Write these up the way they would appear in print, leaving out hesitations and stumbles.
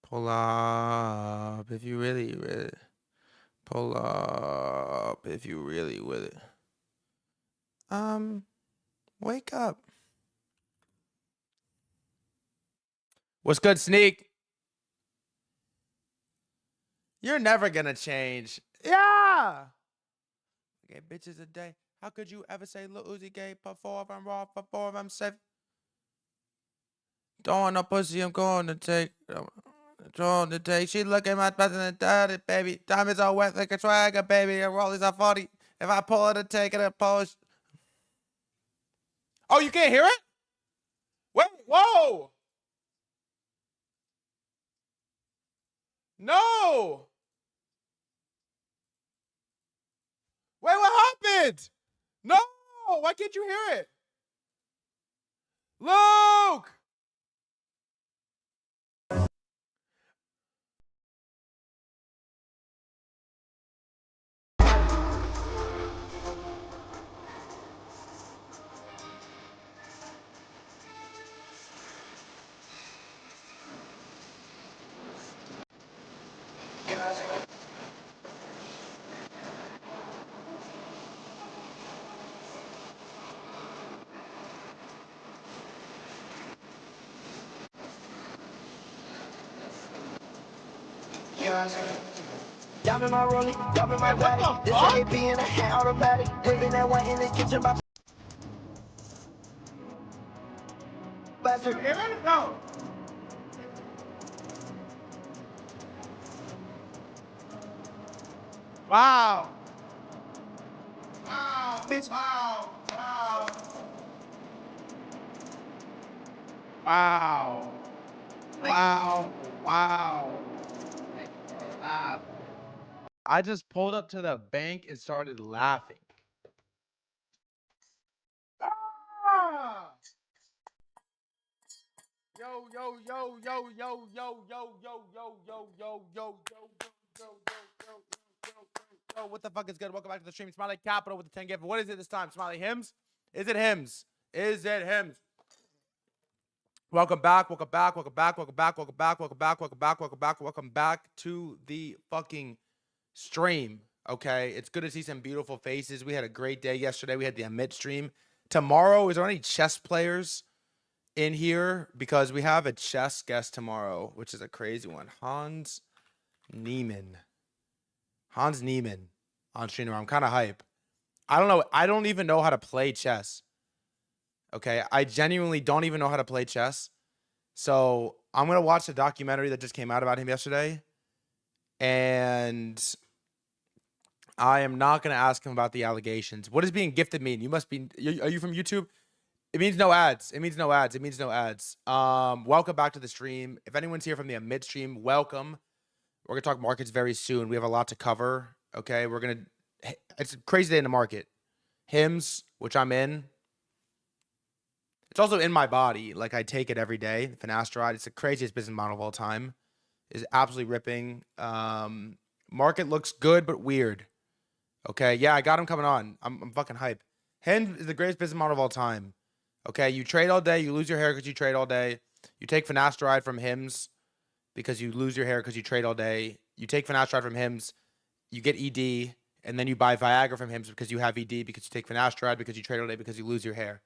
Pull up if you really with it. Pull up if you really with it. Wake up. What's good, Sneak? You're never gonna change. Yeah. Okay, bitches a day. How could you ever say Lil Uzi gay? Put 4 of them raw, put 4 of them safe. Don't want no pussy, I'm going to take. Trying to take. She look at my president, daddy, baby. Diamonds are wet like a swagger, baby. And rollies are 40. If I pull it to take it, a post. Oh, you can't hear it? Wait, whoa. No. Wait, what happened? No. Why can't you hear it? Luke. Y'all in my rollie, y'all in my body. This AP in a hand automatic. Whipping that one in the kitchen by bastard. No. Wow. Wow. Bitch. Wow. Wow. Wow. Wow. Wow. I just pulled up to the bank and started laughing. Ah! Yo, yo, yo, yo, yo, yo, yo, yo, yo, yo, yo, yo, yo, what the fuck is good? Welcome back to the stream. Smiley Capital with the 10 gift. What is it this time? Smiley HIMS? Is it HIMS? Is it HIMS? Welcome back, welcome back, welcome back, welcome back, welcome back, welcome back, welcome back, welcome back, welcome back to the fucking stream. Okay, it's good to see some beautiful faces. We had a great day yesterday. We had the Amit stream. Tomorrow, is there any chess players in here? Because we have a chess guest tomorrow, which is a crazy one. Hans Niemann on stream. I'm kind of hype. I don't know. I don't even know how to play chess. Okay, I genuinely don't even know how to play chess. So I'm going to watch the documentary that just came out about him yesterday. And I am not going to ask him about the allegations. What does being gifted mean? You must be, are you from YouTube? It means no ads. It means no ads. It means no ads. Welcome back to the stream. If anyone's here from the mid stream, welcome. We're going to talk markets very soon. We have a lot to cover. Okay. It's a crazy day in the market. HIMS, which I'm in. It's also in my body. Like I take it every day. Finasteride. It's the craziest business model of all time. Is absolutely ripping. Market looks good, but weird. Okay. Yeah, I got him coming on. I'm fucking hype. HIMS is the greatest business model of all time. Okay. You trade all day. You lose your hair because you trade all day. You take finasteride from HIMS because you lose your hair because you trade all day. You take finasteride from HIMS. You get ED. And then you buy Viagra from HIMS because you have ED, because you take finasteride, because you trade all day, because you lose your hair.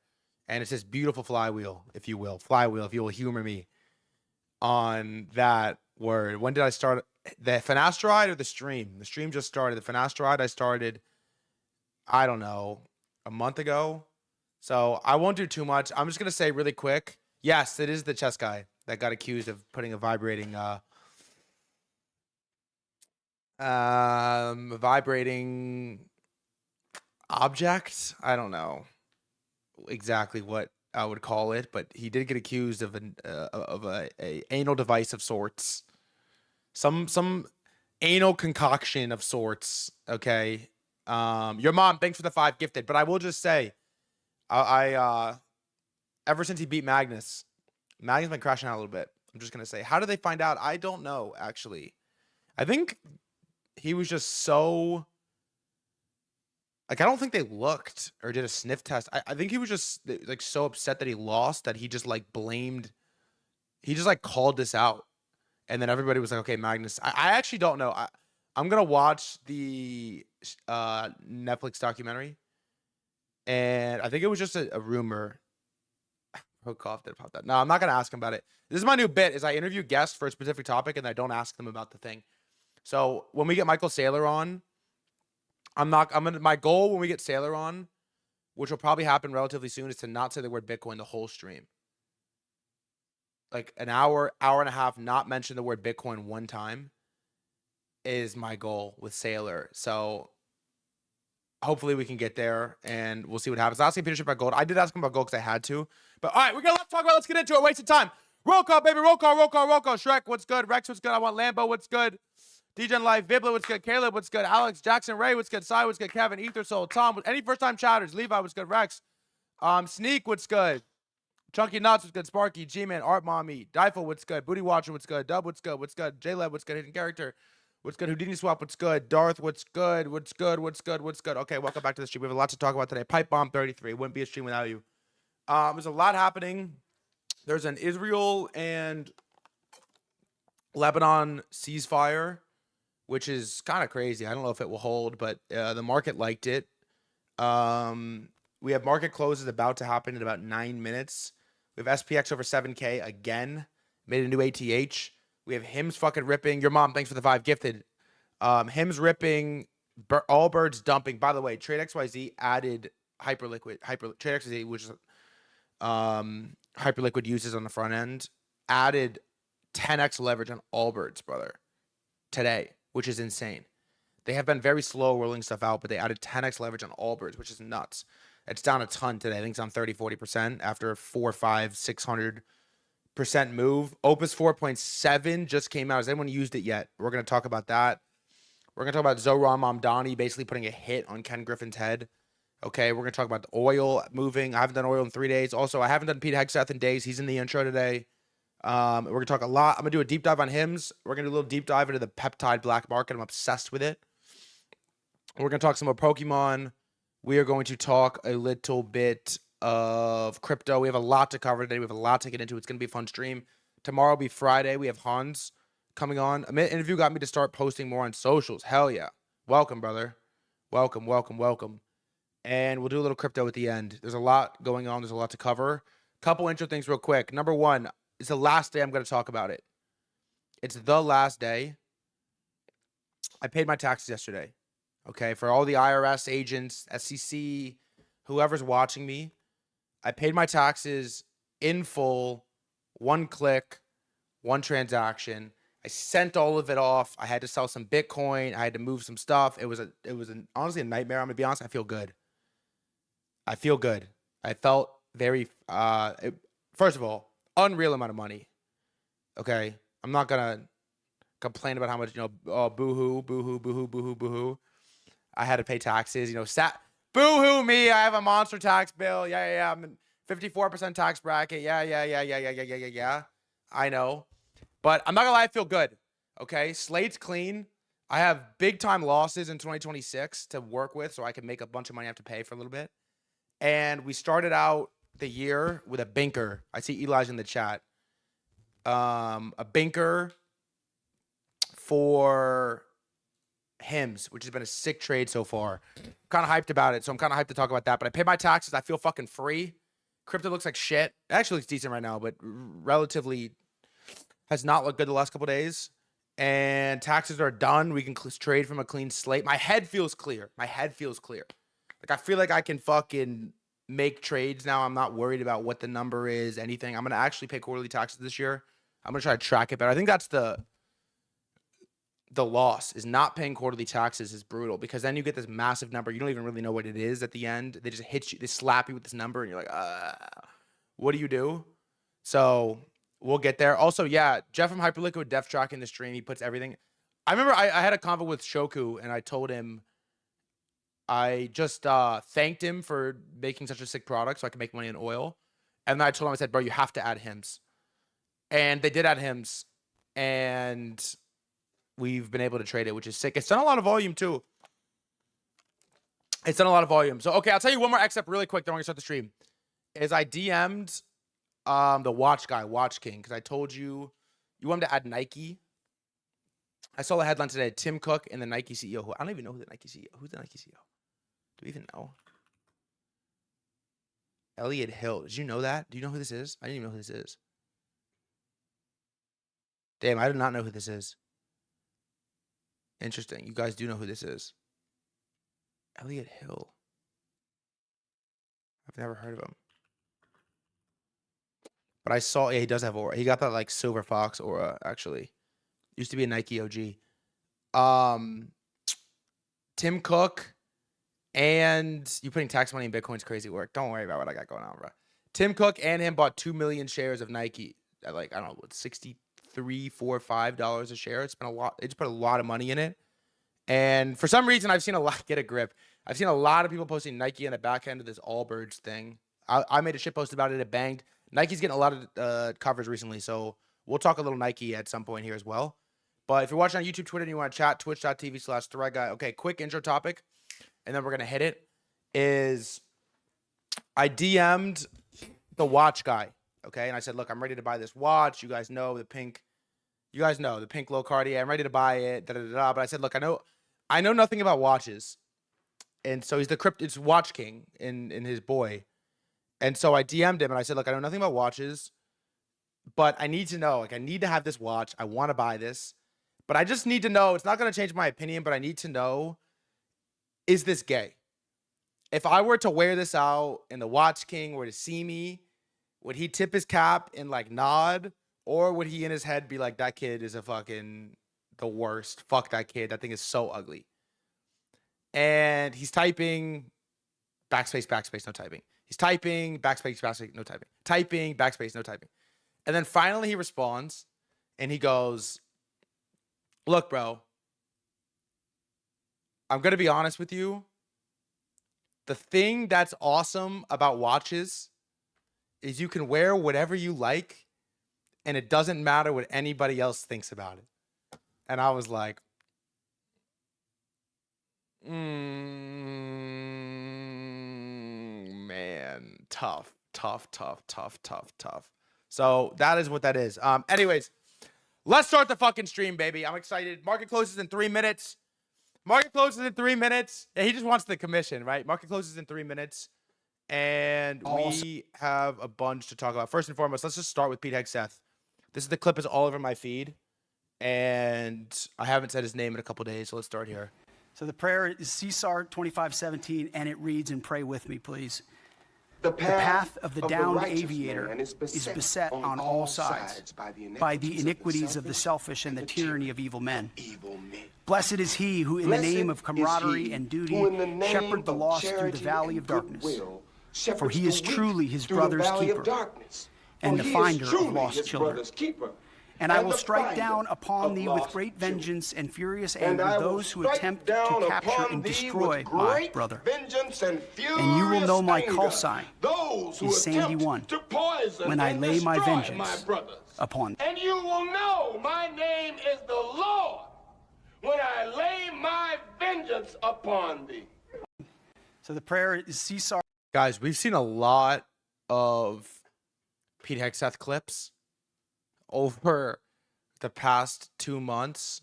And it's this beautiful flywheel, if you will. Flywheel, if you will humor me on that word. When did I start? The finasteride or the stream? The stream just started. The finasteride I started, I don't know, a month ago. So I won't do too much. I'm just going to say really quick. Yes, it is the chess guy that got accused of putting a vibrating object. I don't know exactly what I would call it, but he did get accused of a anal device of sorts, some anal concoction of sorts. Okay, your mom, thanks for the 5 gifted. But I will just say, I ever since he beat Magnus been crashing out a little bit. I'm just gonna say, how did they find out? I don't know actually. I think he was just so. Like, I don't think they looked or did a sniff test. I think he was just like so upset that he lost that he just like blamed. He just like called this out And then everybody was like, okay, Magnus. I actually don't know. I'm going to watch the Netflix documentary. And I think it was just a rumor. Who coughed it about that? No, I'm not going to ask him about it. This is my new bit is I interview guests for a specific topic and I don't ask them about the thing. So when we get Michael Saylor on, my goal when we get Saylor on, which will probably happen relatively soon, is to not say the word Bitcoin the whole stream. Like an hour and a half, not mention the word Bitcoin one time is my goal with Saylor. So hopefully we can get there and we'll see what happens. Asking Peter about gold. I did ask him about gold because I had to. But all right, we got a lot to talk about. Let's get into it. Wasting time. Roll call, baby. Roll call, roll call, roll call. Shrek, what's good? Rex, what's good? I want Lambo, what's good? DJN Live, Vibla, what's good? Caleb, what's good? Alex, Jackson, Ray, what's good? Cy, what's good? Kevin, Ether Soul, Tom, any first-time chatters? Levi, what's good? Rex, Sneak, what's good? Chunky Nuts, what's good? Sparky, G-Man, Art Mommy, Difle, what's good? Booty Watcher, what's good? Dub, what's good? What's good? J-Leb, what's good? Hidden Character, what's good? Houdini Swap, what's good? Darth, what's good? What's good? What's good? What's good? Okay, welcome back to the stream. We have a lot to talk about today. Pipe Bomb 33. Wouldn't be a stream without you. There's a lot happening. There's an Israel and Lebanon ceasefire, which is kind of crazy. I don't know if it will hold, but the market liked it. We have market closes about to happen in about 9 minutes. We have SPX over 7K again. Made a new ATH. We have HIMS fucking ripping. Your mom, thanks for the 5 gifted. HIMS ripping. All birds dumping. By the way, Trade XYZ added Hyperliquid. Trade XYZ, which is Hyperliquid uses on the front end, added 10x leverage on all birds, brother, today, which is insane. They have been very slow rolling stuff out, but they added 10x leverage on all birds, which is nuts. It's down a ton today. I think it's on 30-40% after a 400-600% move. Opus 4.7 just came out. Has anyone used it yet? We're going to talk about that. We're going to talk about Zohran Mamdani basically putting a hit on Ken Griffin's head. Okay, we're going to talk about the oil moving. I haven't done oil in 3 days. Also, I haven't done Pete Hegseth in days. He's in the intro today. We're going to talk a lot. I'm going to do a deep dive on HIMS. We're going to do a little deep dive into the peptide black market. I'm obsessed with it. We're going to talk some more Pokemon. We are going to talk a little bit of crypto. We have a lot to cover today. We have a lot to get into. It's going to be a fun stream. Tomorrow will be Friday. We have Hans coming on. An interview got me to start posting more on socials. Hell yeah. Welcome, brother. Welcome, welcome, welcome. And we'll do a little crypto at the end. There's a lot going on. There's a lot to cover. Couple intro things real quick. Number one, it's the last day I'm going to talk about it. It's the last day. I paid my taxes yesterday. Okay, for all the IRS agents, SEC, whoever's watching me, I paid my taxes in full, one click, one transaction. I sent all of it off. I had to sell some Bitcoin. I had to move some stuff. It was honestly a nightmare. I'm gonna be honest. I feel good. I feel good. I felt very. First of all, unreal amount of money. Okay, I'm not gonna complain about how much boo-hoo, boo-hoo, boo-hoo, boo-hoo, boo-hoo. I had to pay taxes. Boo-hoo me. I have a monster tax bill. Yeah. I'm in 54% tax bracket. Yeah. I know. But I'm not gonna lie, I feel good. Okay, slate's clean. I have big time losses in 2026 to work with, so I can make a bunch of money I have to pay for a little bit. And we started out the year with a binker. I see Elijah in the chat. A binker for HIMS, which has been a sick trade so far. Kind of hyped about it, so I'm kind of hyped to talk about that. But I paid my taxes. I feel fucking free. Crypto looks like shit. It actually looks decent right now, but relatively has not looked good the last couple days. And taxes are done. We can trade from a clean slate. My head feels clear. Like, I feel like I can fucking make trades now. I'm not worried about what the number is, anything. I'm going to actually pay quarterly taxes this year. I'm going to try to track it better. I think that's the loss, is not paying quarterly taxes is brutal, because then you get this massive number. You don't even really know what it is at the end. They just hit you, they slap you with this number, and you're like, what do you do? So we'll get there. Also, yeah, Jeff from Hyperliquid def tracking the stream. He puts everything. I remember I had a convo with Shoku, and I told him, I just thanked him for making such a sick product so I can make money in oil. And then I told him, I said, bro, you have to add HIMS. And they did add HIMS. And we've been able to trade it, which is sick. It's done a lot of volume, too. So, okay, I'll tell you one more excerpt really quick, then we're going to start the stream. Is I DM'd the Watch Guy, Watch King, because I told you want him to add Nike. I saw the headline today, Tim Cook and the Nike CEO, who I don't even know who the Nike CEO, who's the Nike CEO? Do we even know? Elliot Hill. Did you know that? Do you know who this is? I didn't even know who this is. Damn, I did not know who this is. Interesting. You guys do know who this is. Elliot Hill. I've never heard of him. But I saw, yeah, he does have aura. He got that like silver fox aura, actually. Used to be a Nike OG. Tim Cook and you putting tax money in Bitcoin's crazy work. Don't worry about what I got going on, bro. Tim Cook and him bought 2 million shares of Nike at like, I don't know, what, $63, $4, $5 a share. It's been a lot. They just put a lot of money in it. And for some reason, I've seen a lot, get a grip. I've seen a lot of people posting Nike on the back end of this Allbirds thing. I made a shit post about it. It banged. Nike's getting a lot of coverage recently. So we'll talk a little Nike at some point here as well. But if you're watching on YouTube, Twitter, and you want to chat, twitch.tv/threadguy. Okay, quick intro topic. And then we're going to hit it. Is I DM'd the watch guy. Okay. And I said, look, I'm ready to buy this watch. You guys know the pink. You guys know the pink low Cartier. I'm ready to buy it. Da, da, da, da. But I said, look, I know nothing about watches. And so he's it's Watch King in his boy. And so I DM'd him and I said, look, I know nothing about watches, but I need to know, like, I need to have this watch. I want to buy this, but I just need to know. It's not going to change my opinion, but I need to know, is this gay? If I were to wear this out and the Watch King were to see me, would he tip his cap and like nod? Or would he in his head be like, that kid is a fucking the worst. Fuck that kid. That thing is so ugly. And he's typing backspace, backspace, no typing. He's typing backspace, backspace, no typing. Typing backspace, no typing. And then finally he responds and he goes, look, bro, I'm going to be honest with you. The thing that's awesome about watches is you can wear whatever you like and it doesn't matter what anybody else thinks about it. And I was like, man, tough. So that is what that is. Anyways, let's start the fucking stream, baby. I'm excited. Market closes in 3 minutes. Market closes in 3 minutes. Yeah, he just wants the commission, right? Market closes in 3 minutes. And we have a bunch to talk about. First and foremost, let's just start with Pete Hegseth. This is the clip is all over my feed. And I haven't said his name in a couple days, so let's start here. So the prayer is CSAR 2517, and it reads, and pray with me, please. The path of the downed aviator is beset on all sides by the iniquities of the selfish and the tyranny of evil men. Blessed is he who, in the name of camaraderie and duty, shepherd the lost through the valley of darkness. For he is truly his brother's keeper and the finder of lost children. And I will strike down upon thee with great vengeance and furious anger those who attempt to capture and destroy my brother. And you will know my call sign is Sandy 1 when I lay my vengeance upon thee. And you will know my name is the Lord when I lay my vengeance upon thee. So the prayer is CSAR. Guys, we've seen a lot of Pete Hegseth clips over the past 2 months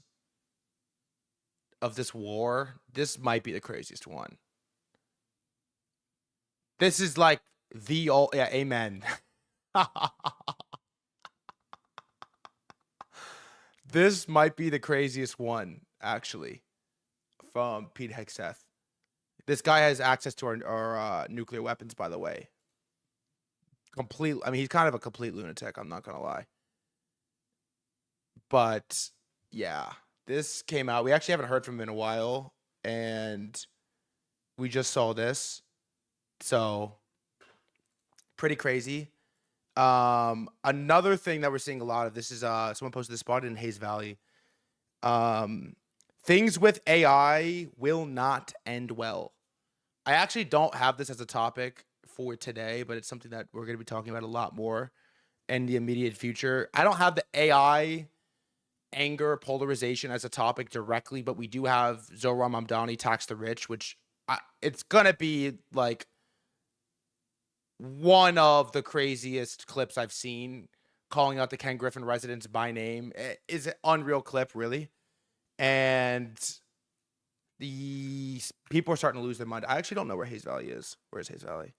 of this war. This might be the craziest one. This is like yeah, amen. This might be the craziest one, actually, from Pete Hegseth. This guy has access to our nuclear weapons, by the way. I mean, he's kind of a complete lunatic, I'm not gonna lie. But yeah, this came out. We actually haven't heard from him in a while, and we just saw this. So pretty crazy. Another thing that we're seeing a lot of, this is someone posted this spotted in Hayes Valley. Things with AI will not end well. I actually don't have this as a topic for today, but it's something that we're going to be talking about a lot more in the immediate future. I don't have the AI anger polarization as a topic directly, but we do have Zohran Mamdani tax the rich, which it's going to be like one of the craziest clips I've seen, calling out the Ken Griffin residents by name. It is an unreal clip, really. And the people are starting to lose their mind. I actually don't know where Hayes Valley is. Where is Hayes Valley?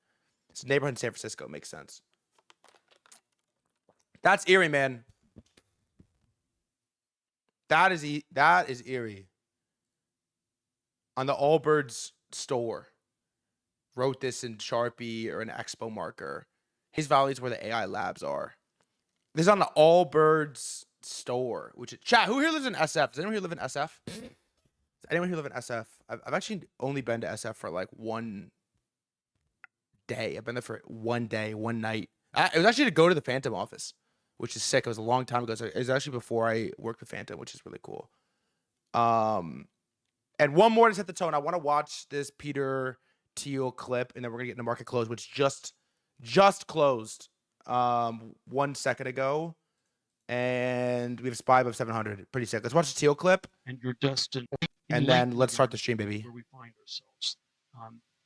It's a neighborhood in San Francisco. Makes sense. That's eerie, man. That is eerie. On the Allbirds store, wrote this in Sharpie or an Expo marker. Hayes Valley is where the AI labs are. This is on the Allbirds store, which is chat. Who here lives in SF? Does anyone here live in SF? Does anyone here live in SF? I've actually only been to SF for like one day. I've been there for one day, one night. It was actually to go to the Phantom office, which is sick. It was a long time ago. So it was actually before I worked with Phantom, which is really cool. And one more to set the tone. I want to watch this Peter Thiel clip, and then we're gonna get into market close, which just closed 1 second ago, and we have a SPY above 700. Pretty sick. Let's watch the Thiel clip, and you're destined. and then let's start the stream, baby. Where we find ourselves,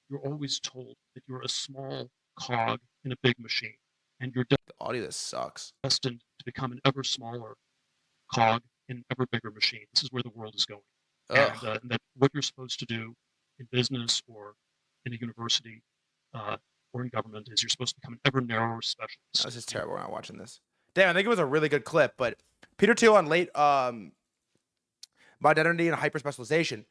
you're always told that you're a small cog in a big machine, and you're The audio this sucks. destined to become an ever smaller cog in an ever bigger machine. This is where the world is going, and that what you're supposed to do in business or in a university or in government is you're supposed to become an ever narrower specialist. This is terrible. When I'm watching this. Damn, I think it was a really good clip, but Peter Thiel on late modernity and hyper specialization.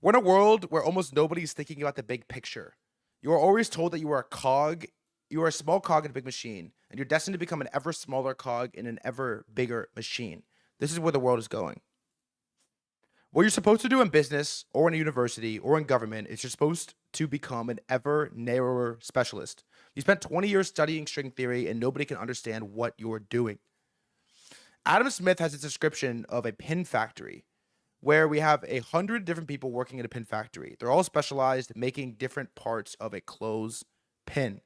We're in a world where almost nobody's thinking about the big picture. You are always told that you are a cog, you are a small cog in a big machine, and you're destined to become an ever smaller cog in an ever bigger machine. This is where the world is going. What you're supposed to do in business or in a university or in government is you're supposed to become an ever narrower specialist. You spent 20 years studying string theory and nobody can understand what you're doing. Adam Smith has a description of a pin factory where we have 100 different people working in a pin factory. They're all specialized, making different parts of a closed pin.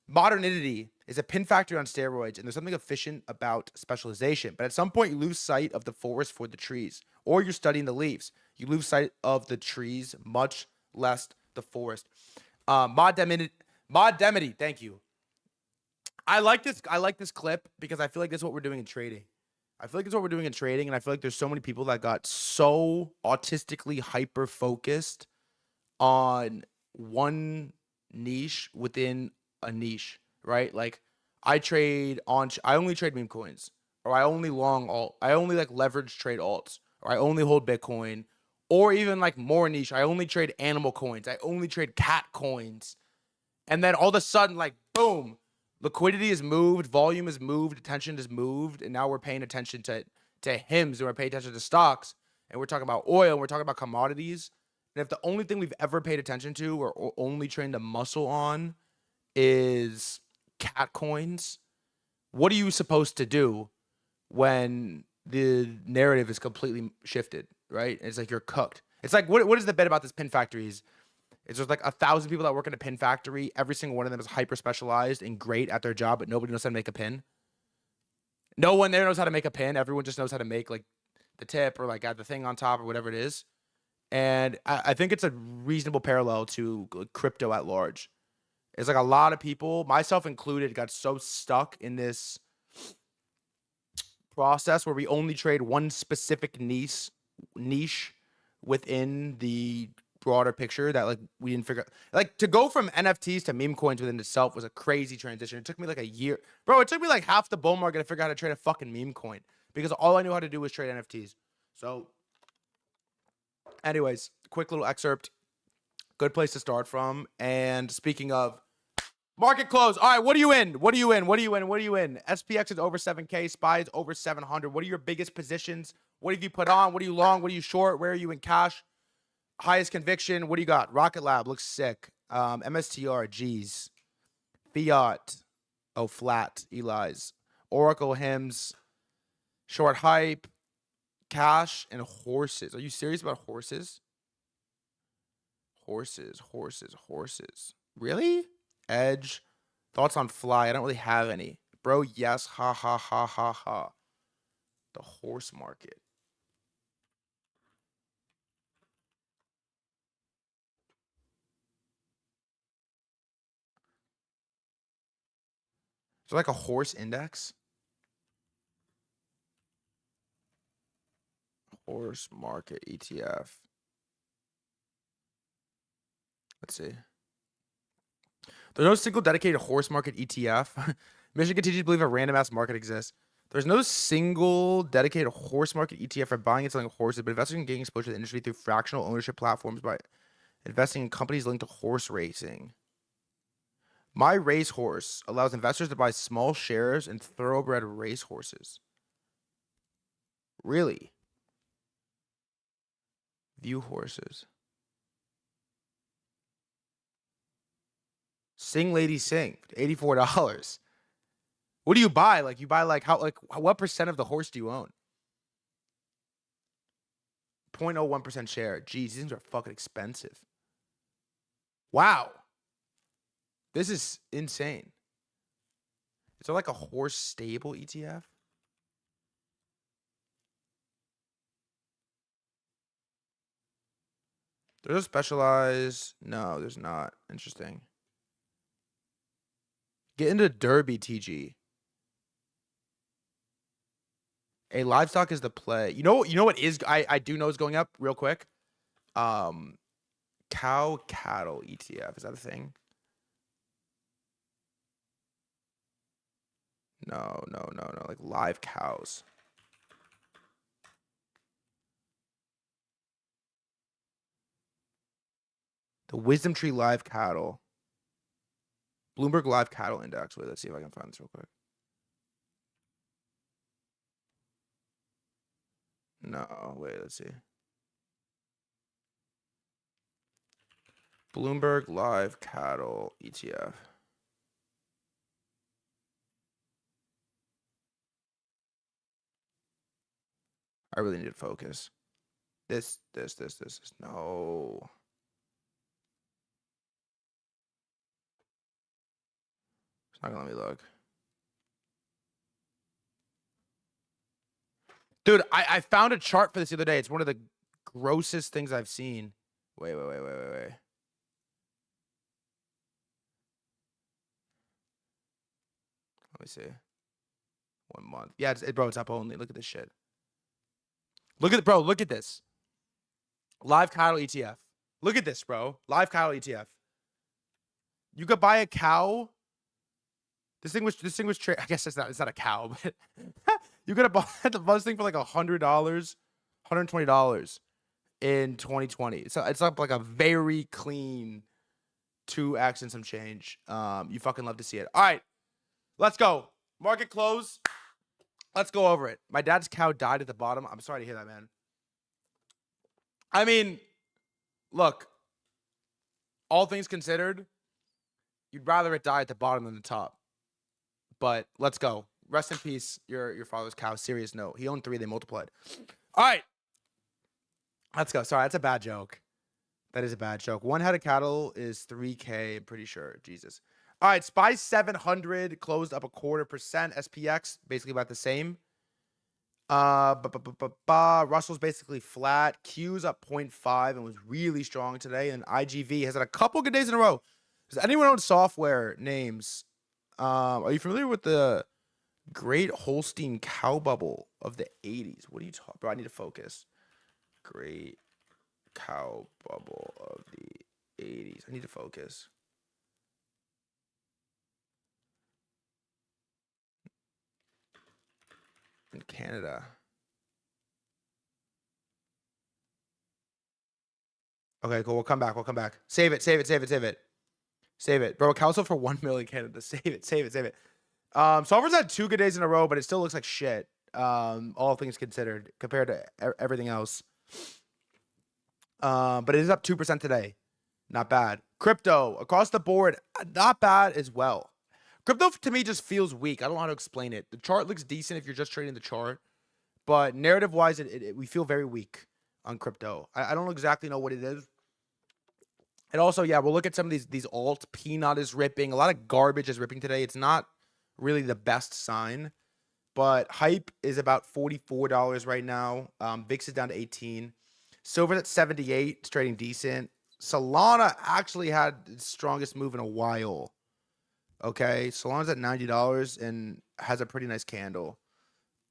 Modernity is a pin factory on steroids, and there's something efficient about specialization. But at some point, you lose sight of the forest for the trees, or you're studying the leaves. You lose sight of the trees, much less the forest. Modernity, thank you. I like this clip because I feel like this is what we're doing in trading. And I feel like there's so many people that got so autistically hyper focused on one niche within a niche, right? Like I only trade meme coins, or I only long alt, I only like leverage trade alts, or I only hold Bitcoin, or even like more niche, I only trade animal coins, I only trade cat coins. And then all of a sudden, like boom, liquidity is moved, volume is moved, attention is moved, and now we're paying attention to HIMS, and we're paying attention to stocks, and we're talking about oil, and we're talking about commodities. And if the only thing we've ever paid attention to or only trained a muscle on is cat coins, what are you supposed to do when the narrative is completely shifted, right? It's like you're cooked. It's like, what is the bet about this pin factories? It's just like 1,000 people that work in a pin factory. Every single one of them is hyper specialized and great at their job, but nobody knows how to make a pin. No one there knows how to make a pin. Everyone just knows how to make like the tip or like add the thing on top or whatever it is. And I think it's a reasonable parallel to crypto at large. It's like a lot of people, myself included, got so stuck in this process where we only trade one specific niche within the broader picture that like we didn't figure out. Like to go from NFTs to meme coins within itself was a crazy transition. It took me like a year. Bro, it took me like half the bull market to figure out how to trade a fucking meme coin because all I knew how to do was trade NFTs. So anyways, quick little excerpt. Good place to start from. And speaking of market close. All right, what are you in? SPX is over 7K. SPY is over 700. What are your biggest positions? What have you put on? What are you long? What are you short? Where are you in cash? Highest conviction. What do you got? Rocket Lab looks sick. MSTR, G's. Fiat. Oh, flat. Eli's. Oracle, HIMS. Short hype. Cash and horses. Are you serious about horses? Horses. Really? Edge. Thoughts on Fly. I don't really have any. Bro, yes. Ha, ha, ha, ha, ha. The horse market. Is there like a horse index? Horse market ETF. Let's see. There's no single dedicated horse market ETF. Mission continues to believe a random ass market exists. There's no single dedicated horse market ETF for buying and selling horses, but investors can gain exposure to the industry through fractional ownership platforms by investing in companies linked to horse racing. My Racehorse allows investors to buy small shares in thoroughbred racehorses. Really? View horses. Sing Lady Sing, $84. What do you buy? Like, you buy what percent of the horse do you own? 0.01% share. Jeez, these things are fucking expensive. Wow. This is insane. Is there like a horse stable ETF? There's a specialized. No, there's not. Interesting. Get into Derby TG. A livestock is the play. You know what is I do know is going up real quick. Cow cattle ETF. Is that a thing? No. Like live cows. The Wisdom Tree live cattle. Bloomberg live cattle index. Wait, let's see if I can find this real quick. No, wait, let's see. Bloomberg live cattle ETF. I really need to focus. This. No. It's not gonna let me look. Dude, I found a chart for this the other day. It's one of the grossest things I've seen. Wait. Let me see. 1 month. Yeah, bro, it's up only. Look at this shit. Look at this. Live cattle ETF. Look at this, bro. Live cattle ETF. You could buy a cow. This thing was I guess it's not a cow, but you could have bought this thing for like $100, $120 in 2020. So it's up like a very clean 2x and some change. You fucking love to see it. All right, let's go. Market close. Let's go over it. My dad's cow died at the bottom. I'm sorry to hear that, man. I mean, look, all things considered, you'd rather it die at the bottom than the top. But let's go. Rest in peace, your father's cow. Serious note. He owned 3. They multiplied. All right. Let's go. Sorry, that's a bad joke. That is a bad joke. One head of cattle is $3K, I'm pretty sure. Jesus. All right. SPY 700 closed up 0.25%. SPX basically about the same. Russell's basically flat. Q's up 0.5 and was really strong today. And IGV has had a couple good days in a row. Does anyone own software names? Are you familiar with the Great Holstein Cow Bubble of the 80s? What are you talking about? I need to focus. Great Cow Bubble of the 80s. I need to focus. In Canada. Okay, cool. We'll come back. Save it. Bro, cow sold for 1 million Canada. Save it. Sovereign's had 2 good days in a row, but it still looks like shit. All things considered, compared to everything else. But it is up 2% today. Not bad. Crypto, across the board, not bad as well. Crypto, to me, just feels weak. I don't know how to explain it. The chart looks decent if you're just trading the chart. But narrative-wise, we feel very weak on crypto. I don't exactly know what it is. And also, yeah, we'll look at some of these alts. Peanut is ripping. A lot of garbage is ripping today. It's not really the best sign. But Hype is about $44 right now. VIX is down to 18. Silver's at 78. It's trading decent. Solana actually had its strongest move in a while. Okay, Solana's at $90 and has a pretty nice candle.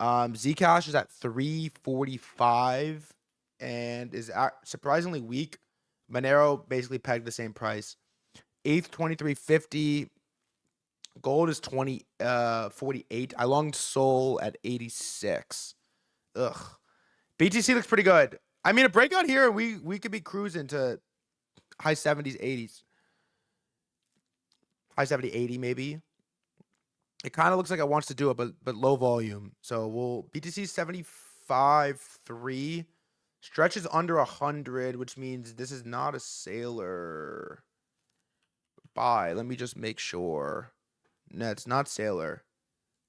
Zcash is at 345 and is surprisingly weak. Monero basically pegged the same price. ETH 2350. Gold is 48. I longed Sol at 86. Ugh. BTC looks pretty good. I mean, a breakout here, we could be cruising to high 70s, 80s. High 70, 80 maybe. It kind of looks like it wants to do it, but low volume. So we'll BTC 75.3. Stretches under 100, which means this is not a sailor buy. Let me just make sure. No, it's not sailor.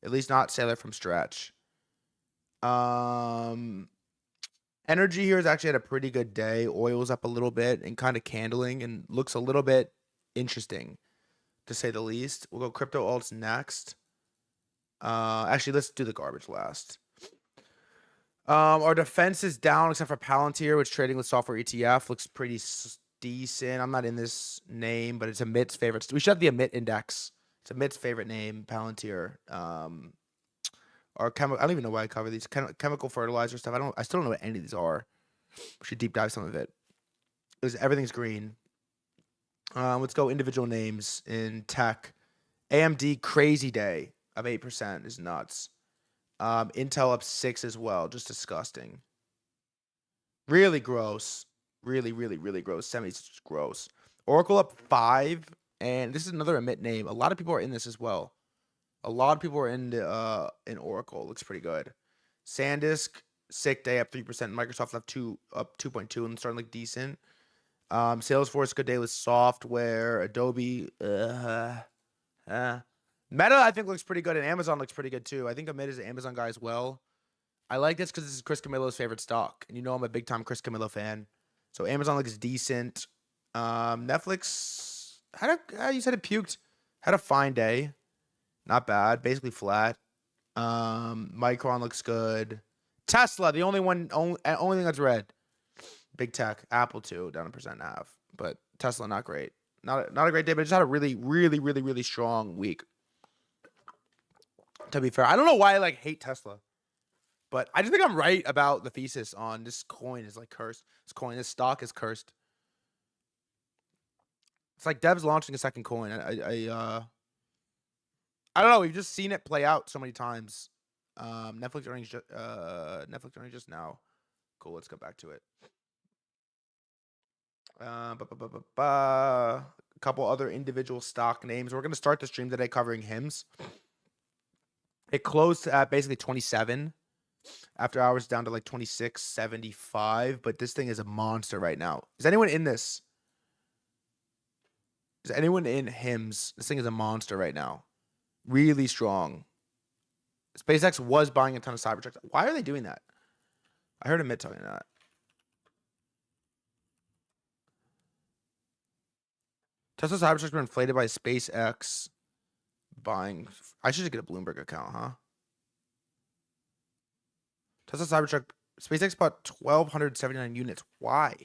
At least not sailor from stretch. Energy here has actually had a pretty good day. Oil's up a little bit and kind of candling and looks a little bit interesting, to say the least. We'll go crypto alts next. Actually, let's do the garbage last. Our defense is down except for Palantir, which trading with software ETF looks pretty decent. I'm not in this name, but it's Amit's favorite. We should have the Amit index. It's Amit's favorite name, Palantir. Or I don't even know why I cover these chemical fertilizer stuff. I still don't know what any of these are. We should deep dive some of it. Everything's green. Let's go individual names in tech. AMD crazy day of 8% is nuts. Intel up 6 as well. Just disgusting. Really gross. Really, really, really gross. 70 is gross. Oracle up 5, and this is another Amit name. A lot of people are in this as well. A lot of people are in Oracle. Looks pretty good. SanDisk, sick day, up 3%. Microsoft up 2.2 and starting to look decent. Salesforce, good day with software. Adobe, Meta, I think looks pretty good, and Amazon looks pretty good too. I think Amit is an Amazon guy as well. I like this because this is Chris Camillo's favorite stock, and you know I'm a big time Chris Camillo fan. So Amazon looks decent. Netflix you said it puked. Had a fine day. Not bad. Basically flat. Micron looks good. Tesla, the only thing that's red. Big tech. Apple too, down 1.5%. But Tesla, not great. Not a great day, but it just had a really, really, really, really strong week. To be fair, I don't know why I hate Tesla, but I just think I'm right about the thesis on this coin is cursed. This stock is cursed. It's like Dev's launching a second coin. I don't know. We've just seen it play out so many times. Netflix earnings just now. Cool. Let's go back to it. A couple other individual stock names. We're gonna start the stream today covering HIMS. It closed at basically 27. After hours down to 26.75. But this thing is a monster right now. Is anyone in this? Is anyone in HIMS? This thing is a monster right now. Really strong. SpaceX was buying a ton of Cybertrucks. Why are they doing that? I heard Amit telling that. Tesla Cybertrucks were inflated by SpaceX buying. I should just get a Bloomberg account, huh? Tesla Cybertruck. SpaceX bought 1,279 units. Why?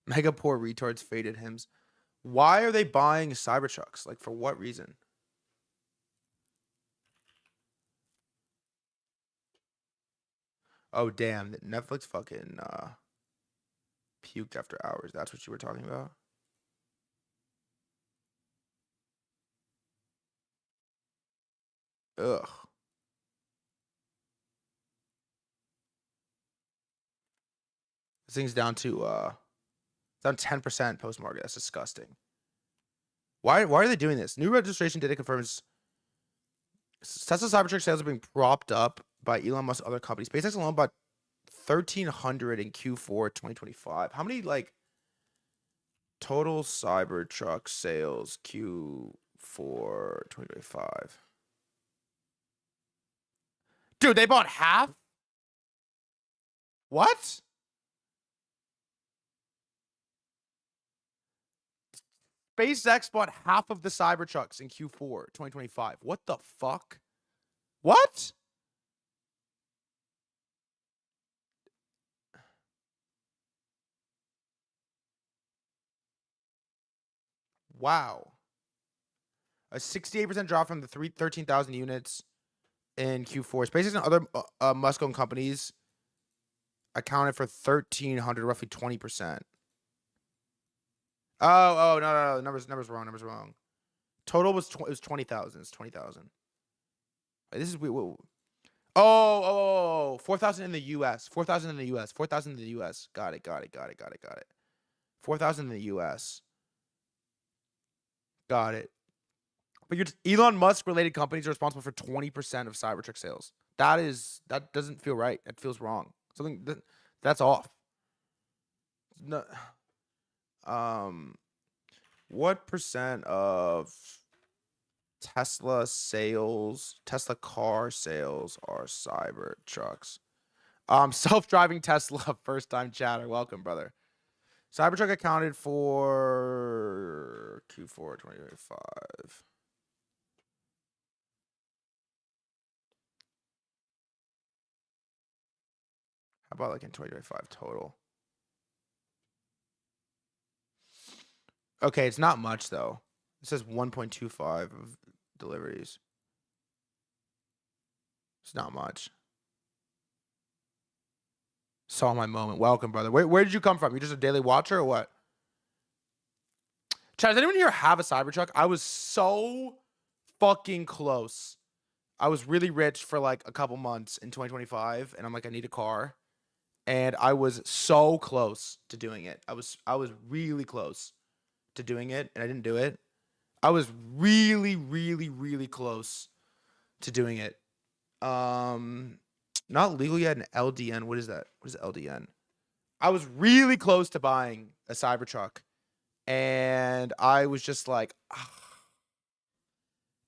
Mega poor retards faded HIMS. Why are they buying Cybertrucks? For what reason? Oh, damn. Netflix fucking puked after hours. That's what you were talking about? Ugh. This thing's down to down 10% post market. That's disgusting. Why are they doing this? New registration data confirms Tesla Cybertruck sales are being propped up by Elon Musk's other companies. SpaceX alone bought 1,300 in Q4 2025. How many total Cybertruck sales Q4 2025? Dude, they bought half? What? SpaceX bought half of the Cybertrucks in Q4 2025. What the fuck? What? Wow. A 68% drop from the 13,000 units in Q4. SpaceX and other Musk-owned companies accounted for 1,300, roughly 20%. No. Numbers wrong. Total was 20,000. It's 20,000. This is weird. 4,000 in the U.S. 4,000 in the U.S. 4,000 in the U.S. Got it. 4,000 in the U.S. Got it. But Elon Musk related companies are responsible for 20% of Cybertruck sales. That doesn't feel right. It feels wrong. That's off. No. What percent of Tesla car sales are Cybertrucks? Self-driving Tesla, first-time chatter. Welcome, brother. Cybertruck accounted for Q4 2025. How about like in 2025 total? Okay, it's not much though. It says 1.25 of deliveries. It's not much. Saw my moment. Welcome, brother. Where did you come from? You're just a daily watcher or what? Chad, does anyone here have a Cybertruck? I was so fucking close. I was really rich for like a couple months in 2025, and I'm like, I need a car. And I was so close to doing it. I was really close to doing it, and I didn't do it. I was really, really, really close to doing it. Not legal yet. An LDN. What is that? What is LDN? I was really close to buying a Cybertruck, and I was just like,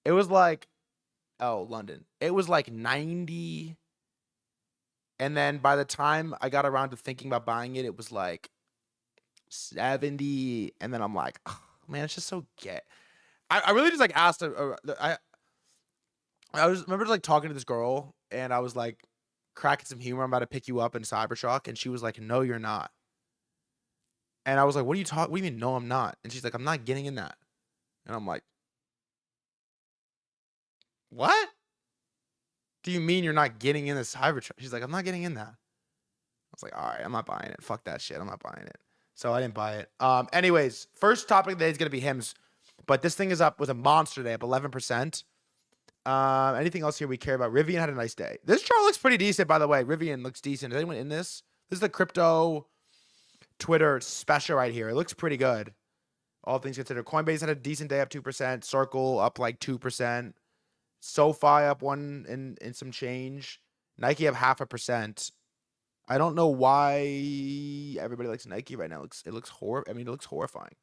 it was like, London. It was like 90. And then by the time I got around to thinking about buying it, it was like 70. And then I'm like, oh, man, it's just so gay. I really just like asked I remember like talking to this girl, and I was like cracking some humor. I'm about to pick you up in Cybertruck, and she was like, no, you're not. And I was like, what do you mean? No, I'm not. And she's like, I'm not getting in that. And I'm like, what do you mean you're not getting in the Cybertruck? She's like, I'm not getting in that. I was like, all right, I'm not buying it. Fuck that shit. I'm not buying it. So I didn't buy it. Anyways, first topic of the day is going to be HIMS. But this thing is up with a monster day, up 11%. Anything else here we care about? Rivian had a nice day. This chart looks pretty decent, by the way. Rivian looks decent. Is anyone in this? This is the crypto Twitter special right here. It looks pretty good. All things considered. Coinbase had a decent day, up 2%. Circle up like 2%. SoFi up 1 and some change. Nike up 0.5%. I don't know why everybody likes Nike right now. It looks horrifying.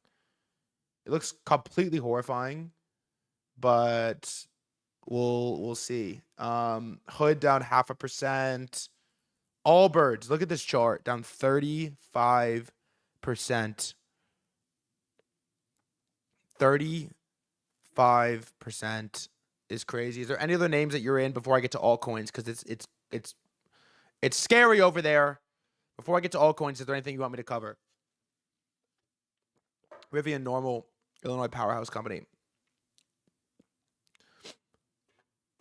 It looks completely horrifying, but we'll see. Hood down 0.5%. Allbirds, look at this chart, down 35%. 35% is crazy. Is there any other names that you're in before I get to altcoins? Because it's scary over there. Before I get to altcoins, is there anything you want me to cover? Rivian, normal, Illinois powerhouse company.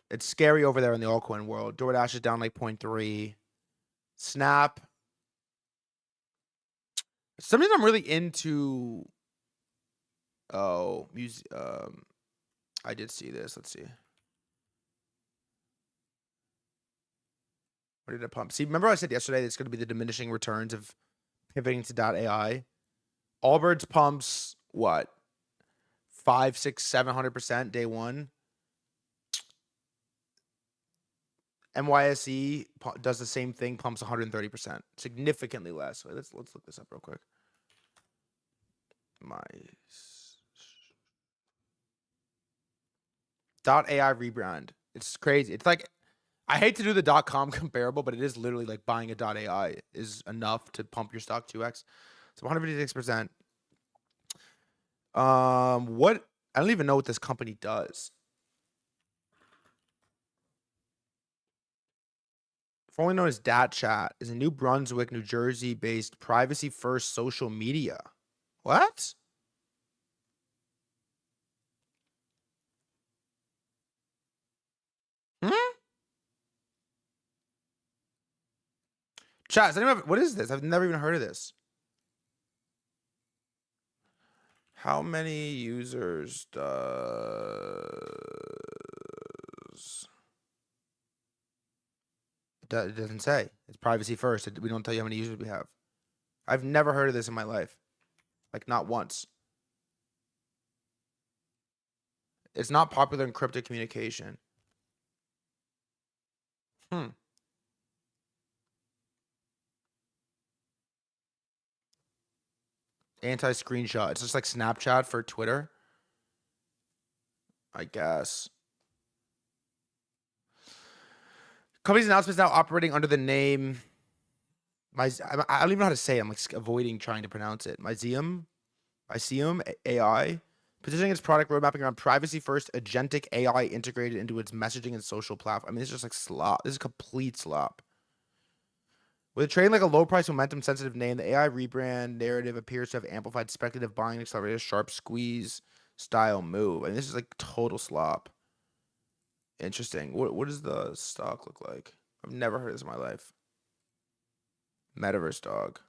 It's scary over there in the altcoin world. DoorDash is down like 0.3. Snap. Something I'm really into. Oh, music. I did see this. Let's see. What did it pump? See, remember I said yesterday it's going to be the diminishing returns of pivoting to .ai. Allbirds pumps what? 500, 600, 700% day one. MYSE does the same thing, pumps 130%, significantly less. Wait, let's look this up real quick. .ai rebrand. It's crazy. It's like, I hate to do the .com comparable, but it is literally like buying a .ai is enough to pump your stock 2x. So 156%. What? I don't even know what this company does. Formerly known as DatChat, is a New Brunswick, New Jersey-based privacy-first social media. What? Chat, does anyone what is this? I've never even heard of this. How many users does... It doesn't say. It's privacy first. We don't tell you how many users we have. I've never heard of this in my life. Like, not once. It's not popular in crypto communication. Anti-screenshot. It's just like Snapchat for Twitter. I guess. Company's announcements now operating under the name... I don't even know how to say it. I'm like avoiding trying to pronounce it. Mycelium AI. Positioning its product road mapping around privacy-first agentic AI integrated into its messaging and social platform. I mean, it's just like slop. This is complete slop. With trading like a low-price, momentum-sensitive name, the AI rebrand narrative appears to have amplified speculative buying, accelerated sharp squeeze style move. I mean, this is like total slop. Interesting. What does the stock look like? I've never heard of this in my life. Metaverse dog.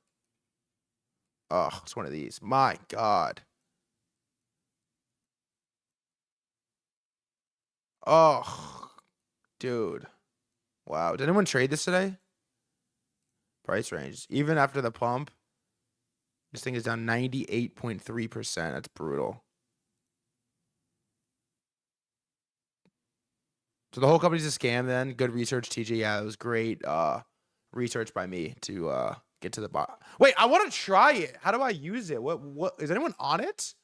Oh, it's one of these. My God. Oh, dude. Wow. Did anyone trade this today? Price range. Even after the pump, this thing is down 98.3%. That's brutal. So the whole company's a scam then? Good research, TJ. Yeah, it was great research by me to get to the bottom. Wait, I want to try it. How do I use it? What is anyone on it?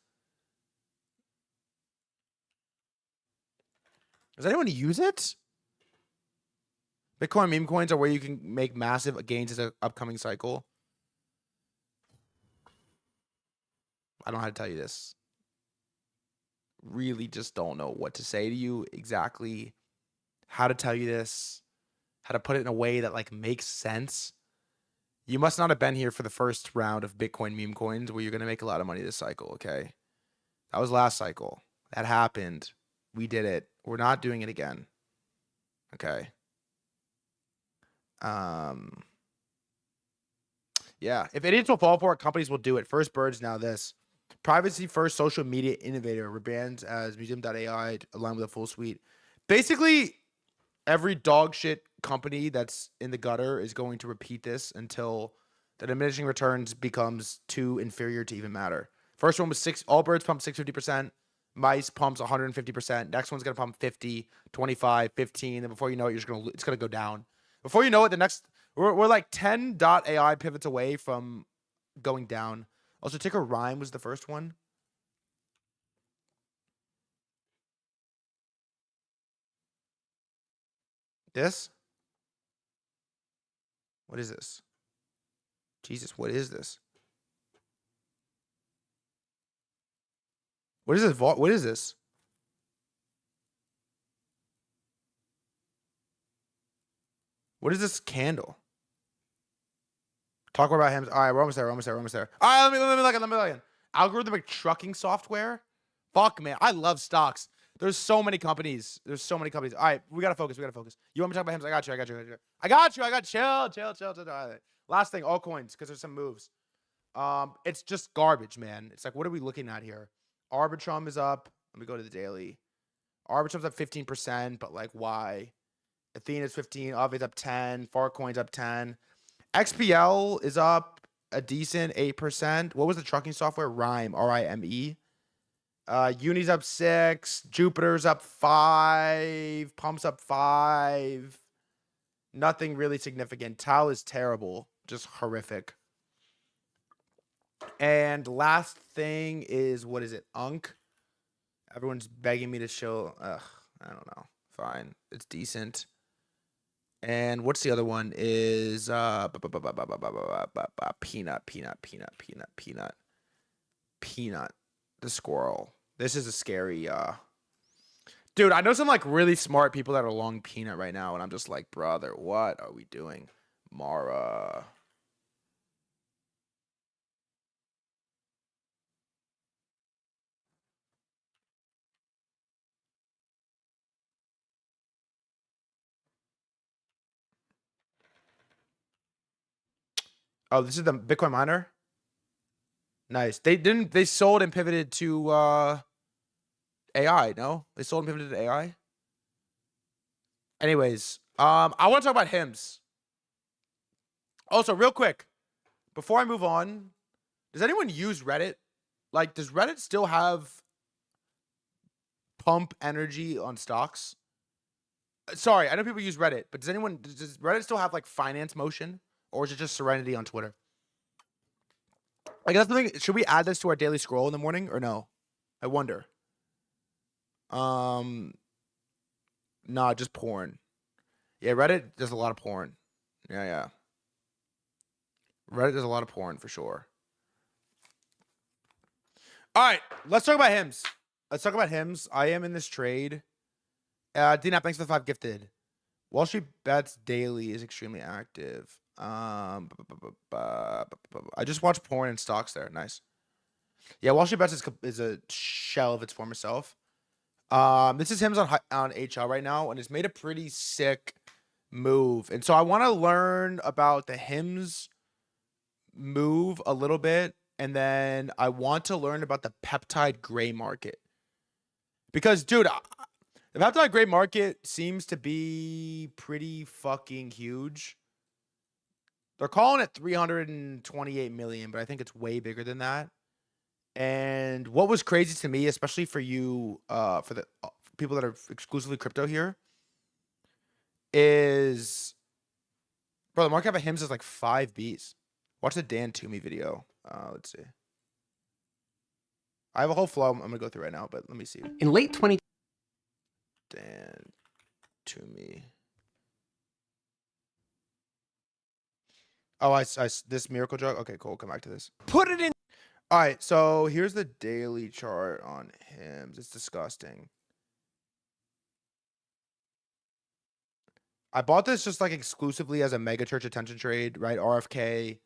Does anyone use it? Bitcoin meme coins are where you can make massive gains in the upcoming cycle. I don't know how to tell you this. Really just don't know what to say to you exactly. How to tell you this. How to put it in a way that like makes sense. You must not have been here for the first round of Bitcoin meme coins where you're going to make a lot of money this cycle, okay? That was last cycle. That happened. We did it. We're not doing it again. Okay. Yeah. If idiots will fall for it, companies will do it. First Birds, now this. Privacy first social media innovator rebrands as Museum.ai along with a full suite. Basically, every dog shit company that's in the gutter is going to repeat this until the diminishing returns becomes too inferior to even matter. First one was Allbirds pumped 650%. Mice pumps 150%. Next one's going to pump 50, 25, 15. And before you know it, it's going to go down. Before you know it, we're like 10.ai pivots away from going down. Also, ticker Rhyme was the first one. This? What is this? Jesus, what is this? What is this? What is this? What is this candle? Talk more about HIMS. All right, we're almost there. All right, let me look at. Algorithmic trucking software. Fuck, man. I love stocks. There's so many companies. All right, we gotta focus. You want me to talk about HIMS? I got you. Chill. All right. Last thing, altcoins, because there's some moves. It's just garbage, man. It's like, what are we looking at here? Arbitrum is up. Let me go to the daily. Arbitrum's up 15%, but like, why? Athena's 15. Avi's up 10. Farcoin's up 10. XPL is up a decent 8%. What was the trucking software? Rime, R-I-M-E. Uni's up 6. Jupiter's up 5. Pump's up 5. Nothing really significant. Tal is terrible. Just horrific. And last thing is, what is it? Unk. Everyone's begging me to show. I don't know. Fine. It's decent. And what's the other one? Is Peanut. The squirrel. This is a scary dude. I know some like really smart people that are long Peanut right now, and I'm just like, brother, what are we doing? Mara. Oh, this is the Bitcoin miner. Nice. They sold and pivoted to AI. No, they sold and pivoted to AI. Anyways, I want to talk about HIMS. Also, real quick, before I move on, does anyone use Reddit? Like, does Reddit still have pump energy on stocks? Sorry, I know people use Reddit, but does Reddit still have like finance motion, or is it just Serenity on Twitter? Like, that's the thing. Should we add this to our daily scroll in the morning or no? I wonder. Nah, just porn. Yeah, Reddit does a lot of porn. Yeah. Reddit does a lot of porn for sure. All right, let's talk about HIMS. I am in this trade. DNAP, thanks for the 5 gifted. Wall Street Bets Daily is extremely active. I just watched porn and stocks there. Nice. Yeah, Wall Street Bets is a shell of its former self. This is HIMS on HL right now, and it's made a pretty sick move. And so I want to learn about the HIMS move a little bit, and then I want to learn about the peptide gray market. Because, dude, the peptide gray market seems to be pretty fucking huge. They're calling it 328 million, but I think it's way bigger than that. And what was crazy to me, especially for you, for the people that are exclusively crypto here, is, bro, the market cap of HIMS is like 5 Bs. Watch the Dan Toomey video. Let's see. I have a whole flow I'm going to go through right now, but let me see. In late 20... Dan Toomey. Oh, this miracle drug? Okay, cool. Come back to this. Put it in... All right, so here's the daily chart on HIMS. It's disgusting. I bought this just like exclusively as a mega church attention trade, right? RFK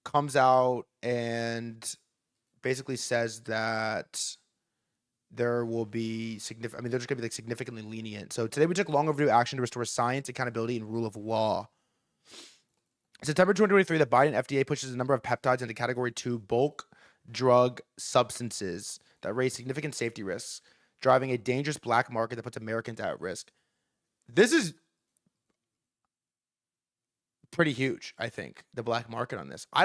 comes out and basically says that there will be significant, they're just gonna be like significantly lenient. So today we took long overdue action to restore science, accountability, and rule of law. September 2023, the Biden FDA pushes a number of peptides into category 2 bulk drug substances that raise significant safety risks, driving a dangerous black market that puts Americans at risk. This is pretty huge, I think, the black market on this. I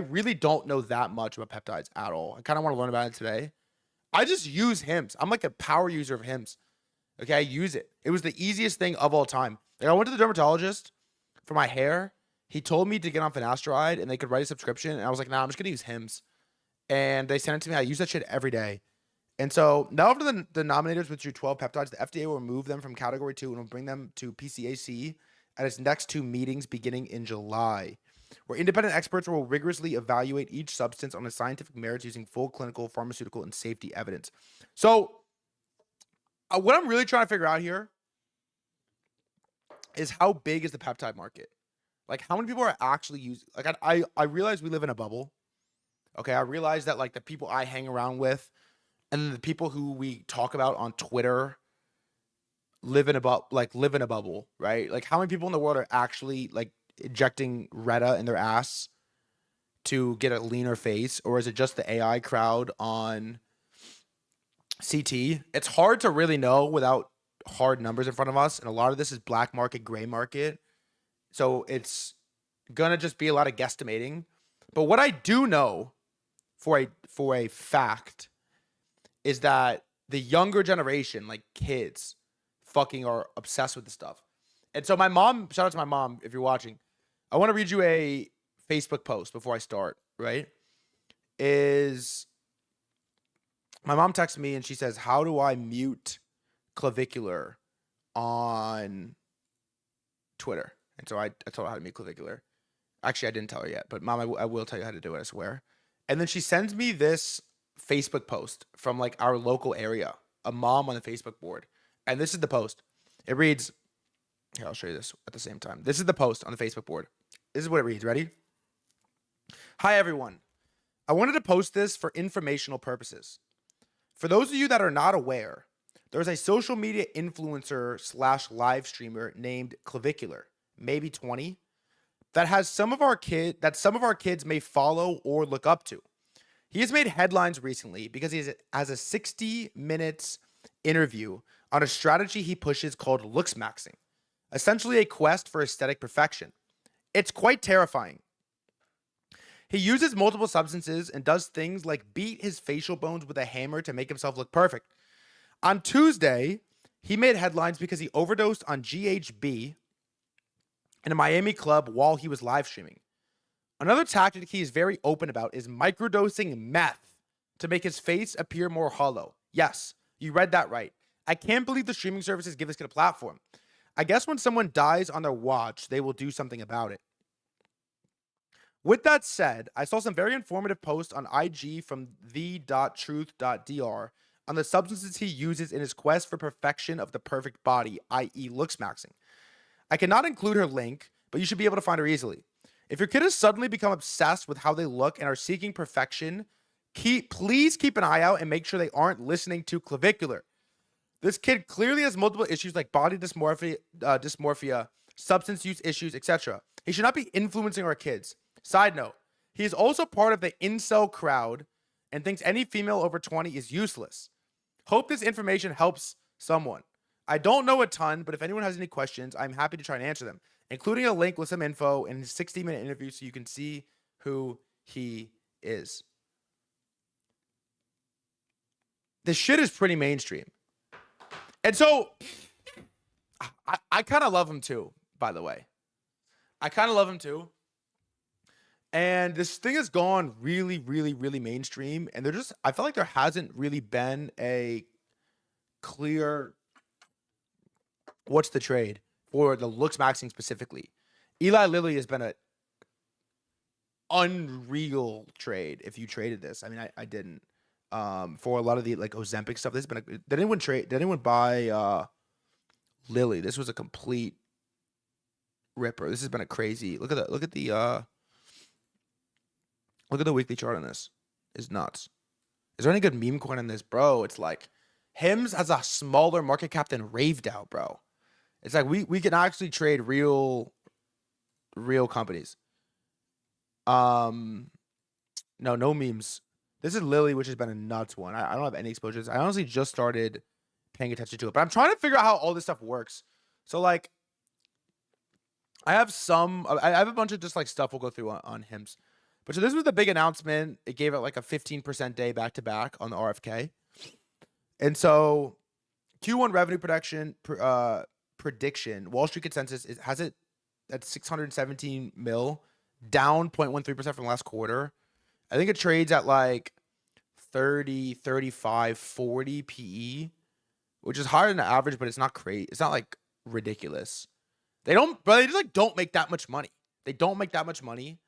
really don't know that much about peptides at all. I kind of want to learn about it today. I just use HIMS. I'm like a power user of HIMS. Okay, I use it. It was the easiest thing of all time. Like, I went to the dermatologist for my hair. He told me to get on finasteride and they could write a subscription. And I was like, nah, I'm just going to use HIMS. And they sent it to me. I use that shit every day. And so now after the nominators withdrew 12 peptides, the FDA will remove them from category 2 and will bring them to PCAC at its next 2 meetings beginning in July, where independent experts will rigorously evaluate each substance on its scientific merits using full clinical, pharmaceutical, and safety evidence. So what I'm really trying to figure out here is how big is the peptide market? Like, how many people are actually using, like, I realize we live in a bubble. Okay, I realize that, like, the people I hang around with and the people who we talk about on Twitter live in a bubble, right? Like, how many people in the world are actually, like, injecting Retta in their ass to get a leaner face? Or is it just the AI crowd on CT? It's hard to really know without hard numbers in front of us. And a lot of this is black market, gray market. So it's going to just be a lot of guesstimating. But what I do know for a fact is that the younger generation, like kids, fucking are obsessed with this stuff. And so my mom, shout out to my mom if you're watching, I want to read you a Facebook post before I start, right? Is my mom texted me and she says, how do I mute clavicular on Twitter? And so I told her how to mute clavicular. Actually, I didn't tell her yet, but mom, I will tell you how to do it, I swear. And then she sends me this Facebook post from like our local area, a mom on the Facebook board. And this is the post. It reads, here, I'll show you this at the same time. This is the post on the Facebook board. This is what it reads. Ready? Hi, everyone. I wanted to post this for informational purposes. For those of you that are not aware, there's a social media influencer / live streamer named Clavicular, maybe 20. that some of our kids may follow or look up to. He has made headlines recently because he has a 60 minutes interview on a strategy he pushes called looks maxing, essentially a quest for aesthetic perfection. It's quite terrifying. He uses multiple substances and does things like beat his facial bones with a hammer to make himself look perfect. On Tuesday, he made headlines because he overdosed on GHB in a Miami club while he was live streaming. Another tactic he is very open about is microdosing meth to make his face appear more hollow. Yes, you read that right. I can't believe the streaming services give this kid a platform. I guess when someone dies on their watch, they will do something about it. With that said, I saw some very informative posts on IG from the.truth.dr on the substances he uses in his quest for perfection of the perfect body, i.e. looks maxing. I cannot include her link, but you should be able to find her easily. If your kid has suddenly become obsessed with how they look and are seeking perfection, please keep an eye out and make sure they aren't listening to Clavicular. This kid clearly has multiple issues like body dysmorphia, substance use issues, etc. He should not be influencing our kids. Side note, he is also part of the incel crowd and thinks any female over 20 is useless. Hope this information helps someone. I don't know a ton, but if anyone has any questions, I'm happy to try and answer them, including a link with some info in his 60-minute interview so you can see who he is. This shit is pretty mainstream. And so, I kind of love him too, by the way. I kind of love him too. And this thing has gone really, really, really mainstream. And I feel like there hasn't really been a clear, what's the trade for the looks maxing specifically. Eli Lilly has been an unreal trade if you traded this. I mean, I didn't. For a lot of the like Ozempic stuff, this has been did anyone buy Lilly? This was a complete ripper. This has been a crazy look at the weekly chart on this. It's nuts. Is there any good meme coin on this, bro? It's like HIMS has a smaller market cap than Raved Out, bro. It's like we can actually trade real companies. No memes. This is Lilly, which has been a nuts one. I don't have any exposures. I honestly just started paying attention to it, but I'm trying to figure out how all this stuff works. So like, I have a bunch of just like stuff we'll go through on HIMS. But so this was the big announcement. It gave it like a 15% day back to back on the RFK. And so Q1 revenue prediction, Wall Street consensus has it at 617 mil, down 0.13% from last quarter. I think it trades at like 30, 35, 40 PE, which is higher than the average, but it's not crazy. It's not like ridiculous. They just like don't make that much money. They don't make that much money.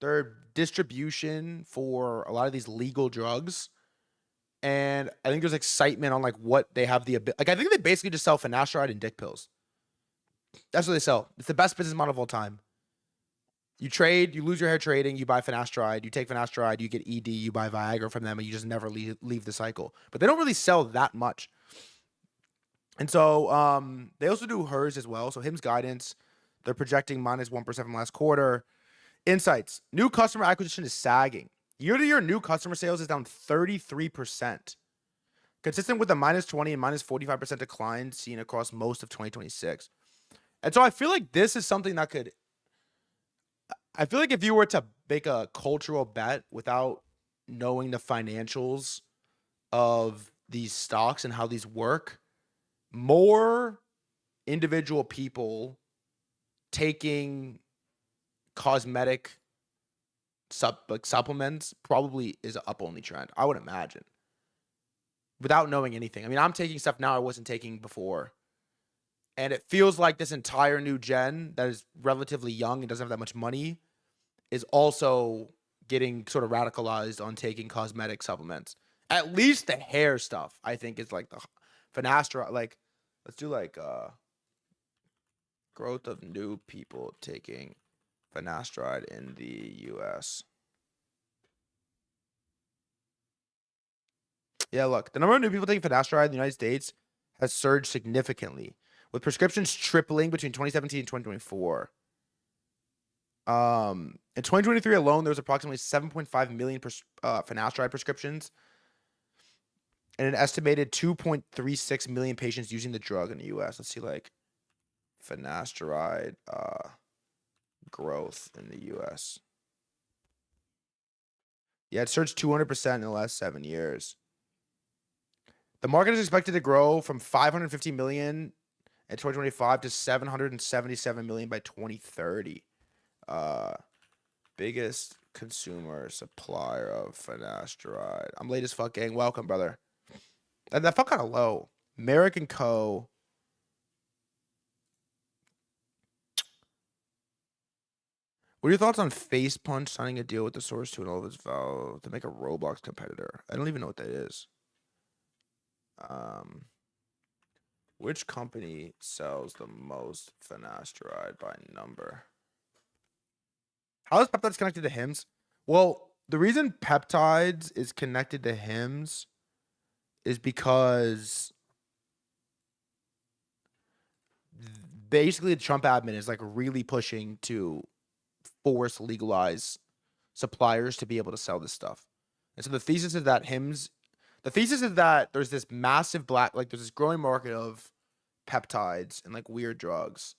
Their distribution for a lot of these legal drugs. And I think there's excitement on like what they have like I think they basically just sell finasteride and dick pills. That's what they sell. It's the best business model of all time. You trade, you lose your hair trading, you buy finasteride, you take finasteride, you get ED, you buy Viagra from them, and you just never leave the cycle. But they don't really sell that much. And so they also do HERS as well. So HIMS guidance, they're projecting minus 1% from last quarter. Insights, new customer acquisition is sagging. Year-to-year new customer sales is down 33%, consistent with the minus 20 and minus 45% decline seen across most of 2026. And so I feel like this is something that I feel like if you were to make a cultural bet without knowing the financials of these stocks and how these work, more individual people taking cosmetic supplements probably is an up-only trend, I would imagine, without knowing anything. I mean, I'm taking stuff now I wasn't taking before. And it feels like this entire new gen that is relatively young and doesn't have that much money is also getting sort of radicalized on taking cosmetic supplements. At least the hair stuff, I think, is like the finasteride. Like, let's do like growth of new people taking finasteride in the U.S. Yeah, look, the number of new people taking finasteride in the United States has surged significantly, with prescriptions tripling between 2017 and 2024. In 2023 alone, there was approximately 7.5 million finasteride prescriptions and an estimated 2.36 million patients using the drug in the U.S. Let's see, like, finasteride growth in the U.S. Yeah, it surged 200% in the last 7 years. The market is expected to grow from 550 million in 2025 to 777 million by 2030. Biggest consumer supplier of finasteride. I'm late as fuck, gang. Welcome, brother. That felt kind of low. American Co. What are your thoughts on Face Punch signing a deal with the Source 2 and all of its Valve to make a Roblox competitor? I don't even know what that is. Which company sells the most finasteride by number? How is peptides connected to HIMS? Well, the reason peptides is connected to HIMS is because basically the Trump admin is like really pushing to force legalize suppliers to be able to sell this stuff. And so the thesis is that there's this massive there's this growing market of peptides and like weird drugs.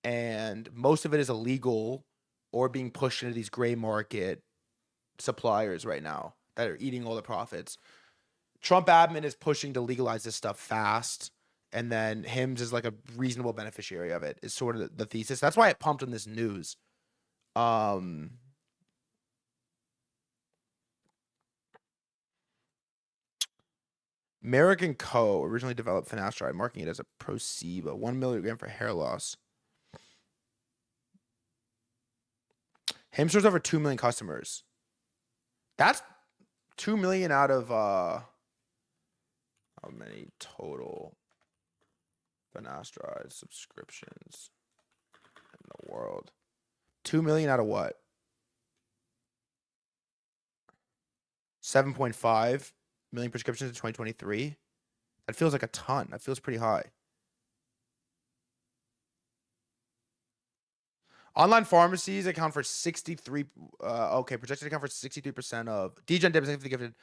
And most of it is illegal or being pushed into these gray market suppliers right now that are eating all the profits. Trump admin is pushing to legalize this stuff fast. And then HIMS is like a reasonable beneficiary of it, is sort of the thesis. That's why it pumped in this news. American Co. originally developed finasteride, marketing it as a Proceba, 1 milligram for hair loss. HIMS serves over 2 million customers. That's 2 million out of how many total finasteride subscriptions in the world? 2 million out of what? 7.5 million prescriptions in 2023. That feels like a ton. That feels pretty high. Online pharmacies account for 63. Projected to account for 63% of Degen gifted.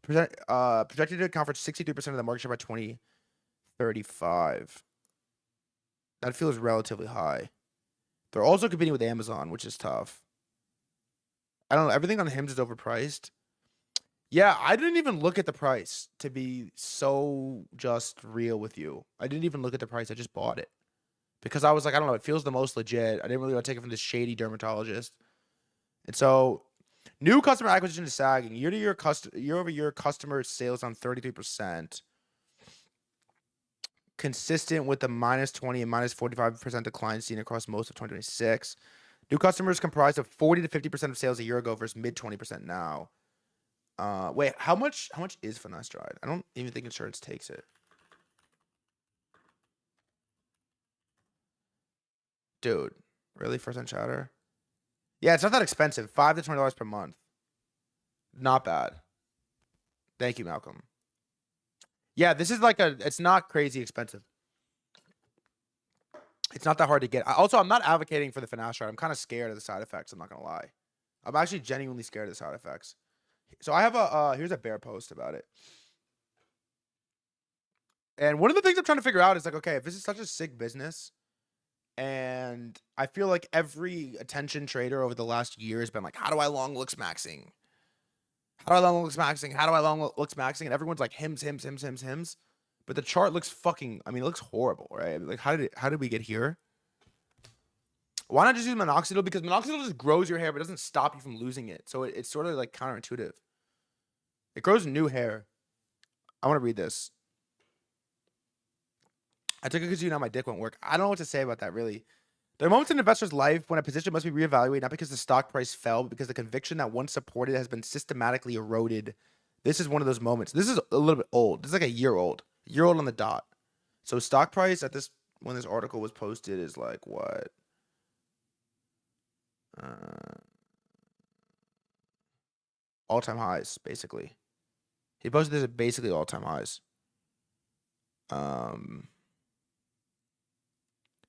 Projected to account for 63% of the market share by 2035. That feels relatively high. They're also competing with Amazon, which is tough. I don't know. Everything on HIMS is overpriced. Yeah, I didn't even look at the price, to be so just real with you. I didn't even look at the price. I just bought it. Because I was like, I don't know, it feels the most legit. I didn't really want to take it from this shady dermatologist. And so, new customer acquisition is sagging. Year-over-year customer sales on 33%. Consistent with the -20 and -45% decline seen across most of 2026. New customers comprised of 40 to 50% of sales a year ago versus mid 20% now. Wait, how much is finasteride? I don't even think insurance takes it. Dude, really? %, chatter? Yeah, it's not that expensive. $5 to $20 per month. Not bad. Thank you, Malcolm. Yeah, this is like it's not crazy expensive. It's not that hard to get. I'm not advocating for the finasteride. I'm kind of scared of the side effects. I'm not going to lie. I'm actually genuinely scared of the side effects. So I have here's a bear post about it. And one of the things I'm trying to figure out is like, okay, if this is such a sick business, and I feel like every attention trader over the last year has been like, how do I long looks maxing? How do I long looks maxing? How do I long looks maxing? And everyone's like HIMS. But the chart looks fucking, I mean, it looks horrible, right? Like, how did we get here? Why not just use minoxidil? Because minoxidil just grows your hair, but doesn't stop you from losing it. So it's sort of like counterintuitive. It grows new hair. I want to read this. I took it because now my dick won't work. I don't know what to say about that, really. There are moments in an investor's life when a position must be reevaluated, not because the stock price fell, but because the conviction that once supported has been systematically eroded. This is one of those moments. This is a little bit old. This is like a year old. Year old on the dot. So stock price at this, when this article was posted, is like what? All-time highs, basically. He posted this at basically all-time highs.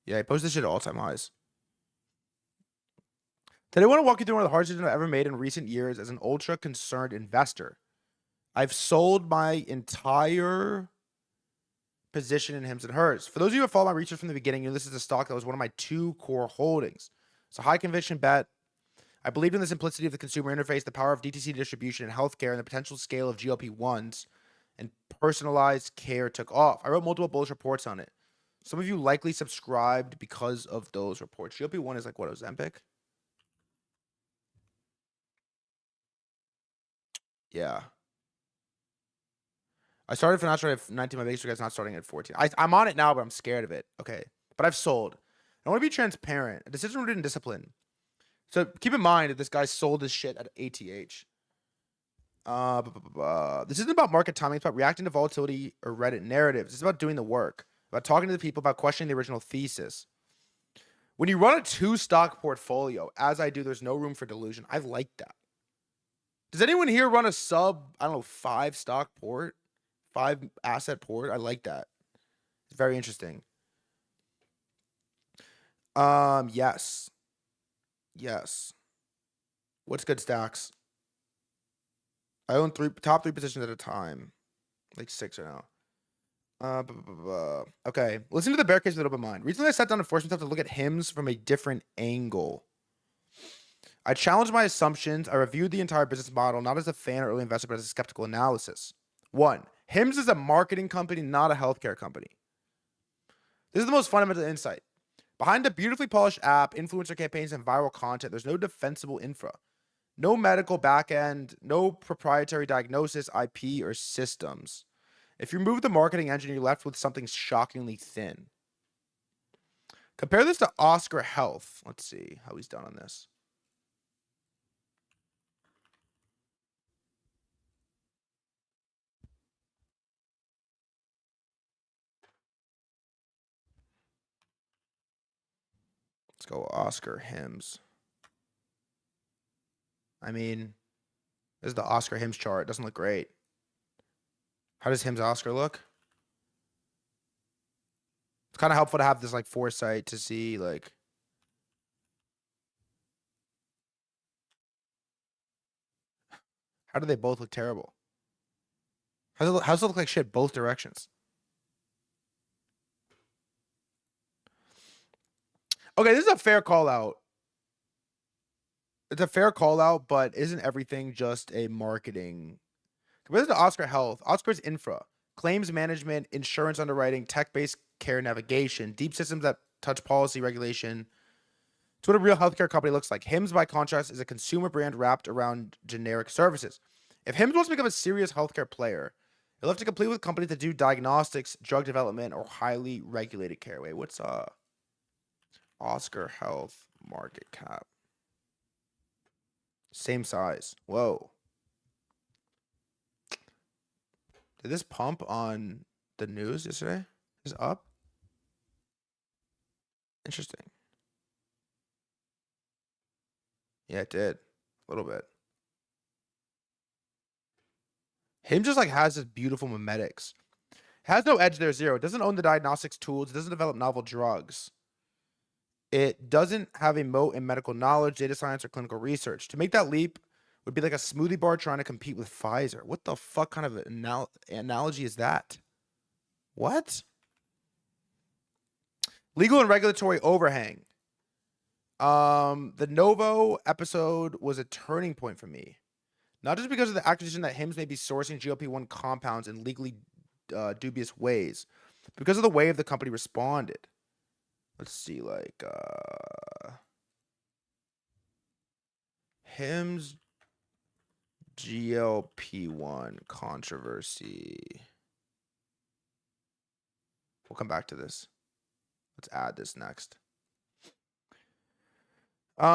Yeah, he posted this shit at all-time highs. Today, I want to walk you through one of the hardest decisions I've ever made in recent years as an ultra-concerned investor. I've sold my entire position in HIMS and HERS. For those of you who follow my research from the beginning, you know this is a stock that was one of my 2 core holdings. It's a high-conviction bet. I believed in the simplicity of the consumer interface, the power of DTC distribution in healthcare, and the potential scale of GLP-1s, and personalized care took off. I wrote multiple bullish reports on it. Some of you likely subscribed because of those reports. GLP-1 is like what, Ozempic? Yeah. I started financial at 19. My basic guy's not starting at 14. I'm on it now, but I'm scared of it. Okay. But I've sold. I want to be transparent. A decision rooted in discipline. So keep in mind that this guy sold his shit at ATH. This isn't about market timing. It's about reacting to volatility or Reddit narratives. It's about doing the work, about talking to the people, about questioning the original thesis. When you run a 2-stock portfolio, as I do, there's no room for delusion. I like that. Does anyone here run a sub, I don't know, 5-stock port? 5-asset port? I like that. It's very interesting. Yes. Yes. What's good, Stacks? I own top 3 positions at a time. Like 6 right now. Okay. Listen to the bear case with open mind. Recently, I sat down and forced myself to look at HIMS from a different angle. I challenged my assumptions. I reviewed the entire business model, not as a fan or early investor, but as a skeptical analysis. 1. HIMS is a marketing company, not a healthcare company. This is the most fundamental insight. Behind the beautifully polished app, influencer campaigns, and viral content, there's no defensible infra. No medical backend, no proprietary diagnosis, IP, or systems. If you remove the marketing engine, you're left with something shockingly thin. Compare this to Oscar Health. Let's see how he's done on this. Let's go Oscar HIMS. I mean, this is the Oscar HIMS chart. It doesn't look great. How does HIMS Oscar look? It's kind of helpful to have this like foresight to see like. How do they both look terrible? How does it look like shit both directions? Okay, this is a fair call out. It's a fair call out, but isn't everything just a marketing? Compared to Oscar Health, Oscar's infra, claims management, insurance underwriting, tech-based care navigation, deep systems that touch policy regulation. It's what a real healthcare company looks like. HIMS, by contrast, is a consumer brand wrapped around generic services. If HIMS wants to become a serious healthcare player, it'll have to compete with companies that do diagnostics, drug development, or highly regulated care. Wait, what's Oscar Health market cap? Same size. Whoa. Did this pump on the news yesterday? Is up? Interesting. Yeah, it did. A little bit. HIMS just like has this beautiful mimetics. It has no edge there, zero. It doesn't own the diagnostics tools. It doesn't develop novel drugs. It doesn't have a moat in medical knowledge, data science, or clinical research. To make that leap would be like a smoothie bar trying to compete with Pfizer. What the fuck kind of analogy is that? What? Legal and regulatory overhang. The Novo episode was a turning point for me. Not just because of the accusation that HIMS may be sourcing GLP-1 compounds in legally dubious ways, but because of the way the company responded. Let's see, like, HIMS GLP-1 controversy. We'll come back to this. Let's add this next. That's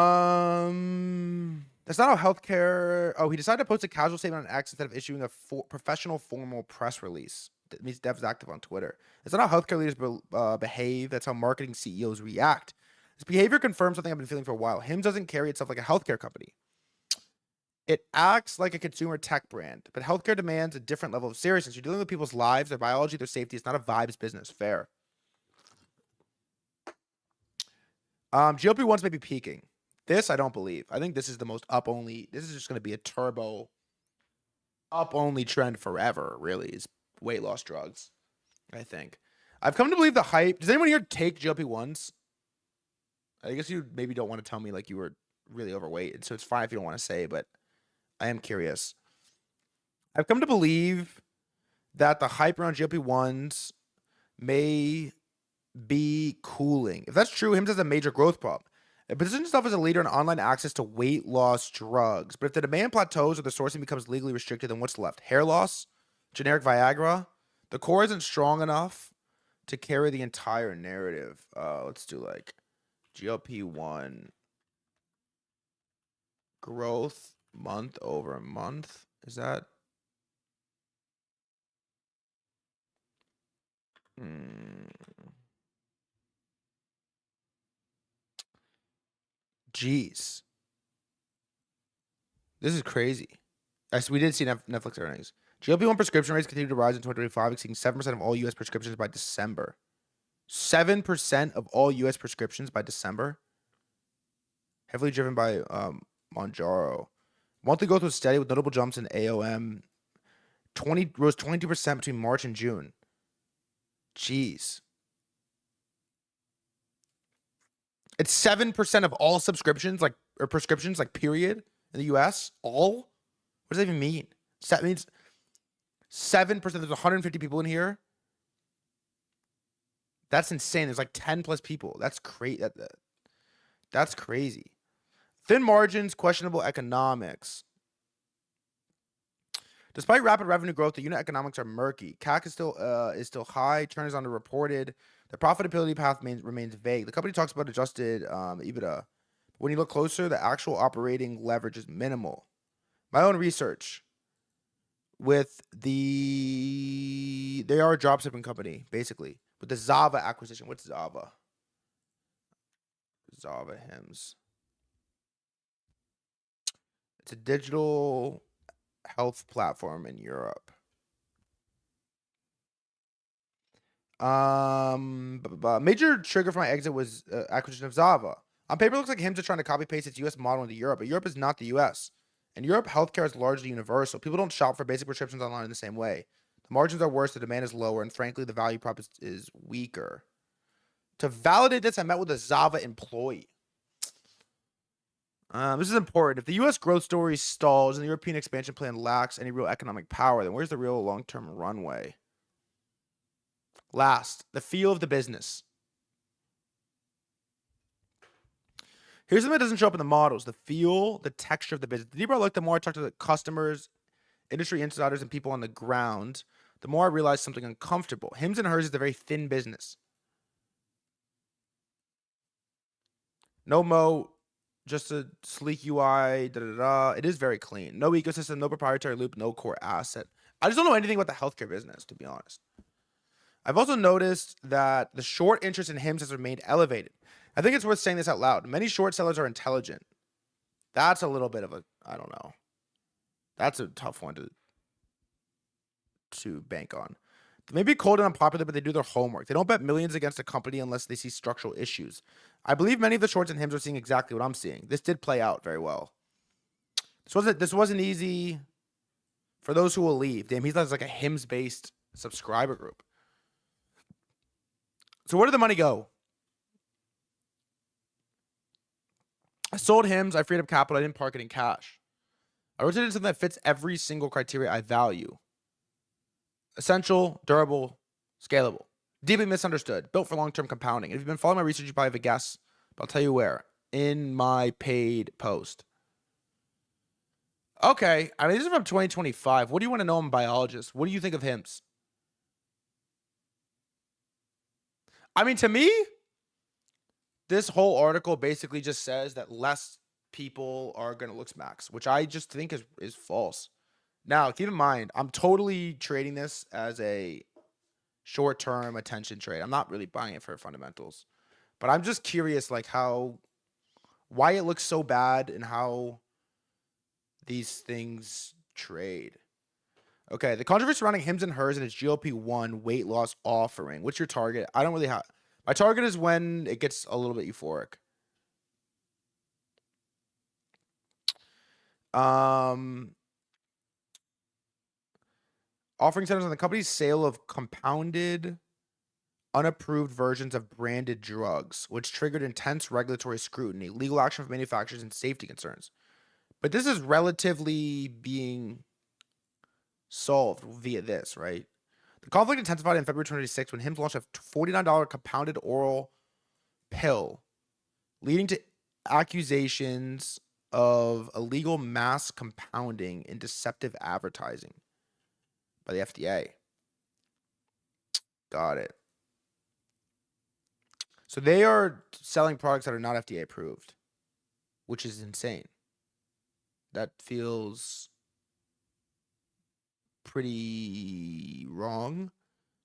not how healthcare. Oh, he decided to post a casual statement on X instead of issuing a professional formal press release. That means Dev's active on Twitter. It's not how healthcare leaders behave. That's how marketing CEOs react. This behavior confirms something I've been feeling for a while. HIMS doesn't carry itself like a healthcare company. It acts like a consumer tech brand, but healthcare demands a different level of seriousness. You're dealing with people's lives, their biology, their safety. It's not a vibes business. Fair. GLP-1s may be peaking. This I don't believe. I think this is the most up only. This is just going to be a turbo up only trend forever, really, is weight loss drugs, I think. I've come to believe the hype. Does anyone here take GLP-1s? I guess you maybe don't want to tell me like you were really overweight, so it's fine if you don't want to say, but I am curious. I've come to believe that the hype around GLP-1s may be cooling. If that's true, HIMS has a major growth problem. It positions itself as a leader in online access to weight loss drugs. But if the demand plateaus or the sourcing becomes legally restricted, then what's left? Hair loss? Generic Viagra? The core isn't strong enough to carry the entire narrative. Let's do like GLP-1 growth month over month. Is that? Jeez. This is crazy. We did see Netflix earnings. GLP-1 prescription rates continue to rise in 2025, exceeding 7% of all U.S. prescriptions by December. 7% of all U.S. prescriptions by December. Heavily driven by Mounjaro. Monthly growth was steady with notable jumps in AOM. Rose 22% between March and June. Jeez. It's 7% of all subscriptions, like, or prescriptions, like, period, in the U.S. All? What does that even mean? That means 7%. There's 150 people in here. That's insane. There's like 10 plus people. That's crazy. That's crazy. Thin margins, questionable economics. Despite rapid revenue growth, the unit economics are murky. CAC is still high. Churn is underreported. The profitability path remains vague. The company talks about adjusted EBITDA. When you look closer, the actual operating leverage is minimal. My own research with they are a dropshipping company, basically. With the Zava acquisition. What's Zava? Zava HIMS. It's a digital health platform in Europe. Major trigger for my exit was acquisition of Zava. On paper, it looks like HIMS are trying to copy paste its US model into Europe, but Europe is not the US. In Europe, healthcare is largely universal. People don't shop for basic prescriptions online in the same way. The margins are worse, the demand is lower, and frankly, the value prop is weaker. To validate this, I met with a Zava employee. This is important. If the U.S. growth story stalls and the European expansion plan lacks any real economic power, then where's the real long-term runway? Last, the feel of the business. Here's something that doesn't show up in the models. The feel, the texture of the business. The deeper I look, the more I talk to the customers, industry insiders, and people on the ground, the more I realize something uncomfortable. HIMS and hers is a very thin business. No moat, just a sleek UI, It is very clean. No ecosystem, no proprietary loop, no core asset. I just don't know anything about the healthcare business, to be honest. I've also noticed that the short interest in HIMS has remained elevated. I think it's worth saying this out loud. Many short sellers are intelligent. That's a little bit of a, I don't know. That's a tough one to bank on. They may be cold and unpopular, but they do their homework. They don't bet millions against a company unless they see structural issues. I believe many of the shorts and HIMS are seeing exactly what I'm seeing. This did play out very well. This wasn't easy for those who will leave. Damn, he's like a HIMS-based subscriber group. So where did the money go? I sold HIMS. I freed up capital. I didn't park it in cash. I rotated something that fits every single criteria I value. Essential, durable, scalable. Deeply misunderstood. Built for long-term compounding. If you've been following my research, you probably have a guess. But I'll tell you where. In my paid post. Okay. I mean, this is from 2025. What do you want to know? I'm a biologist. What do you think of HIMS? I mean, to me, this whole article basically just says that less people are going to look smacks, which I just think is false. Now, keep in mind, I'm totally trading this as a short-term attention trade. I'm not really buying it for fundamentals. But I'm just curious, like, why it looks so bad and how these things trade. Okay, the controversy surrounding HIMS and hers and its GLP-1 weight loss offering. What's your target? I don't really have... My target is when it gets a little bit euphoric. Offering incentives on the company's sale of compounded, unapproved versions of branded drugs, which triggered intense regulatory scrutiny, legal action for manufacturers, and safety concerns. But this is relatively being solved via this, right? The conflict intensified in February 2026 when HIMS launched a $49 compounded oral pill, leading to accusations of illegal mass compounding and deceptive advertising by the FDA. Got it. So they are selling products that are not FDA approved, which is insane. That feels pretty wrong.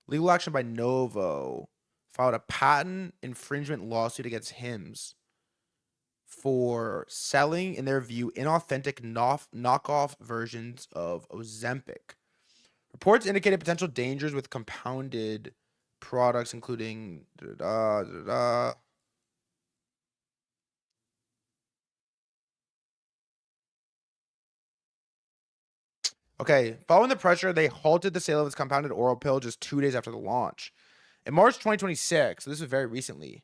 Legal action by Novo filed a patent infringement lawsuit against HIMS for selling, in their view, inauthentic knockoff versions of Ozempic. Reports indicated potential dangers with compounded products, including Okay, following the pressure, they halted the sale of its compounded oral pill just 2 days after the launch. In March 2026, so this was very recently,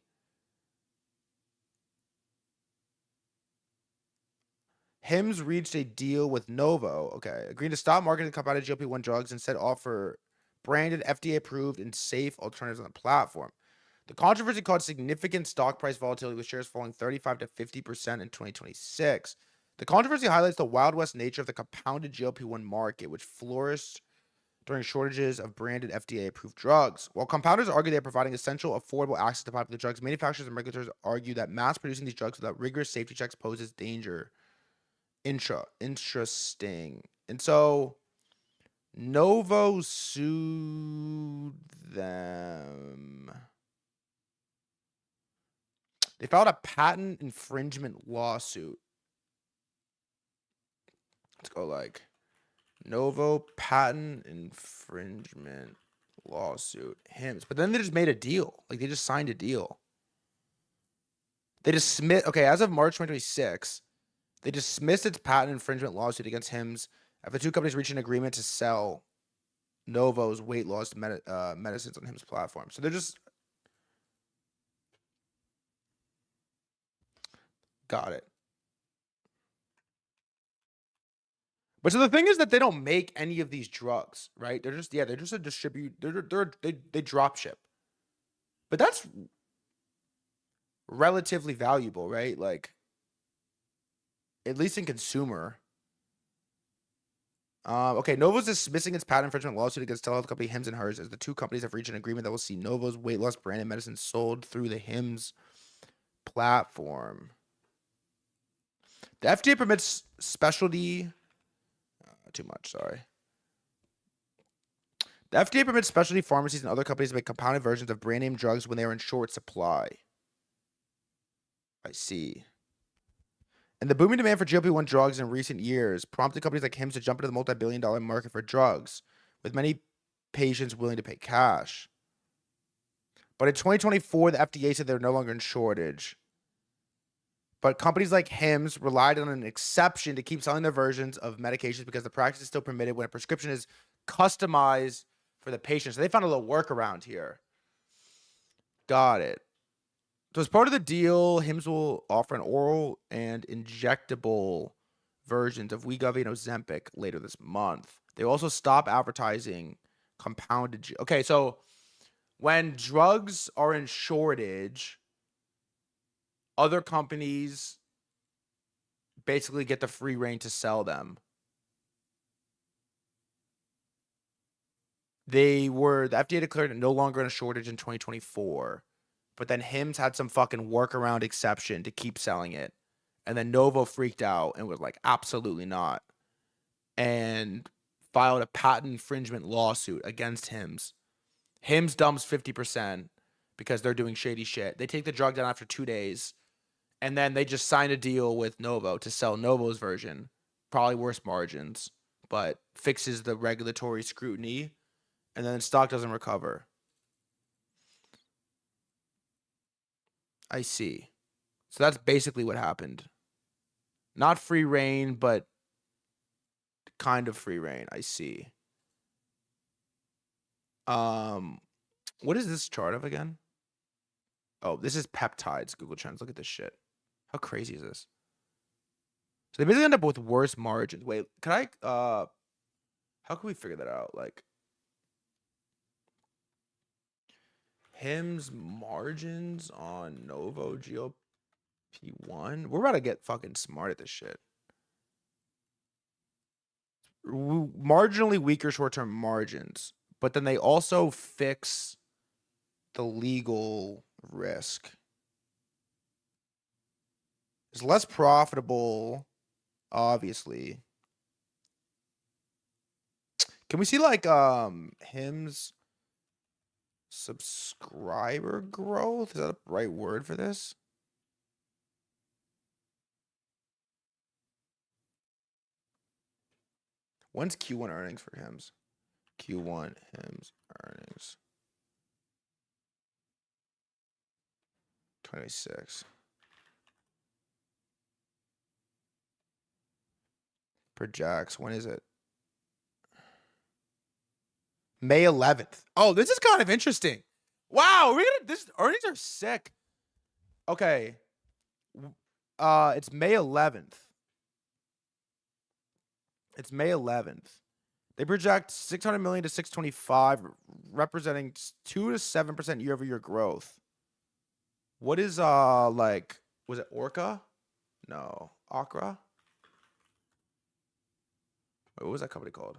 HIMS reached a deal with Novo, agreeing to stop marketing compounded GLP-1 drugs and instead offer branded, FDA-approved, and safe alternatives on the platform. The controversy caused significant stock price volatility, with shares falling 35 to 50% in 2026. The controversy highlights the Wild West nature of the compounded GLP-1 market, which flourished during shortages of branded FDA-approved drugs. While compounders argue they are providing essential, affordable access to popular drugs, manufacturers and regulators argue that mass-producing these drugs without rigorous safety checks poses danger. Interesting. And so Novo sued them. They filed a patent infringement lawsuit. Let's go like Novo patent infringement lawsuit, HIMS. But then they just made a deal. Like they just signed a deal. They dismissed, as of March 2026, they dismissed its patent infringement lawsuit against HIMS after the two companies reached an agreement to sell Novo's weight loss medicines on HIMS platform. So they're just... Got it. But so the thing is that they don't make any of these drugs, right? They're just a they drop ship. But that's relatively valuable, right? Like, at least in consumer. Novo's dismissing its patent infringement lawsuit against telehealth company HIMS and hers, as the two companies have reached an agreement that will see Novo's weight loss branded medicine sold through the HIMS platform. The FDA permits specialty... too much, sorry. The FDA permits specialty pharmacies and other companies to make compounded versions of brand name drugs when they are in short supply. I see. And the booming demand for GLP-1 drugs in recent years prompted companies like HIMS to jump into the multi-billion-dollar market for drugs, with many patients willing to pay cash. But in 2024, the FDA said they're no longer in shortage. But companies like HIMS relied on an exception to keep selling their versions of medications because the practice is still permitted when a prescription is customized for the patient. So they found a little workaround here. Got it. So as part of the deal, HIMS will offer an oral and injectable versions of Wegovy and Ozempic later this month. They will also stop advertising compounded... so when drugs are in shortage, other companies basically get the free reign to sell them. The FDA declared it no longer in a shortage in 2024, but then HIMS had some fucking workaround exception to keep selling it. And then Novo freaked out and was like, absolutely not. And filed a patent infringement lawsuit against HIMS. HIMS dumps 50% because they're doing shady shit. They take the drug down after 2 days. And then they just signed a deal with Novo to sell Novo's version. Probably worse margins, but fixes the regulatory scrutiny. And then stock doesn't recover. I see. So that's basically what happened. Not free reign, but kind of free reign. I see. What is this chart of again? Oh, this is peptides. Google Trends. Look at this shit. How crazy is this? So they basically end up with worse margins. Wait, can I? How can we figure that out? Like, HIMS margins on Novo GOP1. We're about to get fucking smart at this shit. Marginally weaker short-term margins, but then they also fix the legal risk. It's less profitable, obviously. Can we see like HIMS subscriber growth? Is that the right word for this? When's Q1 earnings for HIMS? Q1 HIMS earnings. 26. Projects. When is it? May 11th. Oh, this is kind of interesting. Wow, this earnings are sick. Okay. It's May 11th. It's May 11th. They project 600 million to 625, representing 2 to 7% year-over-year growth. What is like? Was it Orca? No, Okra. Wait, what was that company called?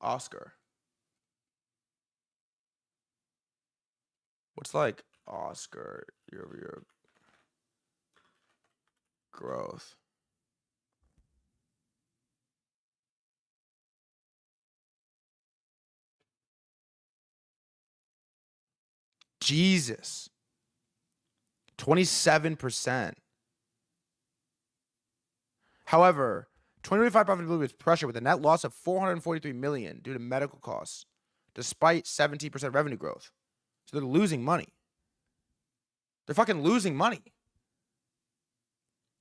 Oscar. What's like Oscar year-over-year growth? Jesus. 27%. However, 2025 profitability was pressured with a net loss of 443 million due to medical costs, despite 17% revenue growth. So they're losing money. They're fucking losing money.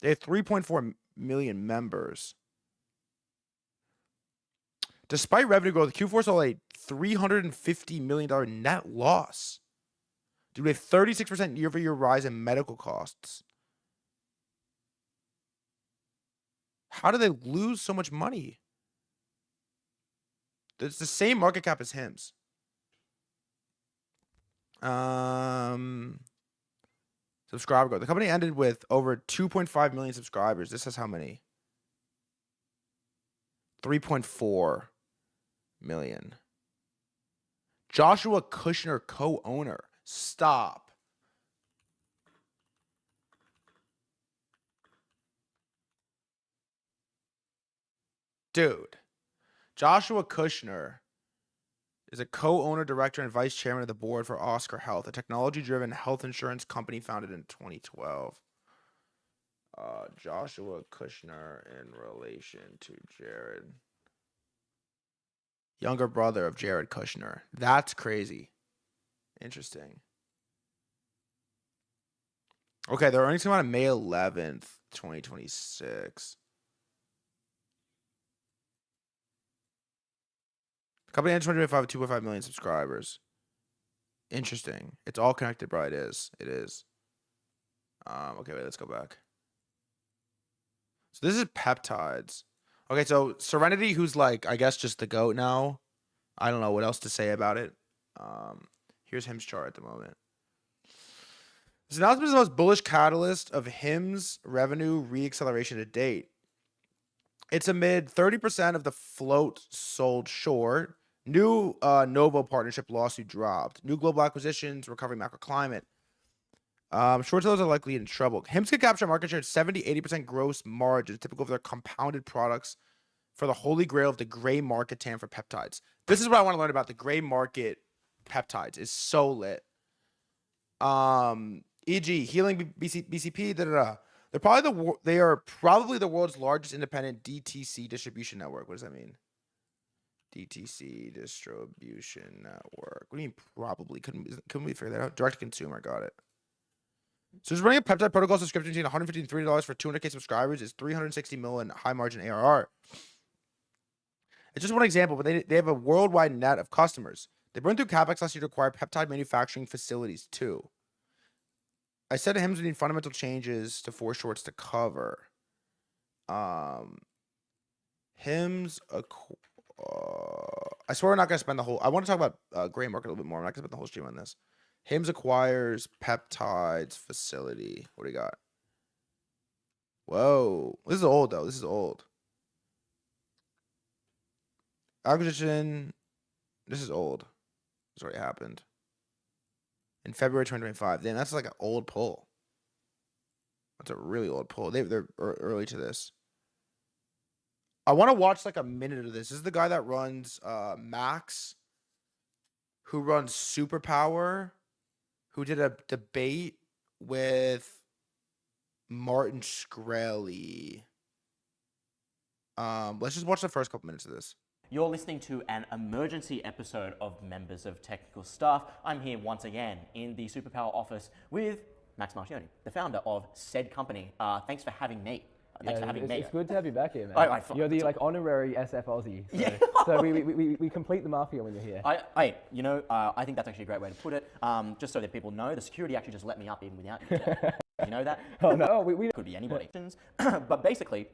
They have 3.4 million members. Despite revenue growth, Q4 saw a $350 million net loss due to a 36% year-over-year rise in medical costs. How do they lose so much money? It's the same market cap as HIMS. Subscriber growth. The company ended with over 2.5 million subscribers. This is how many? 3.4 million. Joshua Kushner, co-owner. Stop. Dude. Joshua Kushner is a co-owner, director, and vice chairman of the board for Oscar Health, a technology-driven health insurance company founded in 2012. Joshua Kushner in relation to Jared. Younger brother of Jared Kushner. That's crazy. Interesting. Okay, their earnings come out on May 11th, 2026. The company ended 2025 with 2.5 million subscribers. Interesting. It's all connected, bro. It is. It is. Okay, wait, let's go back. So this is peptides. Okay, so Serenity, who's like, I guess just the GOAT now. I don't know what else to say about it. Here's HIMS chart at the moment. This announcement is the most bullish catalyst of HIMS revenue reacceleration to date. It's amid 30% of the float sold short. New Novo partnership lawsuit dropped. New global acquisitions, recovering macroclimate. Short sellers are likely in trouble. HIMS could capture market share at 70-80% gross margins, typical of their compounded products for the holy grail of the gray market TAM for peptides. This is what I want to learn about. The gray market peptides is so lit. E.g., healing BCP. They are probably the world's largest independent DTC distribution network. What does that mean? DTC distribution network. What do you mean probably? Couldn't we figure that out? Direct to consumer. Got it. So just running a peptide protocol subscription between $150 and $300 for 200K subscribers is $360 million high margin ARR. It's just one example, but they have a worldwide net of customers. They burn through capex last year to acquire peptide manufacturing facilities too. I said HIMS would need fundamental changes to 4 shorts to cover. HIMS, I swear we're not going to spend the whole... I want to talk about gray market a little bit more. I'm not going to spend the whole stream on this. HIMS acquires peptides facility. What do you got? Whoa. This is old, though. This is old. Acquisition. This is old. This already happened. In February 2025. Damn, that's like an old pull. That's a really old pull. They're early to this. I want to watch like a minute of this. This is the guy that runs Max, who runs Superpower, who did a debate with Martin Shkreli. Let's just watch the first couple minutes of this. You're listening to an emergency episode of Members of Technical Staff. I'm here once again in the Superpower office with Max Marchioni, the founder of said company. Thanks for having me. Thanks for having me. It's good to have you back here, man. You're the honorary SF Aussie. So, yeah. So we complete the mafia when you're here. I think that's actually a great way to put it. Just so that people know, the security actually just let me up even without you today. You know that? Oh no, we could be anybody. But basically,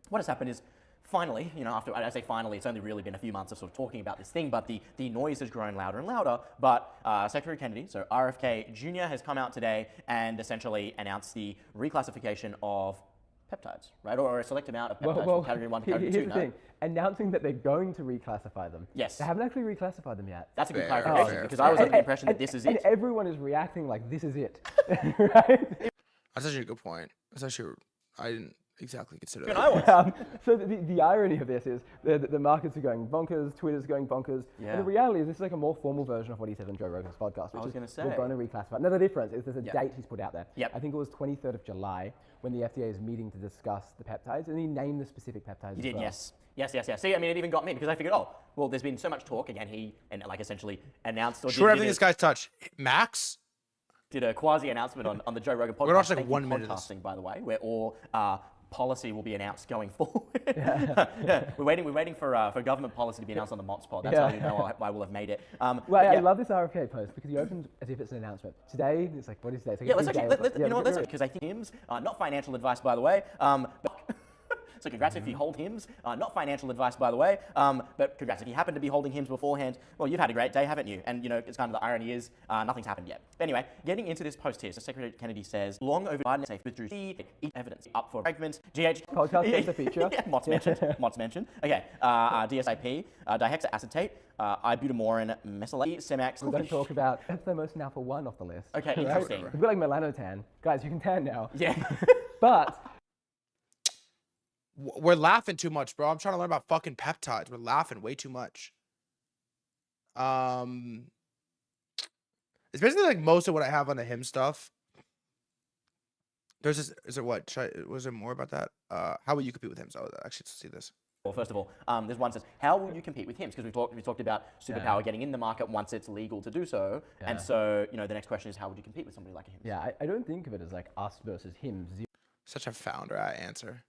what has happened is, finally, after I say finally, it's only really been a few months of sort of talking about this thing, but the noise has grown louder and louder. But Secretary Kennedy, so RFK Jr., has come out today and essentially announced the reclassification of peptides, right? Or a select amount of peptides from category 1 to category 2, here's the thing. Announcing that they're going to reclassify them. Yes. They haven't actually reclassified them yet. That's a good clarification, because I was under the impression that this is it. And everyone is reacting like this is it, right? That's actually a good point. That's actually, I didn't exactly consider that. So the irony of this is the markets are going bonkers, Twitter's going bonkers, and the reality is this is like a more formal version of what he said on Joe Rogan's podcast, which we're going to reclassify. No, the difference is there's a date he's put out there. Yep. I think it was 23rd of July when the FDA is meeting to discuss the peptides, and he named the specific peptides. He did, well. yes. See, I mean, it even got me because I figured, well, there's been so much talk. Again, he essentially announced or everything this guy's touched. Max did a quasi announcement on the Joe Rogan podcast. We're watching like 1 minute. Podcasting, by the way, where all policy will be announced going forward. Yeah. We're waiting for government policy to be announced on the Mott's pod. That's how you know I will have made it. I love this RFK post because he opened as if it's an announcement. Today, it's like, what is today? Let's because I think HIMS, not financial advice, by the way, so congrats if you hold HIMS. Not financial advice, by the way, but congrats if you happen to be holding HIMS beforehand. Well, you've had a great day, haven't you? And, it's kind of the irony is nothing's happened yet. But anyway, getting into this post here, so Secretary Kennedy says, long over Biden safe withdrew evidence up for fragments. Podcast is a feature. Mott's mentioned. Okay, DSIP, dihexacetate, ibutamorin, mesylate, Semax. We're going to talk about epithermosin alpha 1 off the list. Okay, interesting. We've got like melanotan. Guys, you can tan now. Yeah. But we're laughing too much, bro. I'm trying to learn about fucking peptides. We're laughing way too much. It's basically like most of what I have on the HIM stuff. There's this. Is there what? Was there more about that? How will you compete with HIMS? Oh, actually, let's see this. Well, first of all, there's one that says, how will you compete with HIMS? Because we talked about Superpower getting in the market once it's legal to do so. Yeah. And so, the next question is, how would you compete with somebody like a HIMS? Yeah, I don't think of it as like us versus HIMS. Such a founder answer.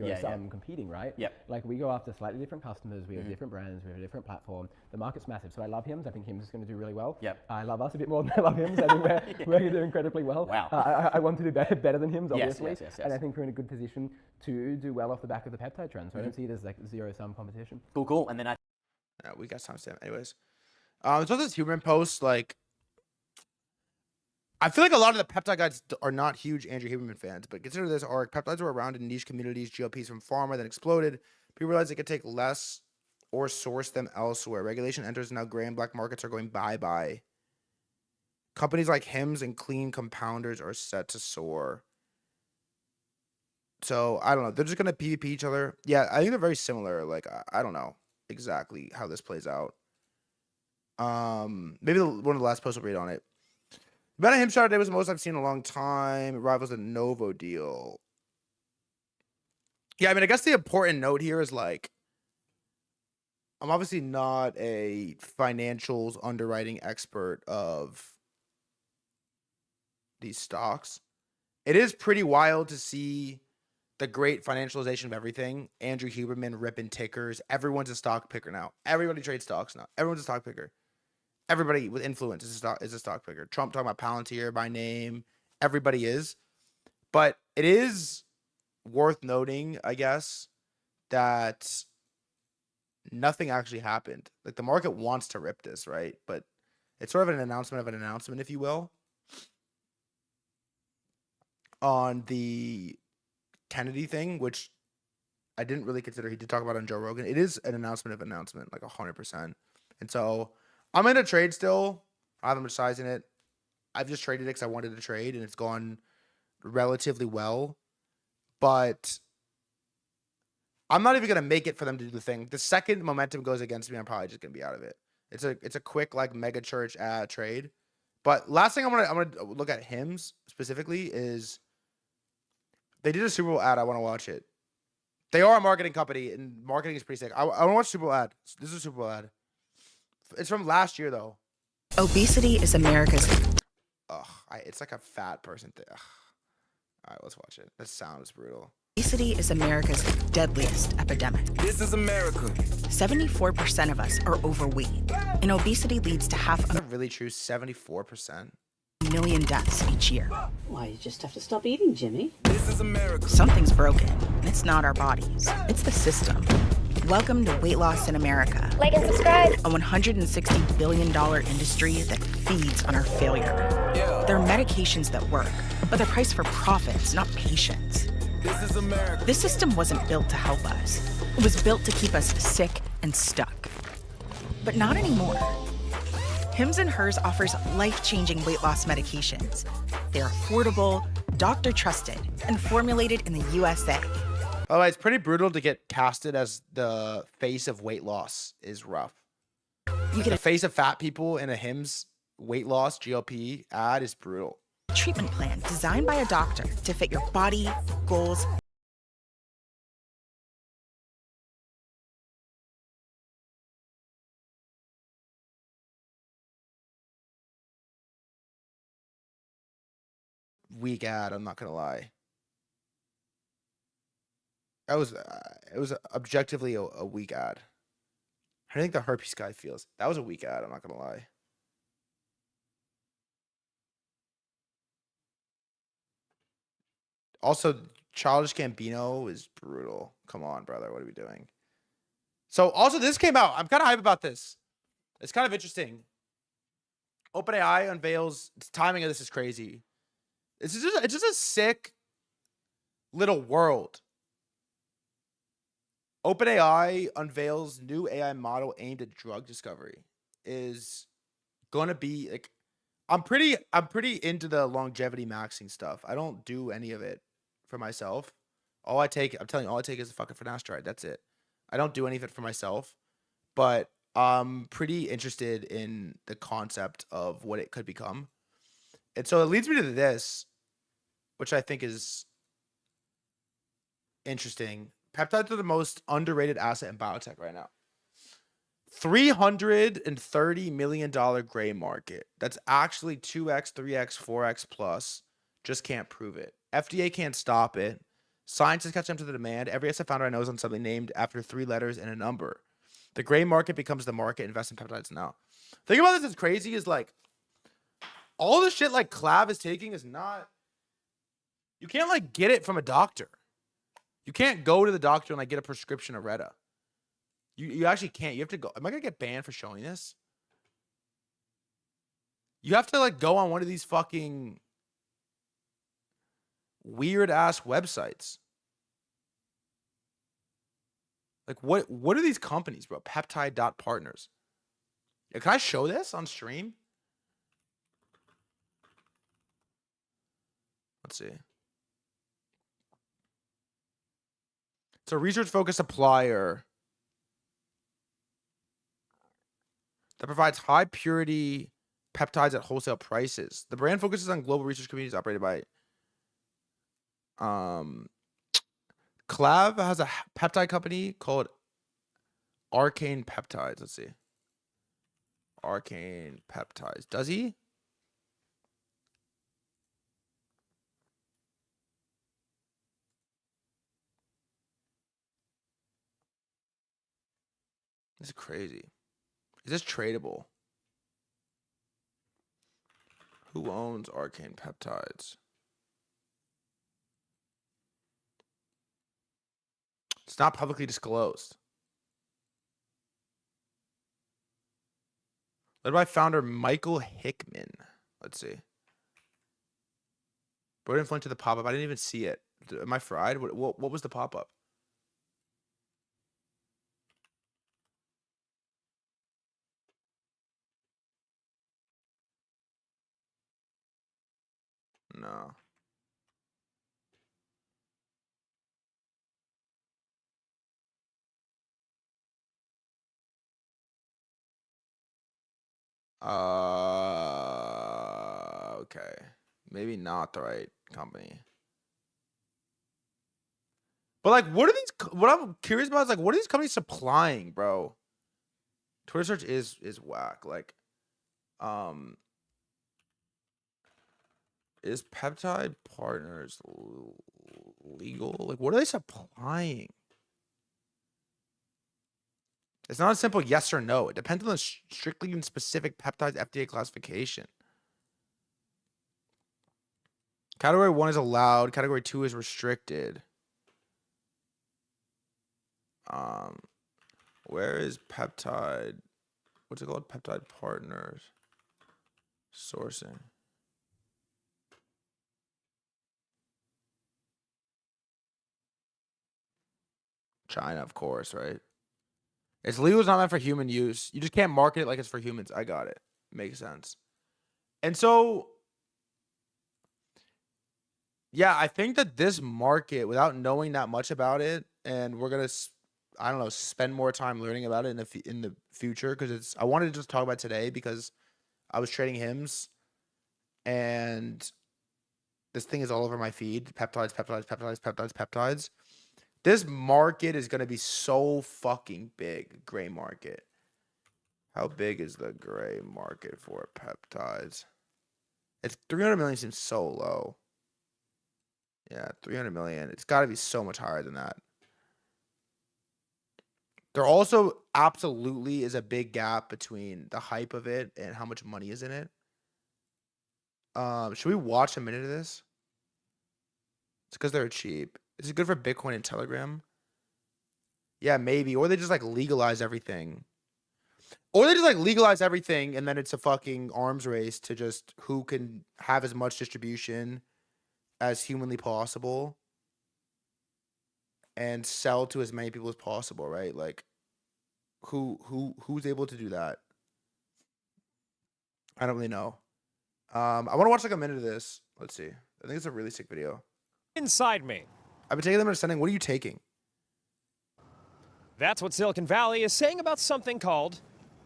Competing, right? Yep. Like we go after slightly different customers, we have different brands, we have a different platform. The market's massive, so I love HIMS. I think HIMS is going to do really well. Yep. I love us a bit more than I love HIMS. I think we're going to do incredibly well. Wow. I want to do better than HIMS, obviously. Yes. And I think we're in a good position to do well off the back of the peptide trend. So I don't see it as like zero-sum competition. Cool. And then we got timestamp. Anyways, so this human post, like, I feel like a lot of the peptide guys are not huge Andrew Huberman fans, but consider this arc. Peptides were around in niche communities, GLPs from pharma, then exploded. People realized they could take less or source them elsewhere. Regulation enters, and now gray and black markets are going bye-bye. Companies like HIMS and clean compounders are set to soar. So, I don't know. They're just going to PvP each other. Yeah, I think they're very similar. Like, I don't know exactly how this plays out. Maybe one of the last posts will read on it. Bet on HIMS chart today was the most I've seen in a long time. It rivals a Novo deal. Yeah, I mean, I guess the important note here is like, I'm obviously not a financials underwriting expert of these stocks. It is pretty wild to see the great financialization of everything. Andrew Huberman ripping tickers. Everyone's a stock picker now. Everybody trades stocks now. Everyone's a stock picker. Everybody with influence is a stock picker. Trump talking about Palantir by name. Everybody is. But it is worth noting, I guess, that nothing actually happened. Like, the market wants to rip this, right? But it's sort of an announcement, if you will, on the Kennedy thing, which I didn't really consider. He did talk about it on Joe Rogan. It is an announcement, like 100%. And so I'm in a trade still. I haven't much size in it. I've just traded it because I wanted to trade, and it's gone relatively well. But I'm not even gonna make it for them to do the thing. The second momentum goes against me, I'm probably just gonna be out of it. It's a quick like mega church trade. But last thing I'm gonna look at HIMS specifically is they did a Super Bowl ad. I want to watch it. They are a marketing company, and marketing is pretty sick. I want to watch Super Bowl ad. This is a Super Bowl ad. It's from last year though. Obesity is America's. It's like a fat person thing. All right, let's watch it. That sounds brutal. Obesity is America's deadliest epidemic. This is America. 74% of us are overweight, and obesity leads to half Is that really true? 74%? a million deaths each year. Why, you just have to stop eating, Jimmy. This is America. Something's broken, and it's not our bodies, it's the system. Welcome to Weight Loss in America. Like and subscribe. A $160 billion industry that feeds on our failure. Yeah. There are medications that work, but they're priced for profits, not patients. This is America. This system wasn't built to help us. It was built to keep us sick and stuck. But not anymore. HIMS and HERS offers life-changing weight loss medications. They're affordable, doctor-trusted, and formulated in the USA. By the way, it's pretty brutal to get casted as the face of weight loss is rough. You The get face of fat people in a HIMS weight loss GLP ad is brutal. a treatment plan designed by a doctor to fit your body, goals, Weak ad, I'm not gonna lie. That was it was objectively a weak ad. How do you think the herpes guy feels? That was a weak ad, I'm not gonna lie. Also, Childish Gambino is brutal. Come on, brother, what are we doing? So also this came out. I'm kind of hype about this. It's kind of interesting. OpenAI unveils, the timing of this is crazy. It's just a sick little world. OpenAI unveils new AI model aimed at drug discovery. Is gonna be like, I'm pretty into the longevity maxing stuff. I don't do any of it for myself. All I take is a fucking finasteride. That's it. I don't do any of it for myself, but I'm pretty interested in the concept of what it could become. And so it leads me to this, which I think is interesting. Peptides are the most underrated asset in biotech right now. $330 million gray market. That's actually 2x, 3x, 4x plus. Just can't prove it. FDA can't stop it. Scientists catch up to the demand. Every asset founder I know is on something named after 3 letters and a number. The gray market becomes the market. Invest in peptides now. Think about this as crazy as like all the shit like Clav is taking is not. You can't like get it from a doctor. You can't go to the doctor and like get a prescription of Retta. You actually can't. You have to go. Am I gonna get banned for showing this? You have to like go on one of these fucking weird ass websites. Like what are these companies, bro? Peptide.partners. Yeah, can I show this on stream? Let's see. It's a research-focused supplier that provides high-purity peptides at wholesale prices. The brand focuses on global research communities operated by Clav has a peptide company called Arcane Peptides. Let's see. Arcane Peptides. Does he? This is crazy. Is this tradable? Who owns Arcane Peptides? It's not publicly disclosed. Led by founder Michael Hickman. Let's see. Brought influence to the pop-up. I didn't even see it. Am I fried? What was the pop-up? No. Okay. Maybe not the right company. But like, what are these? What I'm curious about is like, what are these companies supplying, bro? Twitter search is whack. Like, is Peptide Partners legal? Like, what are they supplying? It's not a simple yes or no. It depends on the strictly and specific peptides FDA classification. Category 1 is allowed. Category 2 is restricted. Where is Peptide? What's it called? Peptide Partners. Sourcing. China, of course, right? It's legal. It's not meant for human use. You just can't market it like it's for humans. I got it. Makes sense. And so, yeah, I think that this market, without knowing that much about it, and we're gonna, I don't know, spend more time learning about it in the future, because it's. I wanted to just talk about it today because I was trading HIMS, and this thing is all over my feed. Peptides, peptides, peptides, peptides, peptides. This market is going to be so fucking big. Gray market. How big is the gray market for peptides? It's 300 million seems so low. Yeah, 300 million. It's got to be so much higher than that. There also absolutely is a big gap between the hype of it and how much money is in it. Should we watch a minute of this? It's because they're cheap. Is it good for Bitcoin and Telegram? Yeah, maybe. Or they just like legalize everything. Or they just like legalize everything and then it's a fucking arms race to just who can have as much distribution as humanly possible and sell to as many people as possible, right? Like who's able to do that? I don't really know. I want to watch like a minute of this. Let's see. I think it's a really sick video. Inside me. I've been taking them and sending. What are you taking? That's what Silicon Valley is saying about something called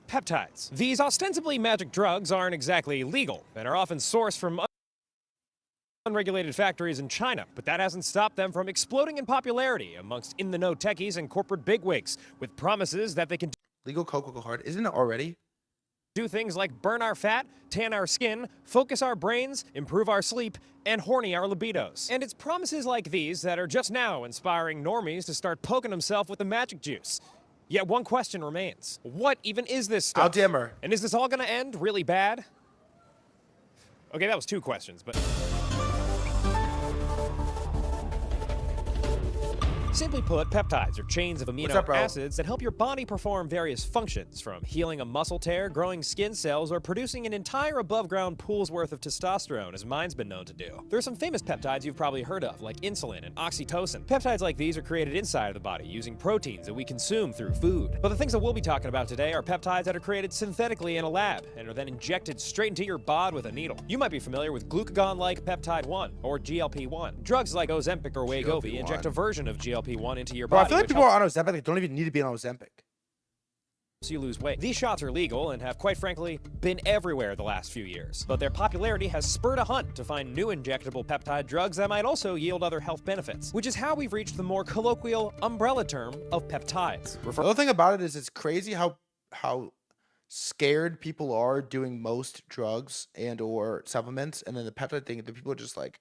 peptides. These ostensibly magic drugs aren't exactly legal and are often sourced from unregulated factories in China, but that hasn't stopped them from exploding in popularity amongst in-the-know techies and corporate bigwigs with promises that they can legal cocoa hard. Isn't it already? Do things like burn our fat, tan our skin, focus our brains, improve our sleep, and horny our libidos. And it's promises like these that are just now inspiring normies to start poking themselves with the magic juice. Yet one question remains. What even is this stuff? Dimmer. And is this all gonna end really bad? Okay, that was 2 questions, but... Simply put, peptides are chains of amino acids that help your body perform various functions, from healing a muscle tear, growing skin cells, or producing an entire above-ground pool's worth of testosterone, as mine's been known to do. There are some famous peptides you've probably heard of, like insulin and oxytocin. Peptides like these are created inside of the body using proteins that we consume through food. But the things that we'll be talking about today are peptides that are created synthetically in a lab and are then injected straight into your bod with a needle. You might be familiar with glucagon-like peptide 1, or GLP-1. Drugs like Ozempic or Wegovy inject a version of GLP-1 into your body. I feel like people are on Ozempic. They don't even need to be on Ozempic. So you lose weight. These shots are legal and have, quite frankly, been everywhere the last few years. But their popularity has spurred a hunt to find new injectable peptide drugs that might also yield other health benefits, which is how we've reached the more colloquial umbrella term of peptides. The other thing about it is it's crazy how scared people are doing most drugs and or supplements, and then the peptide thing, the people are just like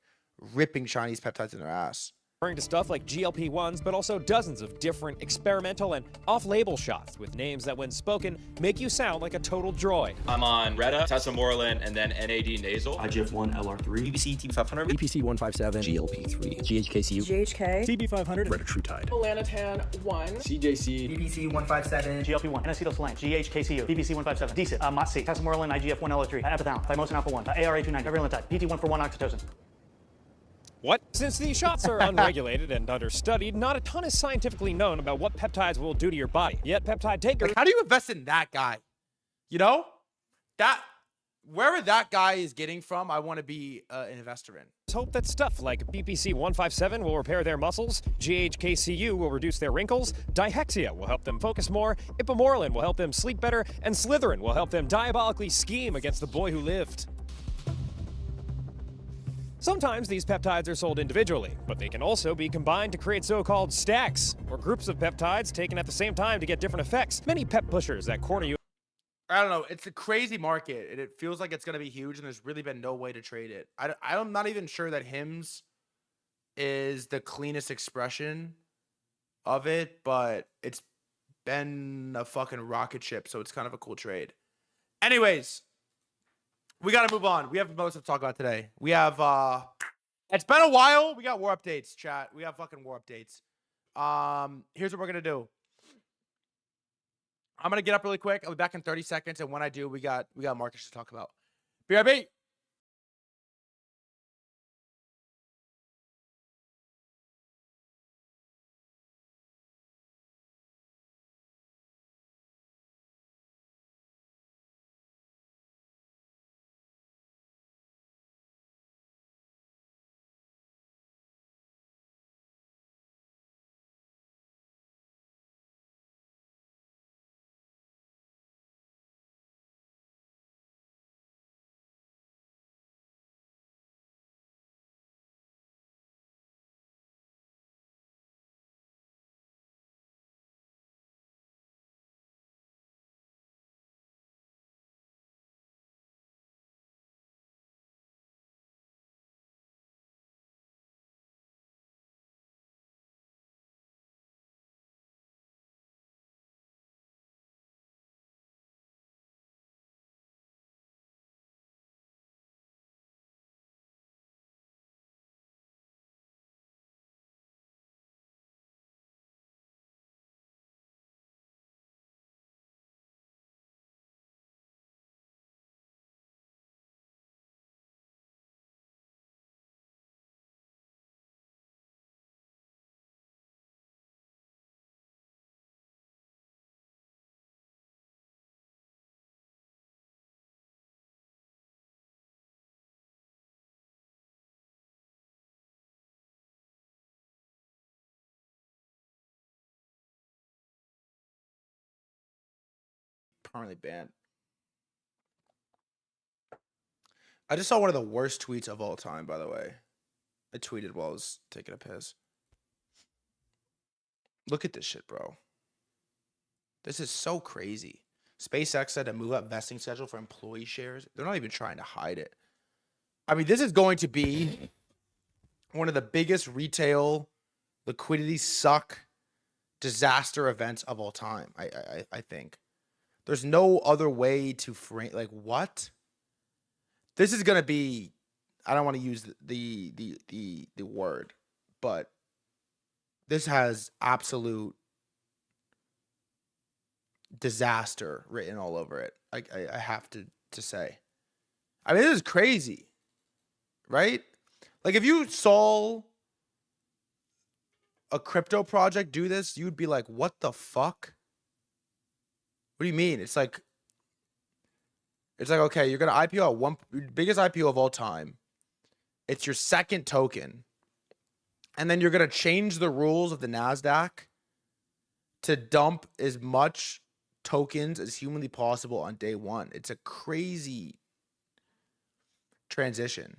ripping Chinese peptides in their ass. referring to stuff like GLP-1s, but also dozens of different experimental and off-label shots with names that, when spoken, make you sound like a total droid. I'm on Retta, tesamorelin, and then NAD nasal. IGF-1, LR3, BBC TB500, EPC 157, GLP-3, GHKCU, GHK, TB500, Retatrutide, Melanotan 1, CJC, BBC 157, GLP-1, N-acetylsaline, GHKCU, BBC 157, DCIT, MOTC, tesamorelin, IGF-1, LR3, epithalone, thymosin alpha-1, ARA-290, virilantide, PT141 oxytocin. What? Since these shots are unregulated and understudied, not a ton is scientifically known about what peptides will do to your body. Yet peptide takers... Like, how do you invest in that guy? You know? Wherever that guy is getting from, I want to be an investor in. Hope that stuff like BPC 157 will repair their muscles, GHKCU will reduce their wrinkles, dihexia will help them focus more, ipamorelin will help them sleep better, and Slytherin will help them diabolically scheme against the boy who lived. Sometimes these peptides are sold individually, but they can also be combined to create so-called stacks, or groups of peptides taken at the same time to get different effects. Many pep pushers that corner you... I don't know. It's a crazy market, and it feels like it's going to be huge, and there's really been no way to trade it. I'm not even sure that HIMS is the cleanest expression of it, but it's been a fucking rocket ship, so it's kind of a cool trade. Anyways... we got to move on. We have most to talk about today. We have, it's been a while. We got war updates, chat. We have fucking war updates. Here's what we're going to do. I'm going to get up really quick. I'll be back in 30 seconds. And when I do, we got markets to talk about. BRB. Permanently banned. I just saw one of the worst tweets of all time, by the way. I tweeted while I was taking a piss. Look at this shit, bro. This is so crazy. SpaceX said to move up vesting schedule for employee shares. They're not even trying to hide it. I mean, this is going to be one of the biggest retail liquidity suck disaster events of all time. I think. There's no other way to frame, like, what? This is gonna be, I don't want to use the word, but this has absolute disaster written all over it. I have to say. I mean, this is crazy, right? Like, if you saw a crypto project do this, you'd be like, what the fuck? What do you mean? It's like, okay, you're going to IPO at biggest IPO of all time. It's your second token. And then you're going to change the rules of the NASDAQ to dump as much tokens as humanly possible on day one. It's a crazy transition.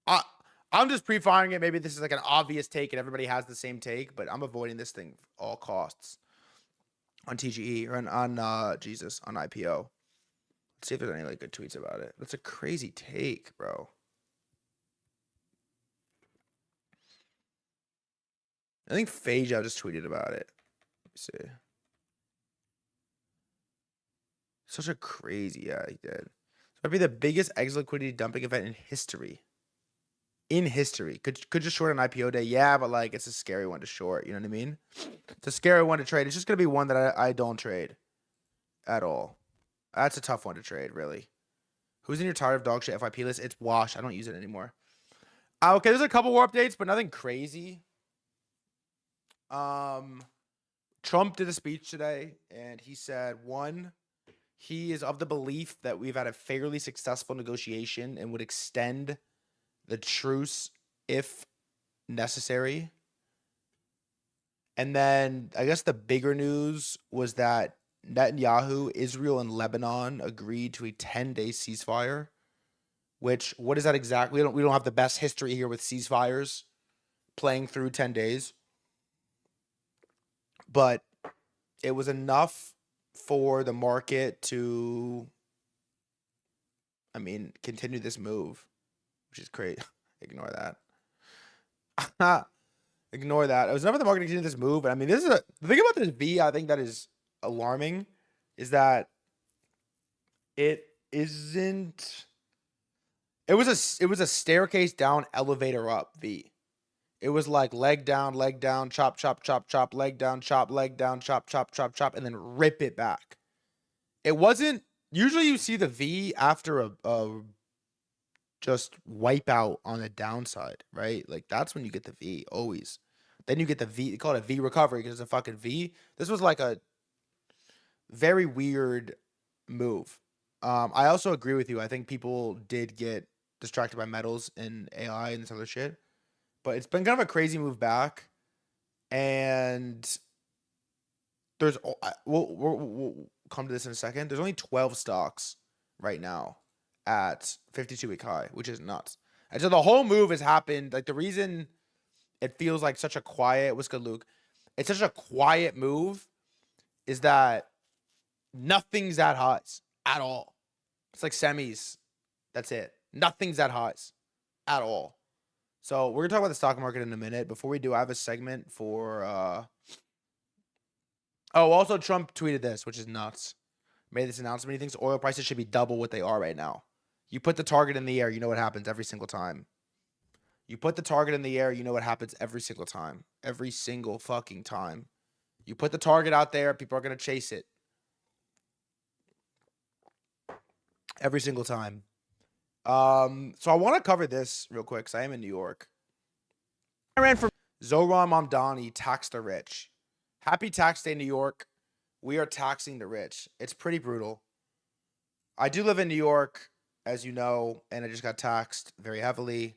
I'm just pre-firing it. Maybe this is like an obvious take and everybody has the same take, but I'm avoiding this thing at all costs. On TGE or on IPO. Let's see if there's any like good tweets about it. That's a crazy take, bro. I think Phaja just tweeted about it. Let me see. Such a crazy, yeah, he did. So it'd be the biggest exit liquidity dumping event in history. In history. Could just short an IPO day. Yeah, but like it's a scary one to short. You know what I mean? It's a scary one to trade. It's just gonna be one that I don't trade at all. That's a tough one to trade, really. Who's in your tired of dog shit FIP list? It's Wash. I don't use it anymore. Okay, there's a couple more updates, but nothing crazy. Trump did a speech today, and he said, one, he is of the belief that we've had a fairly successful negotiation and would extend the truce if necessary. And then I guess the bigger news was that Netanyahu, Israel, and Lebanon agreed to a 10-day ceasefire. Which, what is that exactly? We don't have the best history here with ceasefires playing through 10 days. But it was enough for the market to, I mean, continue this move, which is great. Ignore that. Ignore that. It was enough for the market to continue this move. And I mean, this is the thing about this V, I think that is alarming, is that it isn't. It was a staircase down, elevator up V. It was like leg down, chop, chop, chop, chop, leg down, chop, chop, chop, chop, and then rip it back. It wasn't, usually you see the V after a just wipe out on the downside, right? Like that's when you get the V, always. Then you get the V, they call it a V recovery because it's a fucking V. This was like a very weird move. I also agree with you. I think people did get distracted by metals and AI and this other shit. But it's been kind of a crazy move back. And there's, we'll come to this in a second. There's only 12 stocks right now at 52-week high, which is nuts. And so the whole move has happened. Like the reason it feels like such a quiet, what's good, Luke? It's such a quiet move is that nothing's at highs at all. It's like semis. That's it. Nothing's at highs at all. So we're going to talk about the stock market in a minute. Before we do, I have a segment for... Oh, also Trump tweeted this, which is nuts. Made this announcement. He thinks oil prices should be double what they are right now. You put the target in the air, you know what happens every single time. You put the target in the air, you know what happens every single time. Every single fucking time. You put the target out there, people are going to chase it. Every single time. So I want to cover this real quick because I am in New York. I ran for Zohran Mamdani, tax the rich. Happy tax day, New York. We are taxing the rich. It's pretty brutal. I do live in New York, as you know, and I just got taxed very heavily.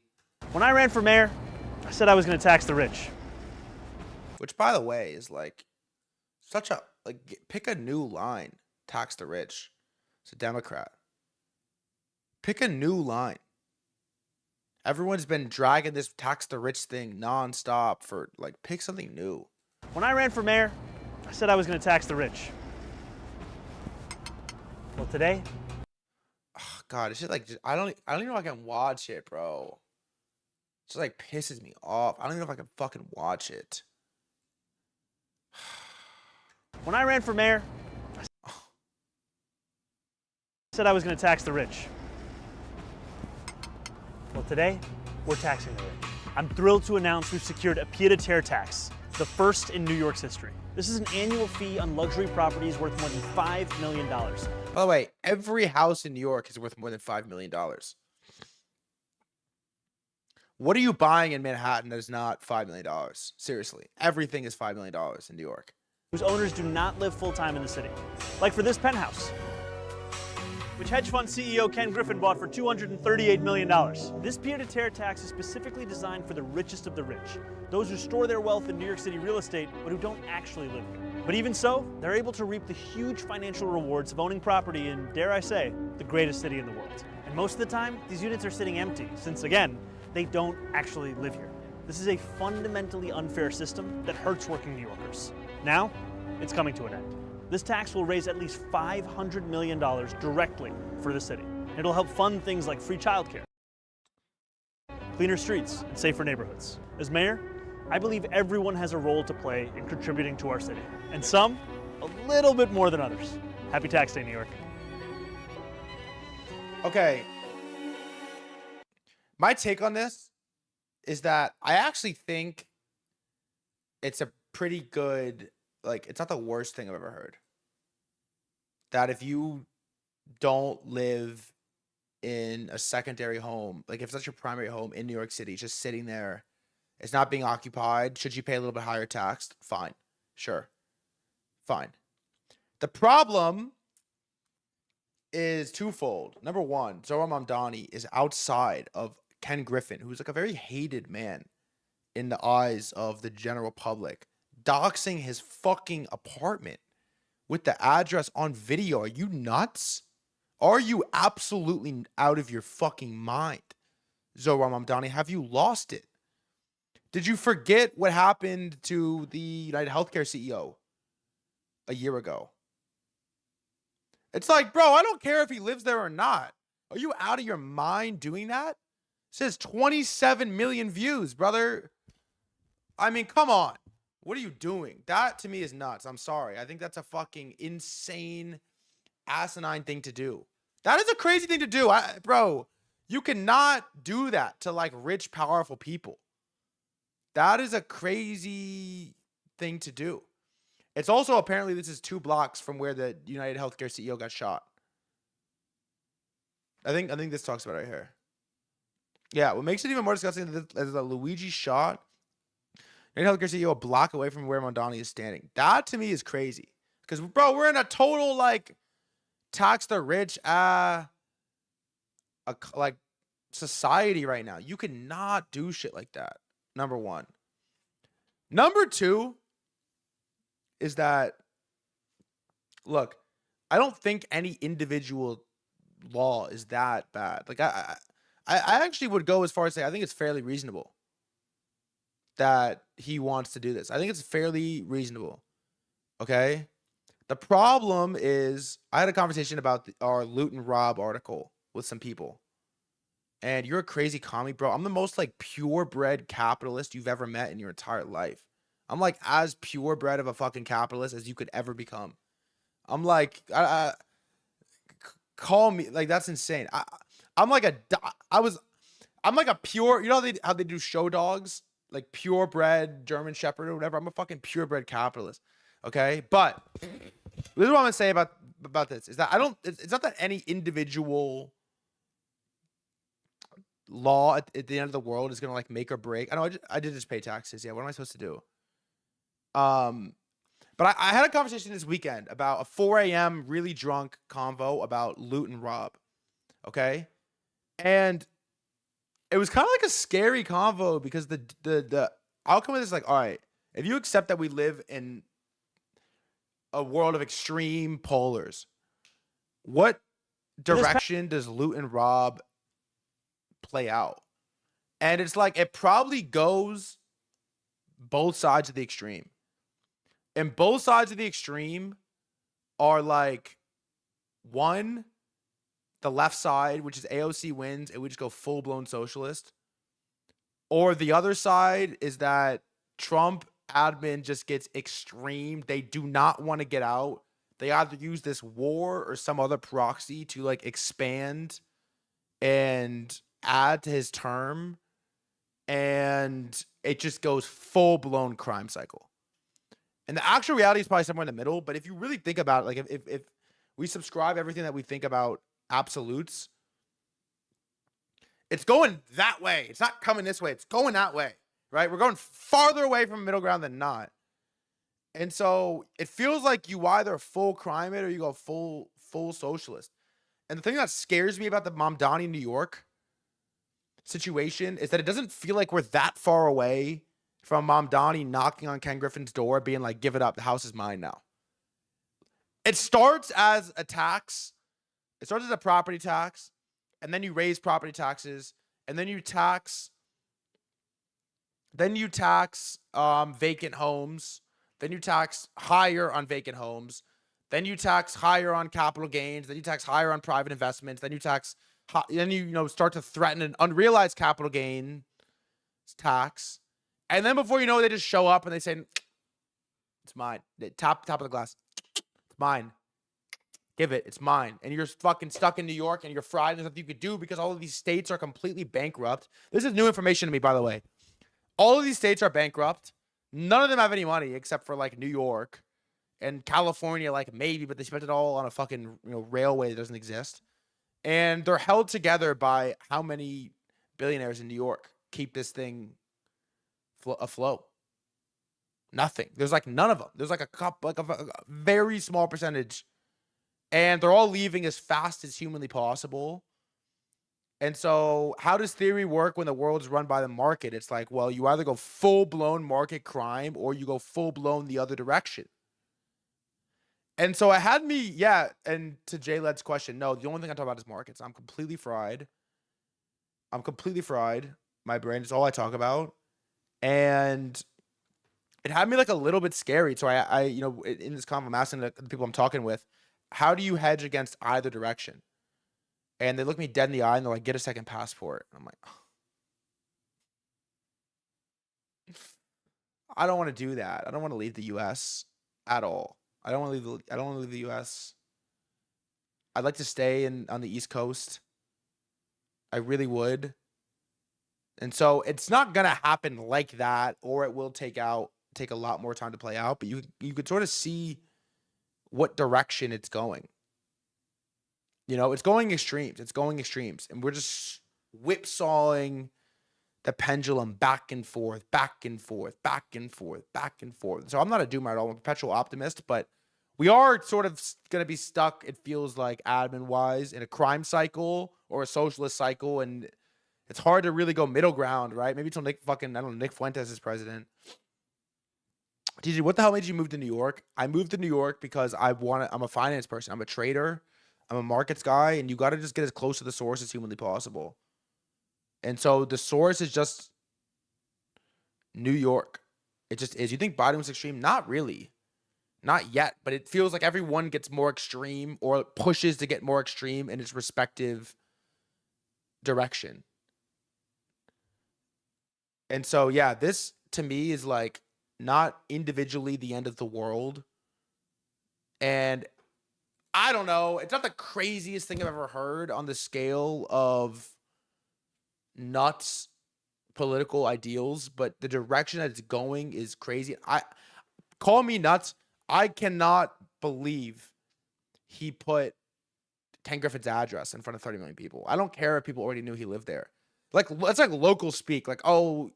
When I ran for mayor, I said I was going to tax the rich. Which, by the way, is like such a, like, pick a new line. Tax the rich. It's a Democrat. Pick a new line. Everyone's been dragging this tax the rich thing nonstop for, like, pick something new. When I ran for mayor, I said I was going to tax the rich. Well, today... Oh, God, it's just like, I don't even know if I can watch it, bro. It just, like, pisses me off. I don't even know if I can fucking watch it. When I ran for mayor, I said I was going to tax the rich. Well, today, we're taxing the rich. I'm thrilled to announce we've secured a pied-à-terre tax, the first in New York's history. This is an annual fee on luxury properties worth more than $5 million. By the way, every house in New York is worth more than $5 million. What are you buying in Manhattan that is not $5 million? Seriously, everything is $5 million in New York. Whose owners do not live full-time in the city. Like for this penthouse, which hedge fund CEO Ken Griffin bought for $238 million. This pied-à-terre tax is specifically designed for the richest of the rich, those who store their wealth in New York City real estate, but who don't actually live here. But even so, they're able to reap the huge financial rewards of owning property in, dare I say, the greatest city in the world. And most of the time, these units are sitting empty, since again, they don't actually live here. This is a fundamentally unfair system that hurts working New Yorkers. Now, it's coming to an end. This tax will raise at least $500 million directly for the city. It'll help fund things like free childcare, cleaner streets, and safer neighborhoods. As mayor, I believe everyone has a role to play in contributing to our city, and some a little bit more than others. Happy Tax Day, New York. Okay. My take on this is that I actually think it's a pretty good, like, it's not the worst thing I've ever heard. That if you don't live in a secondary home, like if that's your primary home in New York City, just sitting there, it's not being occupied, should you pay a little bit higher tax? Fine. Sure. Fine. The problem is twofold. Number one, Zohran Mamdani is outside of Ken Griffin, who's like a very hated man in the eyes of the general public, doxing his fucking apartment with the address on video. Are you nuts? Are you absolutely out of your fucking mind? Zohran Mamdani, have you lost it? Did you forget what happened to the United Healthcare CEO a year ago? It's like, bro, I don't care if he lives there or not. Are you out of your mind doing that? It says 27 million views, brother. I mean, come on. What are you doing? That to me is nuts. I'm sorry. I think that's a fucking insane, asinine thing to do. That is a crazy thing to do. Bro, you cannot do that to like rich, powerful people. That is a crazy thing to do. It's also apparently this is 2 blocks from where the United Healthcare CEO got shot. I think this talks about it right here. Yeah, what makes it even more disgusting is that Luigi shot United Healthcare CEO a block away from where Mamdani is standing. That to me is crazy. Because, bro, we're in a total, like, tax the rich like society right now. You cannot do shit like that. Number one. Number two is that, look, I don't think any individual law is that bad. Like, I actually would go as far as say I think it's fairly reasonable that he wants to do this. I think it's fairly reasonable. Okay? The problem is I had a conversation about our Loot and Rob article with some people. And you're a crazy commie, bro. I'm the most like purebred capitalist you've ever met in your entire life. I'm like as purebred of a fucking capitalist as you could ever become. I'm like, call me, like that's insane. I'm like a pure, you know how they do show dogs? Like purebred German Shepherd or whatever. I'm a fucking purebred capitalist. Okay? But this is what I'm gonna say about this is that it's not that any individual law at the end of the world is gonna like make or break. I know I did just pay taxes. Yeah, what am I supposed to do? But I had a conversation this weekend about a 4 a.m. really drunk convo about Loot and Rob. Okay? And it was kind of like a scary convo because the outcome of this is like, all right, if you accept that we live in a world of extreme polars, what direction does Loot and Rob play out? And it's like it probably goes both sides of the extreme. And both sides of the extreme are like, one, the left side, which is AOC wins, and we just go full-blown socialist. Or the other side is that Trump admin just gets extreme. They do not want to get out. They either use this war or some other proxy to like expand and add to his term. And it just goes full-blown crime cycle. And the actual reality is probably somewhere in the middle. But if you really think about it, like if we subscribe everything that we think about absolutes, it's going that way. It's not coming this way. It's going that way, right? We're going farther away from middle ground than not. And so it feels like you either full crime it or you go full socialist. And the thing that scares me about the Mamdani, New York situation is that it doesn't feel like we're that far away from Mamdani knocking on Ken Griffin's door being like, give it up. The house is mine now. It starts as a tax. It starts as a property tax, and then you raise property taxes, and then you tax vacant homes, then you tax higher on vacant homes, then you tax higher on capital gains, then you tax higher on private investments, then you tax, then you start to threaten an unrealized capital gain tax, And then before you know it, they just show up and they say, it's mine. Top of the glass. It's mine. Give it. It's mine. And you're fucking stuck in New York and you're fried and there's nothing you could do because all of these states are completely bankrupt. This is new information to me, by the way. All of these states are bankrupt. None of them have any money except for like New York and California, like maybe, but they spent it all on a fucking railway that doesn't exist. And they're held together by how many billionaires in New York keep this thing afloat? Nothing. There's like none of them. There's like a very small percentage. And they're all leaving as fast as humanly possible. And so how does theory work when the world's run by the market? It's like, well, you either go full-blown market crime or you go full-blown the other direction. And so it had me, and to J-Led's question, no, the only thing I talk about is markets. I'm completely fried. My brain is all I talk about. And it had me like a little bit scary. So I in this convo, I'm asking the people I'm talking with, how do you hedge against either direction? And they look me dead in the eye and they're like, get a second passport. I'm like, oh. I don't want to do that. I don't want to leave the US at all. I don't want to leave the US. I'd like to stay on the East Coast. I really would. And so it's not going to happen like that, or it will take a lot more time to play out, but you could sort of see what direction it's going. It's going extremes. And we're just whipsawing the pendulum back and forth. So I'm not a doomer at all. I'm a perpetual optimist, but we are sort of going to be stuck, it feels like, admin-wise, in a crime cycle or a socialist cycle, and it's hard to really go middle ground, right? Maybe until Nick Fuentes is president. TJ, what the hell made you move to New York? I moved to New York because I'm a finance person. I'm a trader. I'm a markets guy, and you got to just get as close to the source as humanly possible. And so the source is just New York. It just is. You think Biden was extreme? Not really. Not yet, but it feels like everyone gets more extreme or pushes to get more extreme in its respective direction. And so, this to me is like not individually the end of the world. And I don't know. It's not the craziest thing I've ever heard on the scale of nuts political ideals, but the direction that it's going is crazy. Call me nuts. I cannot believe he put Ken Griffin's address in front of 30 million people. I don't care if people already knew he lived there. Like, it's like local speak. Like, oh,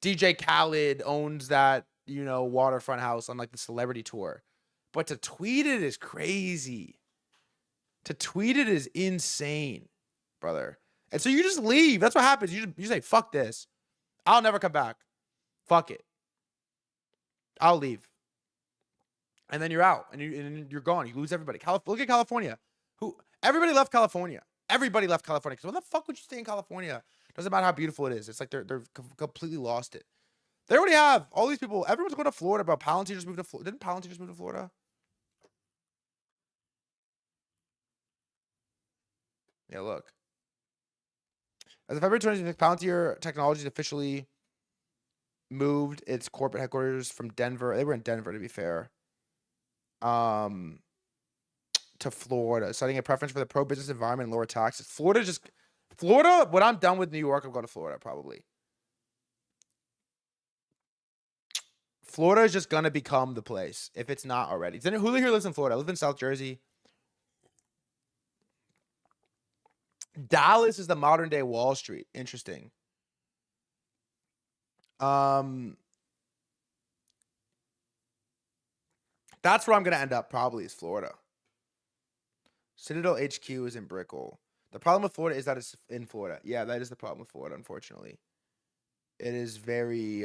DJ Khaled owns that, waterfront house on like the celebrity tour. But to tweet it is crazy. To tweet it is insane, brother. And so you just leave. That's what happens. You say, fuck this. I'll never come back. Fuck it. I'll leave. And then you're out. And you're gone. You lose everybody. Look at California. Everybody left California. Everybody left California. Because what the fuck would you stay in California? Doesn't matter how beautiful it is. It's like they're completely lost it. They already have all these people. Everyone's going to Florida, bro. Palantir just moved to Florida. Didn't Palantir just move to Florida? Yeah, look. As of February 26th, Palantir Technologies officially moved its corporate headquarters from Denver. They were in Denver, to be fair. To Florida, citing a preference for the pro-business environment and lower taxes. Florida, when I'm done with New York, I'll go to Florida, probably. Florida is just going to become the place, if it's not already. Who here lives in Florida? I live in South Jersey. Dallas is the modern-day Wall Street. Interesting. That's where I'm going to end up, probably, is Florida. Citadel HQ is in Brickell. The problem with Florida is that it's in Florida. Yeah, that is the problem with Florida, unfortunately. It is very...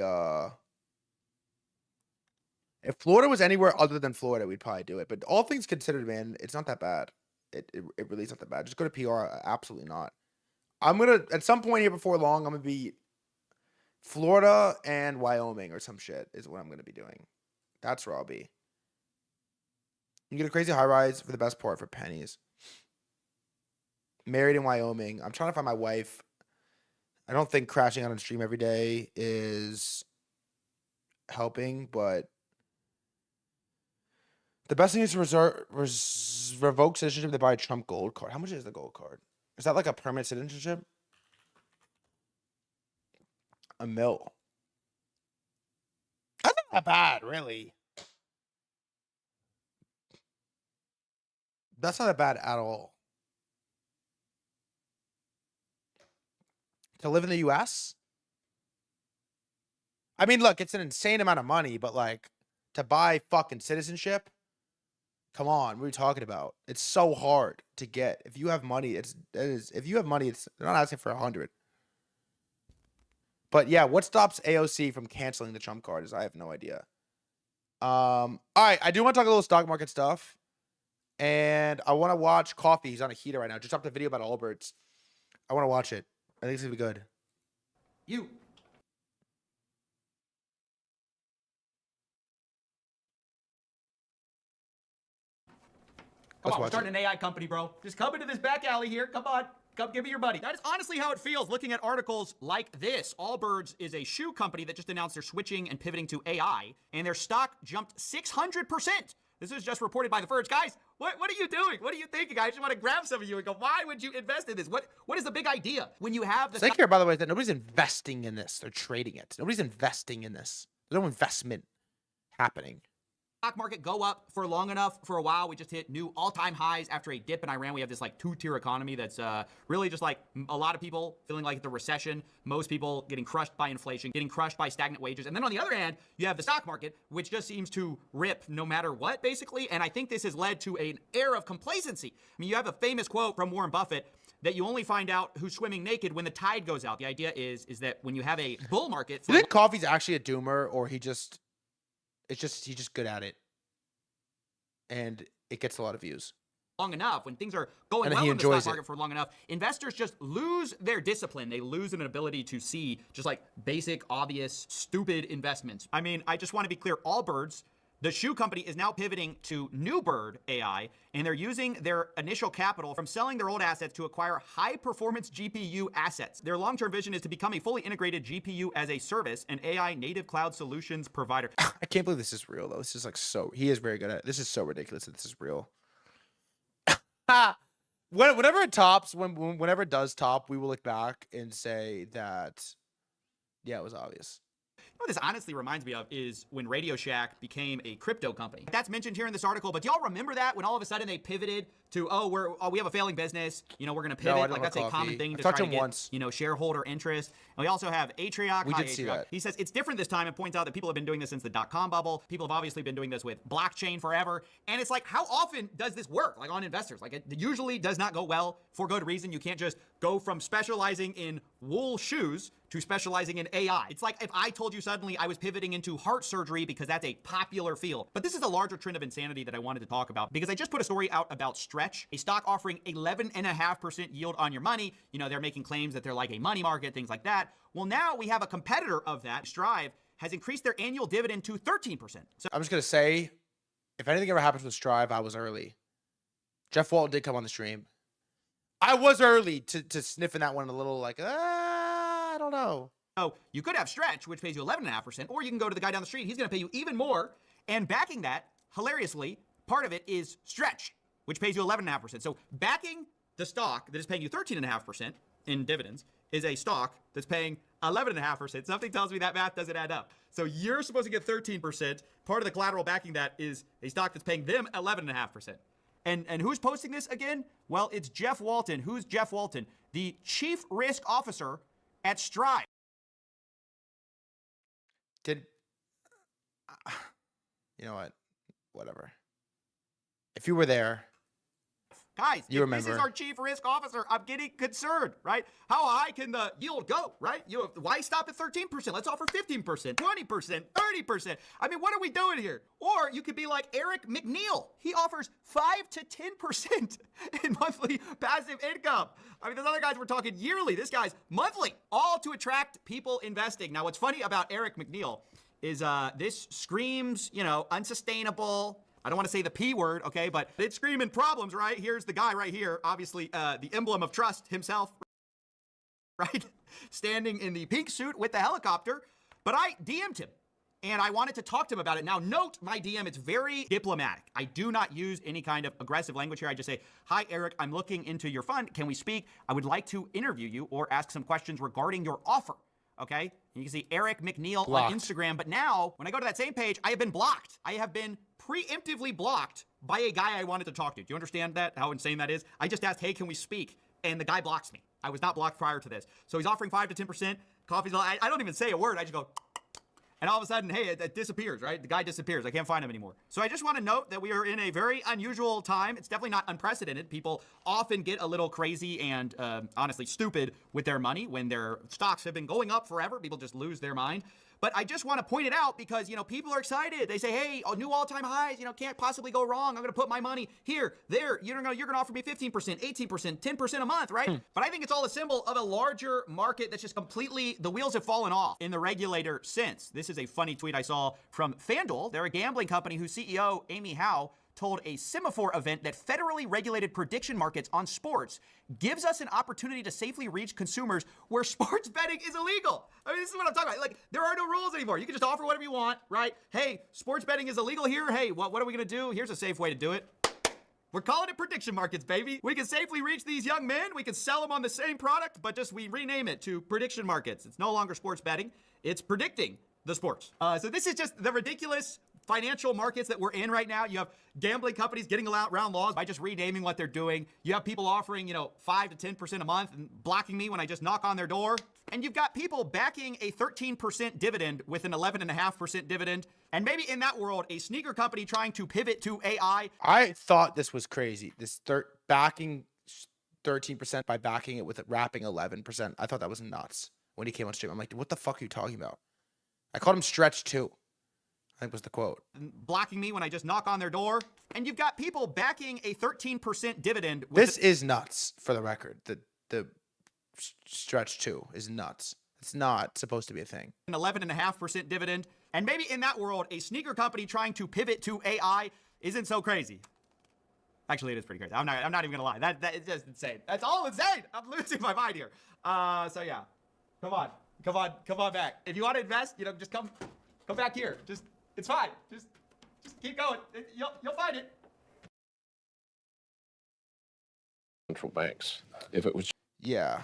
If Florida was anywhere other than Florida, we'd probably do it. But all things considered, man, it's not that bad. It really is not that bad. Just go to PR. Absolutely not. I'm going to... At some point here before long, I'm going to be... Florida and Wyoming or some shit is what I'm going to be doing. That's where I'll be. You get a crazy high rise for the best part for pennies. Married in Wyoming. I'm trying to find my wife. I don't think crashing out on stream every day is helping, but the best thing is to revoke citizenship to buy a Trump gold card. How much is the gold card? Is that like a permanent citizenship? $1 million. That's not that bad, really. That's not that bad at all. To live in the US? I mean, look, it's an insane amount of money, but like to buy fucking citizenship, come on, what are you talking about? It's so hard to get. If you have money, if you have money, it's they're not asking for 100. But yeah, what stops AOC from canceling the Trump card is I have no idea. All right, I do want to talk a little stock market stuff. And I want to watch Coffee. He's on a heater right now. Just dropped a video about Allbirds. I want to watch it. I think it's going to be good. You. Come on, we're starting an AI company, bro. Just come into this back alley here. Come on. Come give me your money. That is honestly how it feels looking at articles like this. Allbirds is a shoe company that just announced they're switching and pivoting to AI, and their stock jumped 600%. This is just reported by The Verge. Guys, what are you doing? What are you thinking? I just want to grab some of you and go, why would you invest in this? What is the big idea? When you have the... Stake here, by the way, that nobody's investing in this. They're trading it. Nobody's investing in this. There's no investment happening. Stock market go up for long enough for a while. We just hit new all-time highs after a dip in Iran. We have this like two-tier economy that's really just like a lot of people feeling like the recession, most people getting crushed by inflation, getting crushed by stagnant wages. And then on the other hand, you have the stock market, which just seems to rip no matter what, basically. And I think this has led to an air of complacency. I mean, you have a famous quote from Warren Buffett that you only find out who's swimming naked when the tide goes out. The idea is that when you have a bull market... Do you think Coffee's actually a doomer, or he's just good at it, and it gets a lot of views? Long enough, when things are going well in the stock market for long enough, investors just lose their discipline. They lose an ability to see just like basic, obvious, stupid investments. I mean, I just want to be clear. Allbirds, the shoe company, is now pivoting to Newbird AI, and they're using their initial capital from selling their old assets to acquire high-performance GPU assets. Their long-term vision is to become a fully integrated GPU as a service and AI native cloud solutions provider. I can't believe this is real, though. This is like he is very good at it. This is so ridiculous that this is real. Whenever it tops, whenever it does top, we will look back and say that, yeah, it was obvious. What this honestly reminds me of is when Radio Shack became a crypto company. That's mentioned here in this article, but do y'all remember that when all of a sudden they pivoted to, we have a failing business, we're going to pivot. Like that's a common thing to try to get, shareholder interest. And we also have Atrioc. We did see that. He says it's different this time and points out that people have been doing this since the dot-com bubble. People have obviously been doing this with blockchain forever. And it's like, how often does this work? Like on investors, like it usually does not go well for good reason. You can't just go from specializing in wool shoes to specializing in AI. It's like if I told you suddenly I was pivoting into heart surgery because that's a popular field. But this is a larger trend of insanity that I wanted to talk about because I just put a story out about Stretch, a stock offering 11.5% yield on your money. They're making claims that they're like a money market, things like that. Well, now we have a competitor of that, Strive, has increased their annual dividend to 13%. So I'm just going to say, if anything ever happens with Strive, I was early. Jeff Walton did come on the stream. I was early to sniff in that one a little like, I don't know. So you could have Stretch, which pays you 11.5%, or you can go to the guy down the street. He's going to pay you even more. And backing that, hilariously, part of it is Stretch, which pays you 11.5%. So backing the stock that is paying you 13.5% in dividends is a stock that's paying 11.5%. Something tells me that math doesn't add up. So you're supposed to get 13%. Part of the collateral backing that is a stock that's paying them 11.5%. And who's posting this again? Well, it's Jeff Walton. Who's Jeff Walton? The Chief Risk Officer at Strive. You know what? Whatever. If you were there, guys, you remember. This is our Chief Risk Officer. I'm getting concerned, right? How high can the yield go, right? Why stop at 13%? Let's offer 15%, 20%, 30%. I mean, what are we doing here? Or you could be like Eric McNeil. He offers 5 to 10% in monthly passive income. I mean, those other guys were talking yearly. This guy's monthly, all to attract people investing. Now, what's funny about Eric McNeil is this screams, unsustainable. I don't want to say the P word, okay, but it's screaming problems, right? Here's the guy right here, obviously the emblem of trust himself, right? standing in the pink suit with the helicopter, but I DM'd him. And I wanted to talk to him about it. Now, note my DM, it's very diplomatic. I do not use any kind of aggressive language here. I just say, hi, Eric, I'm looking into your fund. Can we speak? I would like to interview you or ask some questions regarding your offer. Okay? And you can see Eric McNeil on Instagram. But now, when I go to that same page, I have been blocked. I have been preemptively blocked by a guy I wanted to talk to. Do you understand that? How insane that is? I just asked, hey, can we speak? And the guy blocks me. I was not blocked prior to this. So he's offering 5 to 10%. Coffee's, I don't even say a word. I just go... And all of a sudden, hey, it disappears, right? The guy disappears. I can't find him anymore. So I just want to note that we are in a very unusual time. It's definitely not unprecedented. People often get a little crazy and honestly stupid with their money when their stocks have been going up forever. People just lose their mind. But I just want to point it out because, you know, people are excited. They say, hey, new all-time highs, you know, can't possibly go wrong. I'm going to put my money here, there. You're going to offer me 15%, 18%, 10% a month, right? But I think it's all a symbol of a larger market that's just completely, the wheels have fallen off in the regulator sense. This is a funny tweet I saw from FanDuel. They're a gambling company whose CEO, Amy Howe, told a Semaphore event that federally regulated prediction markets on sports gives us an opportunity to safely reach consumers where sports betting is illegal. I mean, this is what I'm talking about. Like, there are no rules anymore. You can just offer whatever you want, right? Hey, sports betting is illegal here. Hey, what are we going to do? Here's a safe way to do it. We're calling it prediction markets, baby. We can safely reach these young men. We can sell them on the same product, but just we rename it to prediction markets. It's no longer sports betting. It's predicting the sports. So this is just the ridiculous financial markets that we're in right now. You have gambling companies getting around laws by just renaming what they're doing. You have people offering, you know, 5 to 10% a month and blocking me when I just knock on their door. And you've got people backing a 13% dividend with an 11.5% dividend. And maybe in that world, a sneaker company trying to pivot to AI. I thought this was crazy. This backing 13% by backing it with it wrapping 11%. I thought that was nuts when he came on stream. I'm like, what the fuck are you talking about? I called him Stretch too. I think was the quote. Blocking me when I just knock on their door. And you've got people backing a 13% dividend. This is nuts, for the record. The Stretch 2 is nuts. It's not supposed to be a thing. An 11.5% dividend. And maybe in that world, a sneaker company trying to pivot to AI isn't so crazy. Actually, it is pretty crazy. I'm not even gonna lie. That is just insane. That's all insane. I'm losing my mind here. So yeah, come on back. If you want to invest, you know, just come back here. It's fine. Just keep going. You'll find it. Central banks. If it was. Yeah.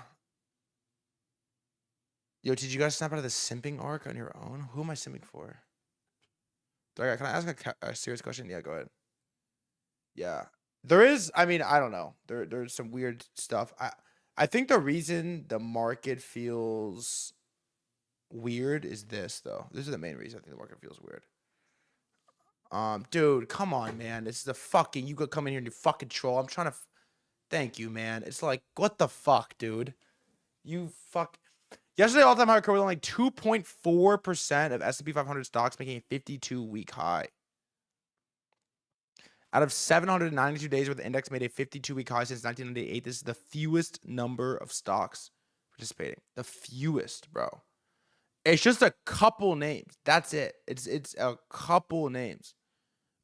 Yo, did you guys snap out of the simping arc on your own? Who am I simping for? Can I ask a serious question? Yeah, go ahead. Yeah. There is, I mean, I don't know. There's some weird stuff. I think the reason the market feels weird is this, though. This is the main reason I think the market feels weird. Dude, come on, man. This is the fucking, you could come in here and you fucking troll. I'm trying to, thank you, man. It's like, what the fuck, dude? You fuck. Yesterday, all-time high occurred with only 2.4% of S&P 500 stocks making a 52-week high. Out of 792 days where the index made a 52-week high since 1998, this is the fewest number of stocks participating. The fewest, bro. It's just a couple names. That's it. It's a couple names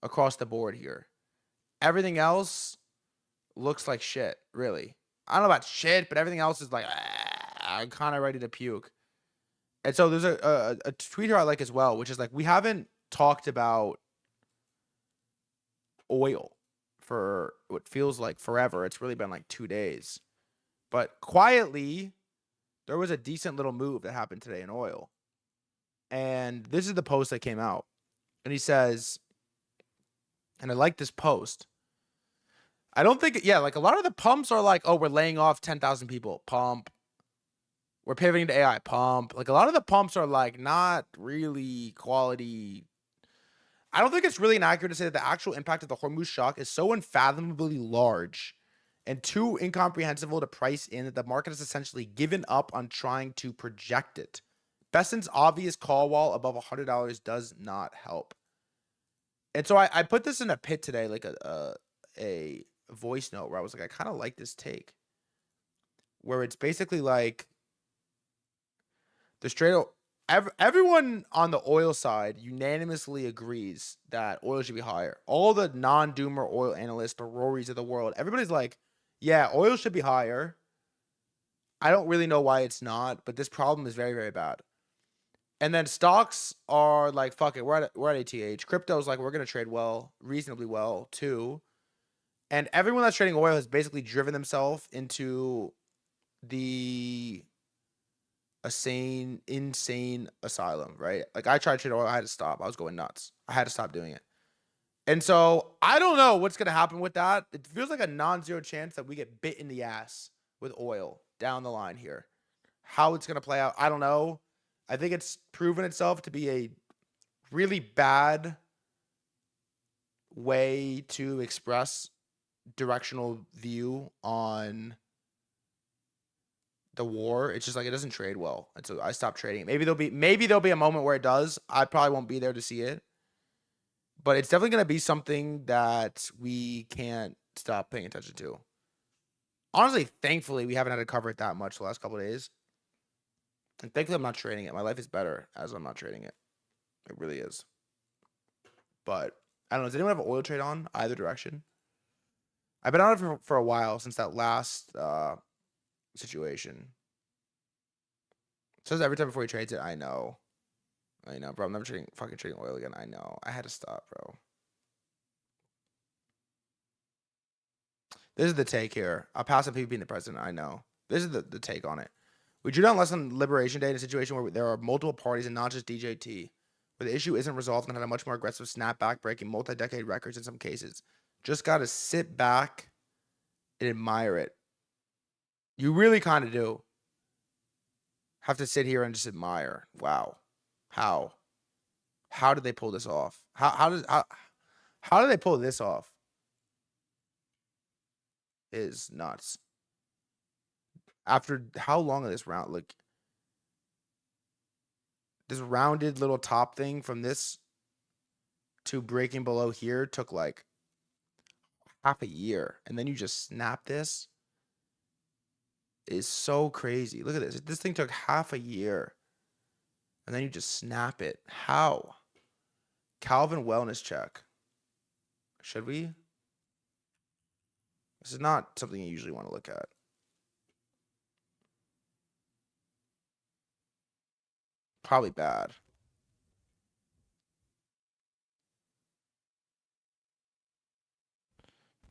across the board here. Everything else looks like shit, really. I don't know about shit, but everything else is like, I'm kind of ready to puke. And so there's a tweet here I like as well, which is like, we haven't talked about oil for what feels like forever. It's really been like 2 days. But quietly, there was a decent little move that happened today in oil. And this is the post that came out. And he says, and I like this post. I don't think, yeah, like a lot of the pumps are like, oh, we're laying off 10,000 people. Pump. We're pivoting to AI. Pump. Like a lot of the pumps are like not really quality. I don't think it's really inaccurate to say that the actual impact of the Hormuz shock is so unfathomably large and too incomprehensible to price in that the market has essentially given up on trying to project it. Besant's obvious call wall above $100 does not help. And so I put this in a pit today, like a voice note where I was like, I kind of like this take. Where it's basically like the straight up, everyone on the oil side unanimously agrees that oil should be higher. All the non-doomer oil analysts, the Rorys of the world, everybody's like, yeah, oil should be higher. I don't really know why it's not, but this problem is very, very bad. And then stocks are like, fuck it, we're at ATH. Crypto's like, we're going to trade well, reasonably well, too. And everyone that's trading oil has basically driven themselves into the insane asylum, right? Like, I tried to trade oil, I had to stop. I was going nuts. I had to stop doing it. And so I don't know what's going to happen with that. It feels like a non-zero chance that we get bit in the ass with oil down the line here. How it's going to play out, I don't know. I think it's proven itself to be a really bad way to express directional view on the war. It's just like, it doesn't trade well. And so I stopped trading. Maybe there'll be a moment where it does. I probably won't be there to see it. But it's definitely going to be something that we can't stop paying attention to. Honestly, thankfully, we haven't had to cover it that much the last couple of days. And thankfully, I'm not trading it. My life is better as I'm not trading it. It really is. But, I don't know. Does anyone have an oil trade on either direction? I've been on it for a while, since that last situation. It says every time before he trades it, I know, bro. I'm never fucking trading oil again. I know. I had to stop, bro. This is the take here. I'll pass on people being the president. I know. This is the take on it. We drew down less on Liberation Day in a situation where there are multiple parties and not just DJT, where the issue isn't resolved and had a much more aggressive snapback, breaking multi-decade records in some cases. Just got to sit back and admire it. You really kind of do have to sit here and just admire. Wow. How did they pull this off? How did they pull this off? Is nuts. After how long of this round, like this rounded little top thing from this to breaking below here took like half a year, and then you just snap this. Is so crazy. Look at this. This thing took half a year, and then you just snap it. How? Calvin wellness check. Should we? This is not something you usually want to look at. Probably bad.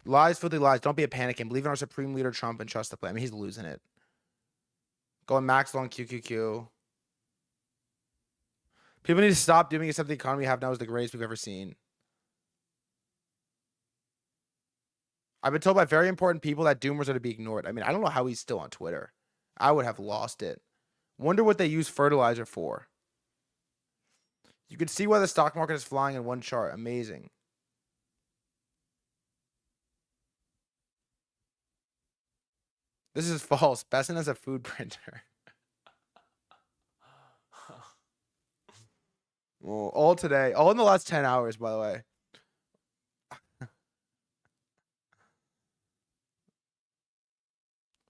Lies, filthy lies. Don't be a panicking. Believe in our supreme leader, Trump, and trust the plan. I mean, he's losing it. Going max long QQQ. People need to stop doing it. Except the economy we have now is the greatest we've ever seen. I've been told by very important people that doomers are to be ignored. I mean, I don't know how he's still on Twitter. I would have lost it. Wonder what they use fertilizer for. You can see why the stock market is flying in one chart. Amazing. This is false. Besson has a food printer. Well, all today. All in the last 10 hours, by the way.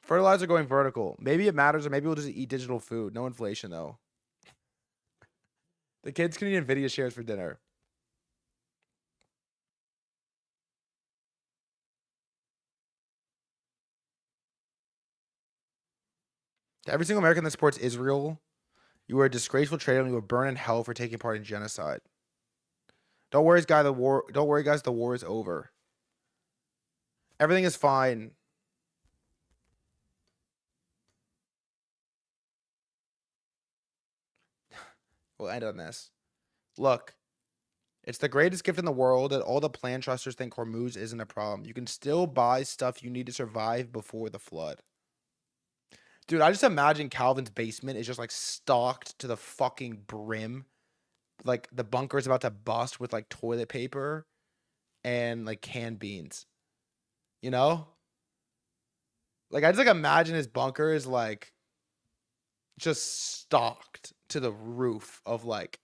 Fertilizer going vertical. Maybe it matters, or maybe we'll just eat digital food. No inflation, though. The kids can eat NVIDIA shares for dinner. To every single American that supports Israel, you are a disgraceful traitor and you will burn in hell for taking part in genocide. Don't worry, guys. The war is over. Everything is fine. We'll end on this. Look, it's the greatest gift in the world that all the plan trusters think Hormuz isn't a problem. You can still buy stuff you need to survive before the flood. Dude, I just imagine Calvin's basement is just like stocked to the fucking brim. Like the bunker is about to bust with like toilet paper and like canned beans. You know? Like I just like imagine his bunker is like just stocked to the roof of like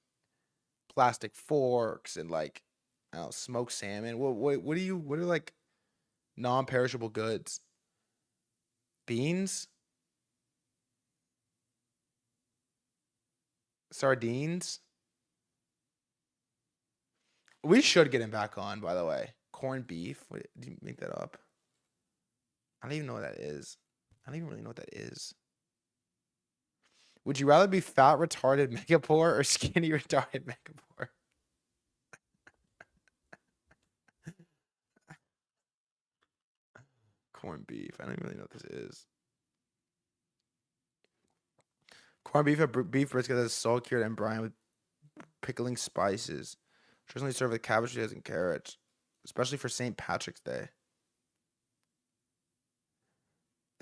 plastic forks and like I don't know, smoked salmon. What are like non-perishable goods? Beans? Sardines? We should get him back on, by the way. Corned beef. Wait, did you make that up? I don't even know what that is. I don't even really know what that is. Would you rather be fat, retarded, mega poor, or skinny, retarded, mega poor? Corned beef. I don't even really know what this is. Corned beef or beef brisket that is salt cured and brine with pickling spices. Traditionally served with cabbage, potatoes, and carrots, especially for St. Patrick's Day.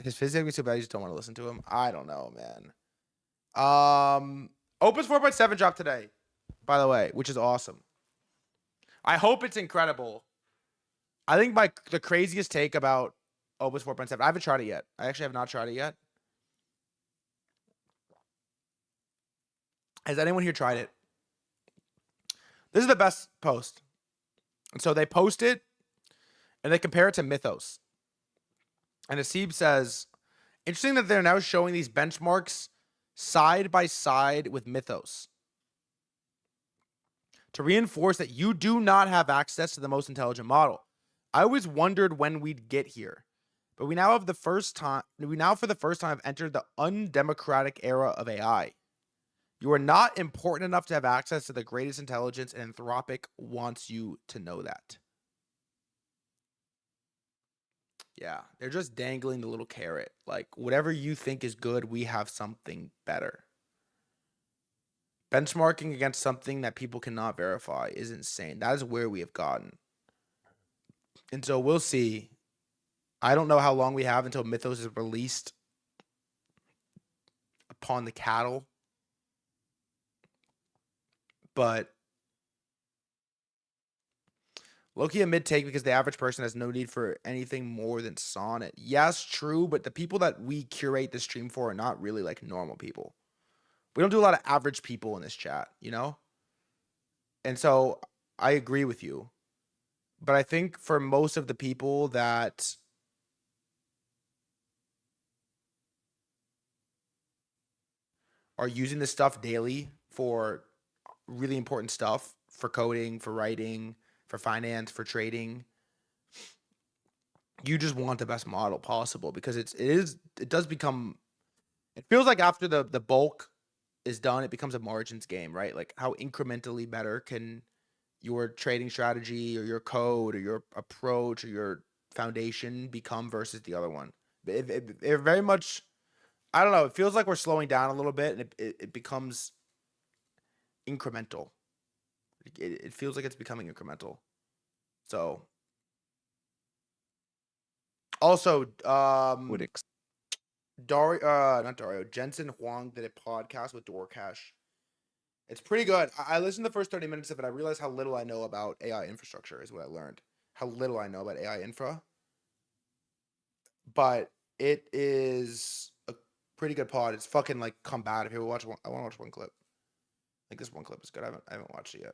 His physics is so bad you just don't want to listen to him. I don't know, man. Opus 4.7 dropped today, by the way, which is awesome. I hope it's incredible. I think the craziest take about Opus 4.7, I haven't tried it yet. I actually have not tried it yet. Has anyone here tried it? This is the best post. And so they post it and they compare it to Mythos. And Asib says, interesting that they're now showing these benchmarks side by side with Mythos to reinforce that you do not have access to the most intelligent model. I always wondered when we'd get here, but we now for the first time have entered the undemocratic era of AI. You are not important enough to have access to the greatest intelligence, and Anthropic wants you to know that. Yeah, they're just dangling the little carrot. Like, whatever you think is good, we have something better. Benchmarking against something that people cannot verify is insane. That is where we have gotten. And so we'll see. I don't know how long we have until Mythos is released upon the cattle. But low-key a mid-take because the average person has no need for anything more than Sonnet. Yes, true, but the people that we curate the stream for are not really like normal people. We don't do a lot of average people in this chat, you know? And so I agree with you. But I think for most of the people that are using this stuff daily for really important stuff, for coding, for writing, for finance, for trading, you just want the best model possible because it does become, it feels like after the bulk is done, it becomes a margins game, right? Like how incrementally better can your trading strategy or your code or your approach or your foundation become versus the other one. It very much, I don't know, it feels like we're slowing down a little bit and it becomes incremental. It feels like it's becoming incremental. So also Jensen Huang did a podcast with Doorcash. It's pretty good. I listened to the first 30 minutes of it. I realized how little I know about AI infrastructure is what I learned. How little I know about AI infra. But it is a pretty good pod. It's fucking like combative. Here, I want to watch one clip. I think this one clip is good. I haven't watched it yet.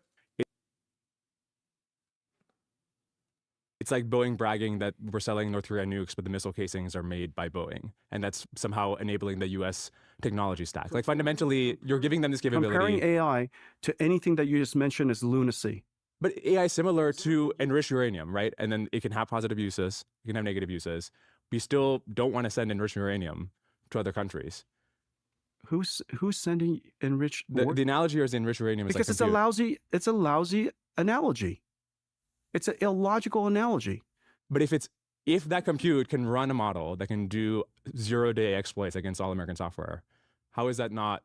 It's like Boeing bragging that we're selling North Korea nukes, but the missile casings are made by Boeing. And that's somehow enabling the U.S. technology stack. Like fundamentally, you're giving them this capability. Comparing AI to anything that you just mentioned is lunacy. But AI is similar to enriched uranium, right? And then it can have positive uses. It can have negative uses. We still don't want to send enriched uranium to other countries. Who's sending enriched? The analogy here is enriched uranium is because like it's a lousy analogy. It's an illogical analogy. But if that compute can run a model that can do zero-day exploits against all American software, how is that not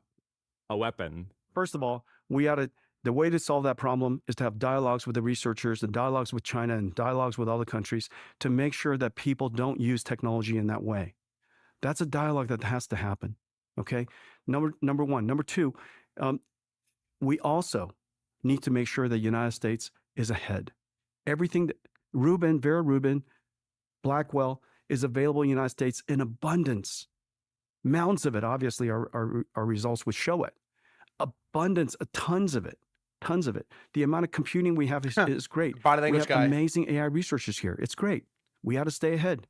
a weapon? First of all, the way to solve that problem is to have dialogues with the researchers and dialogues with China and dialogues with other countries to make sure that people don't use technology in that way. That's a dialogue that has to happen. Okay, number one. Number two, we also need to make sure the United States is ahead. Everything that Vera Rubin, Blackwell is available in the United States in abundance. Mountains of it, obviously, our results would show it. Abundance, tons of it. The amount of computing we have is great. Body language we have amazing AI researchers here. It's great. We ought to stay ahead.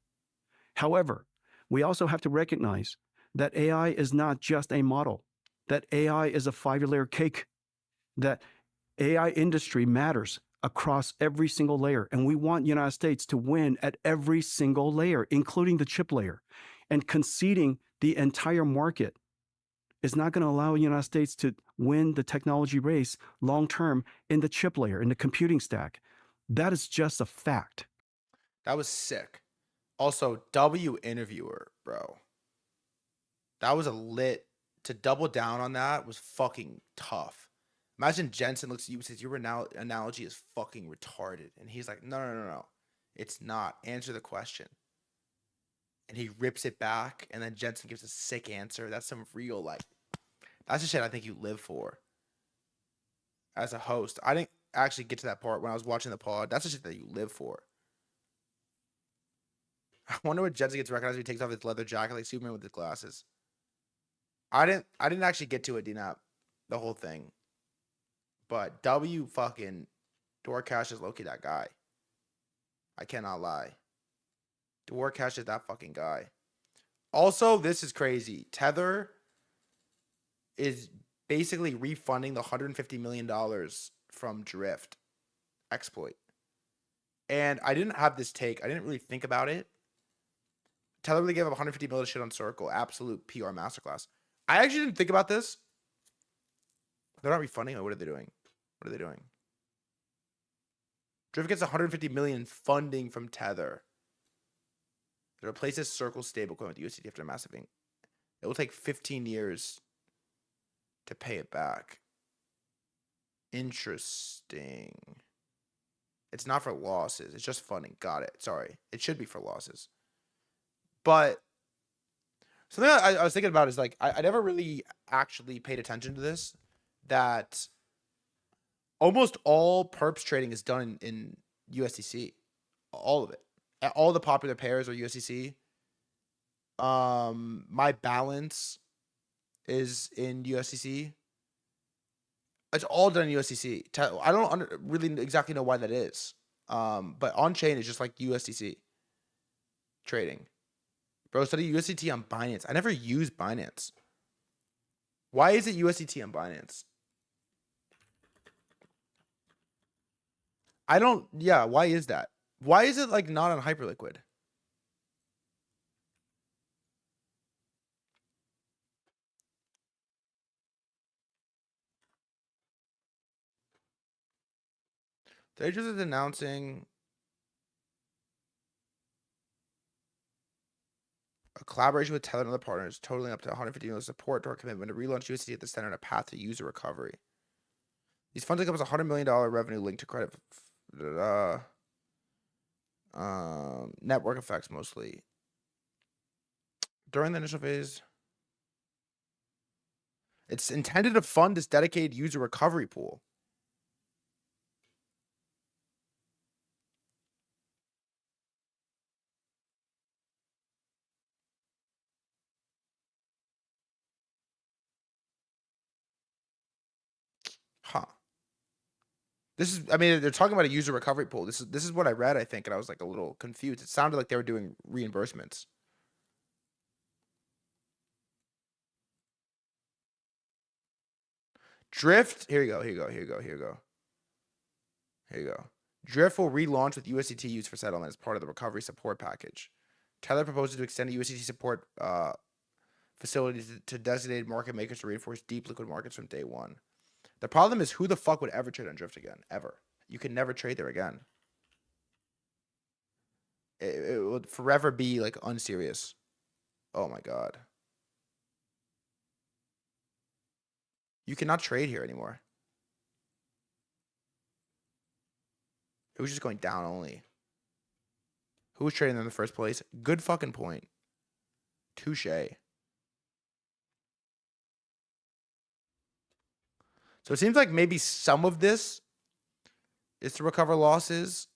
However, we also have to recognize that AI is not just a model, that AI is a 5-layer cake, that AI industry matters across every single layer. And we want the United States to win at every single layer, including the chip layer. And conceding the entire market is not going to allow the United States to win the technology race long term in the chip layer, in the computing stack. That is just a fact. That was sick. Also, W interviewer, bro. That was a lit. To double down on that was fucking tough. Imagine Jensen looks at you and says, your analogy is fucking retarded. And he's like, no. It's not. Answer the question. And he rips it back. And then Jensen gives a sick answer. That's some real, like, that's the shit I think you live for. As a host. I didn't actually get to that part when I was watching the pod. That's the shit that you live for. I wonder what Jensen gets recognized when he takes off his leather jacket like Superman with his glasses. I didn't actually get to it, DNAP, the whole thing. But W fucking Dwarkash is low-key that guy. I cannot lie. Dwarkash is that fucking guy. Also, this is crazy. Tether is basically refunding the $150 million from Drift exploit. And I didn't have this take. I didn't really think about it. Tether really gave up $150 million shit on Circle. Absolute PR masterclass. I actually didn't think about this. They're not refunding it. What are they doing? What are they doing? Drift gets $150 million funding from Tether. It replaces Circle stablecoin with USDT after a massive thing. It will take 15 years to pay it back. Interesting. It's not for losses. It's just funding. Got it. Sorry. It should be for losses. But something I was thinking about is like, I never really actually paid attention to this, that almost all perps trading is done in USDC. All of it. All the popular pairs are USDC. My balance is in USDC. It's all done in USDC. I don't really exactly know why that is. But on-chain is just like USDC trading. Bro, study USDT on Binance. I never use Binance. Why is it USDT on Binance? Why is that? Why is it like not on Hyperliquid? They're just announcing a collaboration with Tether and other partners, totaling up to $150 million support to our commitment to relaunch USDT at the center and a path to user recovery. These funds encompass $100 million revenue linked to credit network effects mostly. During the initial phase, it's intended to fund this dedicated user recovery pool. Huh. This is, I mean, they're talking about a user recovery pool. This is what I read, I think, and I was like a little confused. It sounded like they were doing reimbursements. Drift, here you go. Drift will relaunch with USDT used for settlement as part of the recovery support package. Tether proposes to extend the USDT support facilities to designated market makers to reinforce deep liquid markets from day one. The problem is, who the fuck would ever trade on Drift again? Ever. You can never trade there again. It would forever be like unserious. Oh my god. You cannot trade here anymore. It was just going down only. Who was trading there in the first place? Good fucking point. Touche. So it seems like maybe some of this is to recover losses,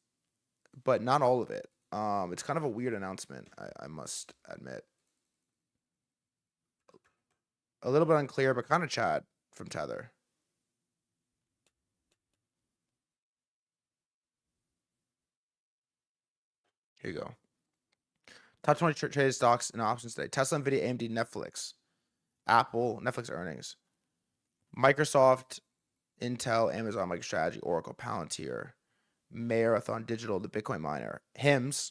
but not all of it. It's kind of a weird announcement, I must admit. A little bit unclear, but kind of Chad from Tether. Here you go. Top 20 traded stocks and options today. Tesla, Nvidia, AMD, Netflix. Apple, Netflix earnings. Microsoft, Intel, Amazon, MicroStrategy, Oracle, Palantir, Marathon Digital, the Bitcoin miner, HIMS,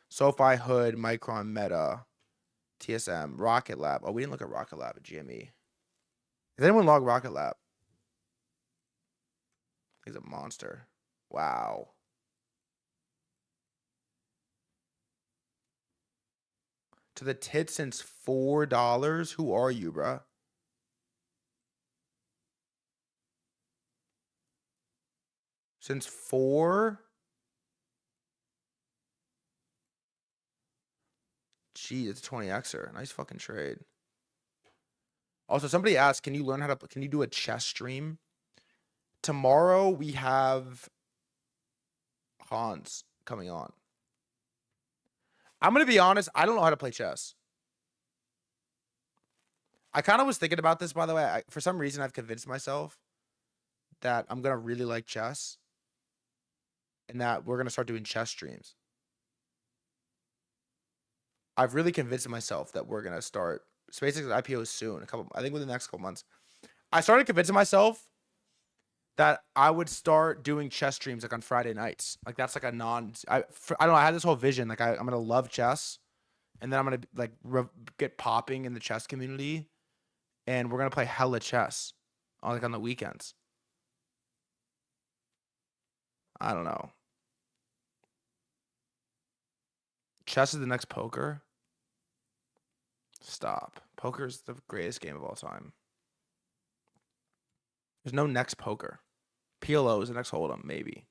SoFi, Hood, Micron, Meta, TSM, Rocket Lab. Oh, we didn't look at Rocket Lab at GME. Has anyone logged Rocket Lab? He's a monster. Wow. To the tits since $4. Who are you, bruh? Since 4? Gee, it's a 20xer. Nice fucking trade. Also, somebody asked, can you do a chess stream? Tomorrow we have Hans coming on. I'm going to be honest, I don't know how to play chess. I kind of was thinking about this, by the way. For some reason, I've convinced myself that I'm going to really like chess and that we're going to start doing chess streams. I've really convinced myself that we're going to start. SpaceX IPO soon. I think within the next couple months. I started convincing myself that I would start doing chess streams like on Friday nights. Like that's like a I don't know. I had this whole vision. Like I'm going to love chess and then I'm going to like get popping in the chess community and we're going to play hella chess like on the weekends. I don't know. Chess is the next poker. Stop. Poker is the greatest game of all time. There's no next poker. PLO is the next hold'em, maybe.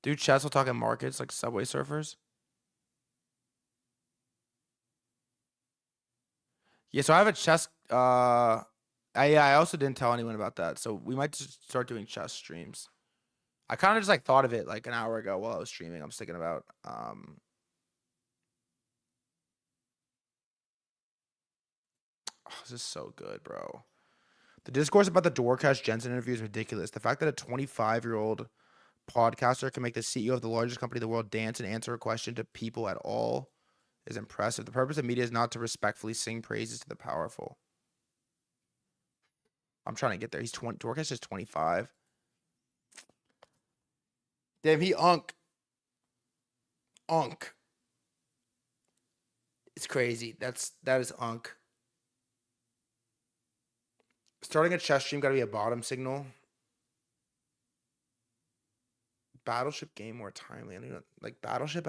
Dude, chess will talk in markets like Subway Surfers. Yeah, so I have a chess. I also didn't tell anyone about that. So we might just start doing chess streams. I kind of just like thought of it like an hour ago while I was streaming. I'm thinking about this is so good, bro. The discourse about the Dorcash Jensen interview is ridiculous. The fact that a 25-year-old podcaster can make the CEO of the largest company in the world dance and answer a question to people at all is impressive. The purpose of media is not to respectfully sing praises to the powerful. I'm trying to get there. Dorcash is 25. Damn, he unk. It's crazy. That is unk. Starting a chess stream got to be a bottom signal. Battleship game more timely. I don't know, like Battleship.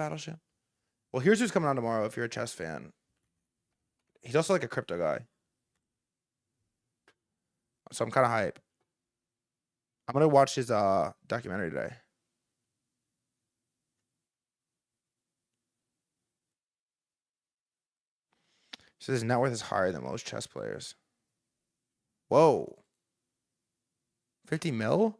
Well, here's who's coming on tomorrow if you're a chess fan. He's also like a crypto guy. So I'm kind of hype. I'm going to watch his documentary today. So his net worth is higher than most chess players. Whoa. 50 mil?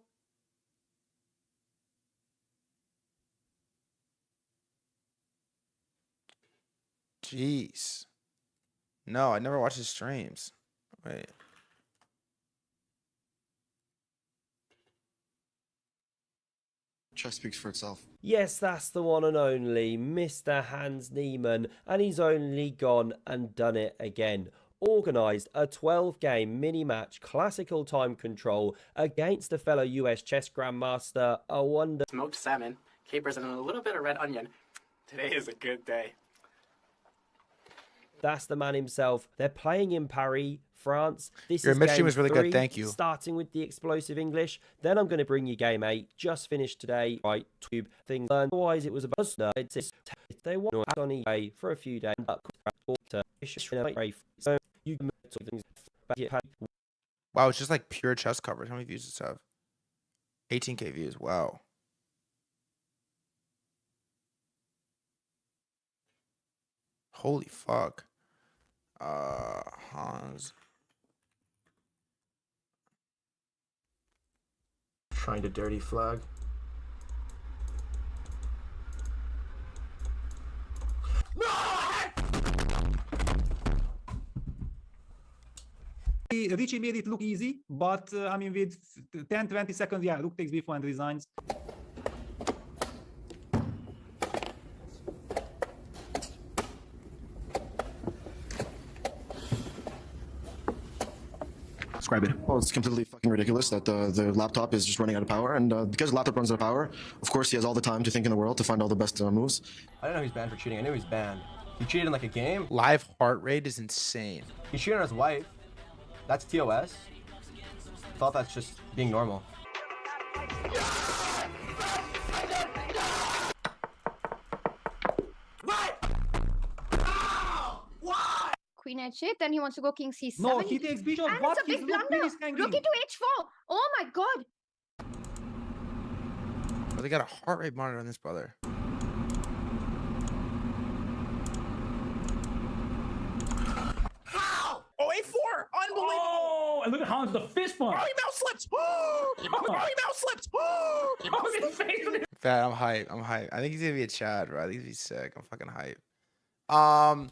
Jeez. No, I never watched his streams. Wait. Chess speaks for itself. Yes, that's the one and only Mr. Hans Niemann, and he's only gone and done it again. Organised a 12-game mini-match classical time control against a fellow US chess grandmaster, a wonder. Smoked salmon, capers, and a little bit of red onion. Today is a good day. That's the man himself. They're playing in Paris, France. This Your is mission game was really 3, good. Thank you. Starting with the explosive English. Then I'm going to bring you game 8. Just finished today. Right, tube things learned. Otherwise, it was a buzz. They want on eBay for a few days. Wow, it's just like pure chess coverage. How many views does this have? 18K views. Wow. Holy fuck. Hans. Trying to dirty flag. Richie made it look easy, but I mean, with 10-20 seconds, yeah, Rook takes b4 and resigns. Describe it. Well, it's completely fucking ridiculous that the laptop is just running out of power, and because the laptop runs out of power, of course he has all the time to think in the world to find all the best moves. I didn't know he was banned for cheating. I knew he was banned. He cheated in like a game. Live heart rate is insane. He cheated on his wife. That's TOS. Thought that's just being normal. Queen h8, then he wants to go king c7. No, he takes bishop. And What? it's a big He's blunder. hanging. Rook into h4. Oh my god. Oh, they got a heart rate monitor on this brother. How? Oh, a4. Unbelievable. Oh, and look at Hans, the fist bump. Oh, he mouse slips. Oh, he mouse slips. Oh, his face. Fat, I'm hype. I'm hype. I think he's gonna be a Chad, bro. I think he's gonna be sick. I'm fucking hype. I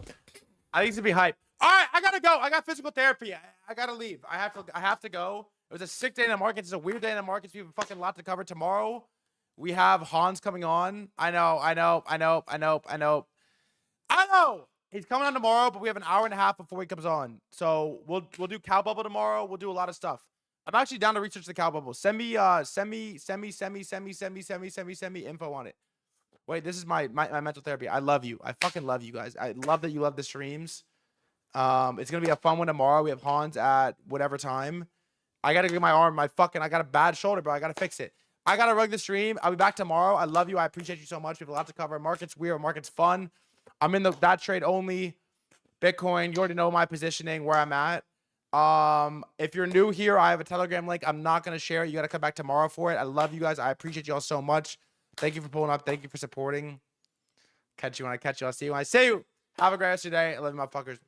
think he's gonna be hype. All right, I gotta go. I got physical therapy. I gotta leave. I have to go. It was a sick day in the markets. It's a weird day in the markets. We have a fucking lot to cover tomorrow. We have Hans coming on. I know. He's coming on tomorrow, but we have an hour and a half before he comes on. So we'll do cow bubble tomorrow. We'll do a lot of stuff. I'm actually down to research the cow bubble. Send me info on it. Wait, this is my mental therapy. I love you. I fucking love you guys. I love that you love the streams. It's gonna be a fun one tomorrow. We have Hans at whatever time. I gotta get my arm. I got a bad shoulder, bro. I gotta fix it. I gotta rug the stream. I'll be back tomorrow. I love you. I appreciate you so much. We have a lot to cover. Market's weird. Market's fun. I'm in that trade only. Bitcoin. You already know my positioning, where I'm at. If you're new here, I have a Telegram link. I'm not gonna share it. You gotta come back tomorrow for it. I love you guys. I appreciate you all so much. Thank you for pulling up. Thank you for supporting. Catch you when I catch you. I'll see you when I see you. Have a great rest of your day. I love you, motherfuckers.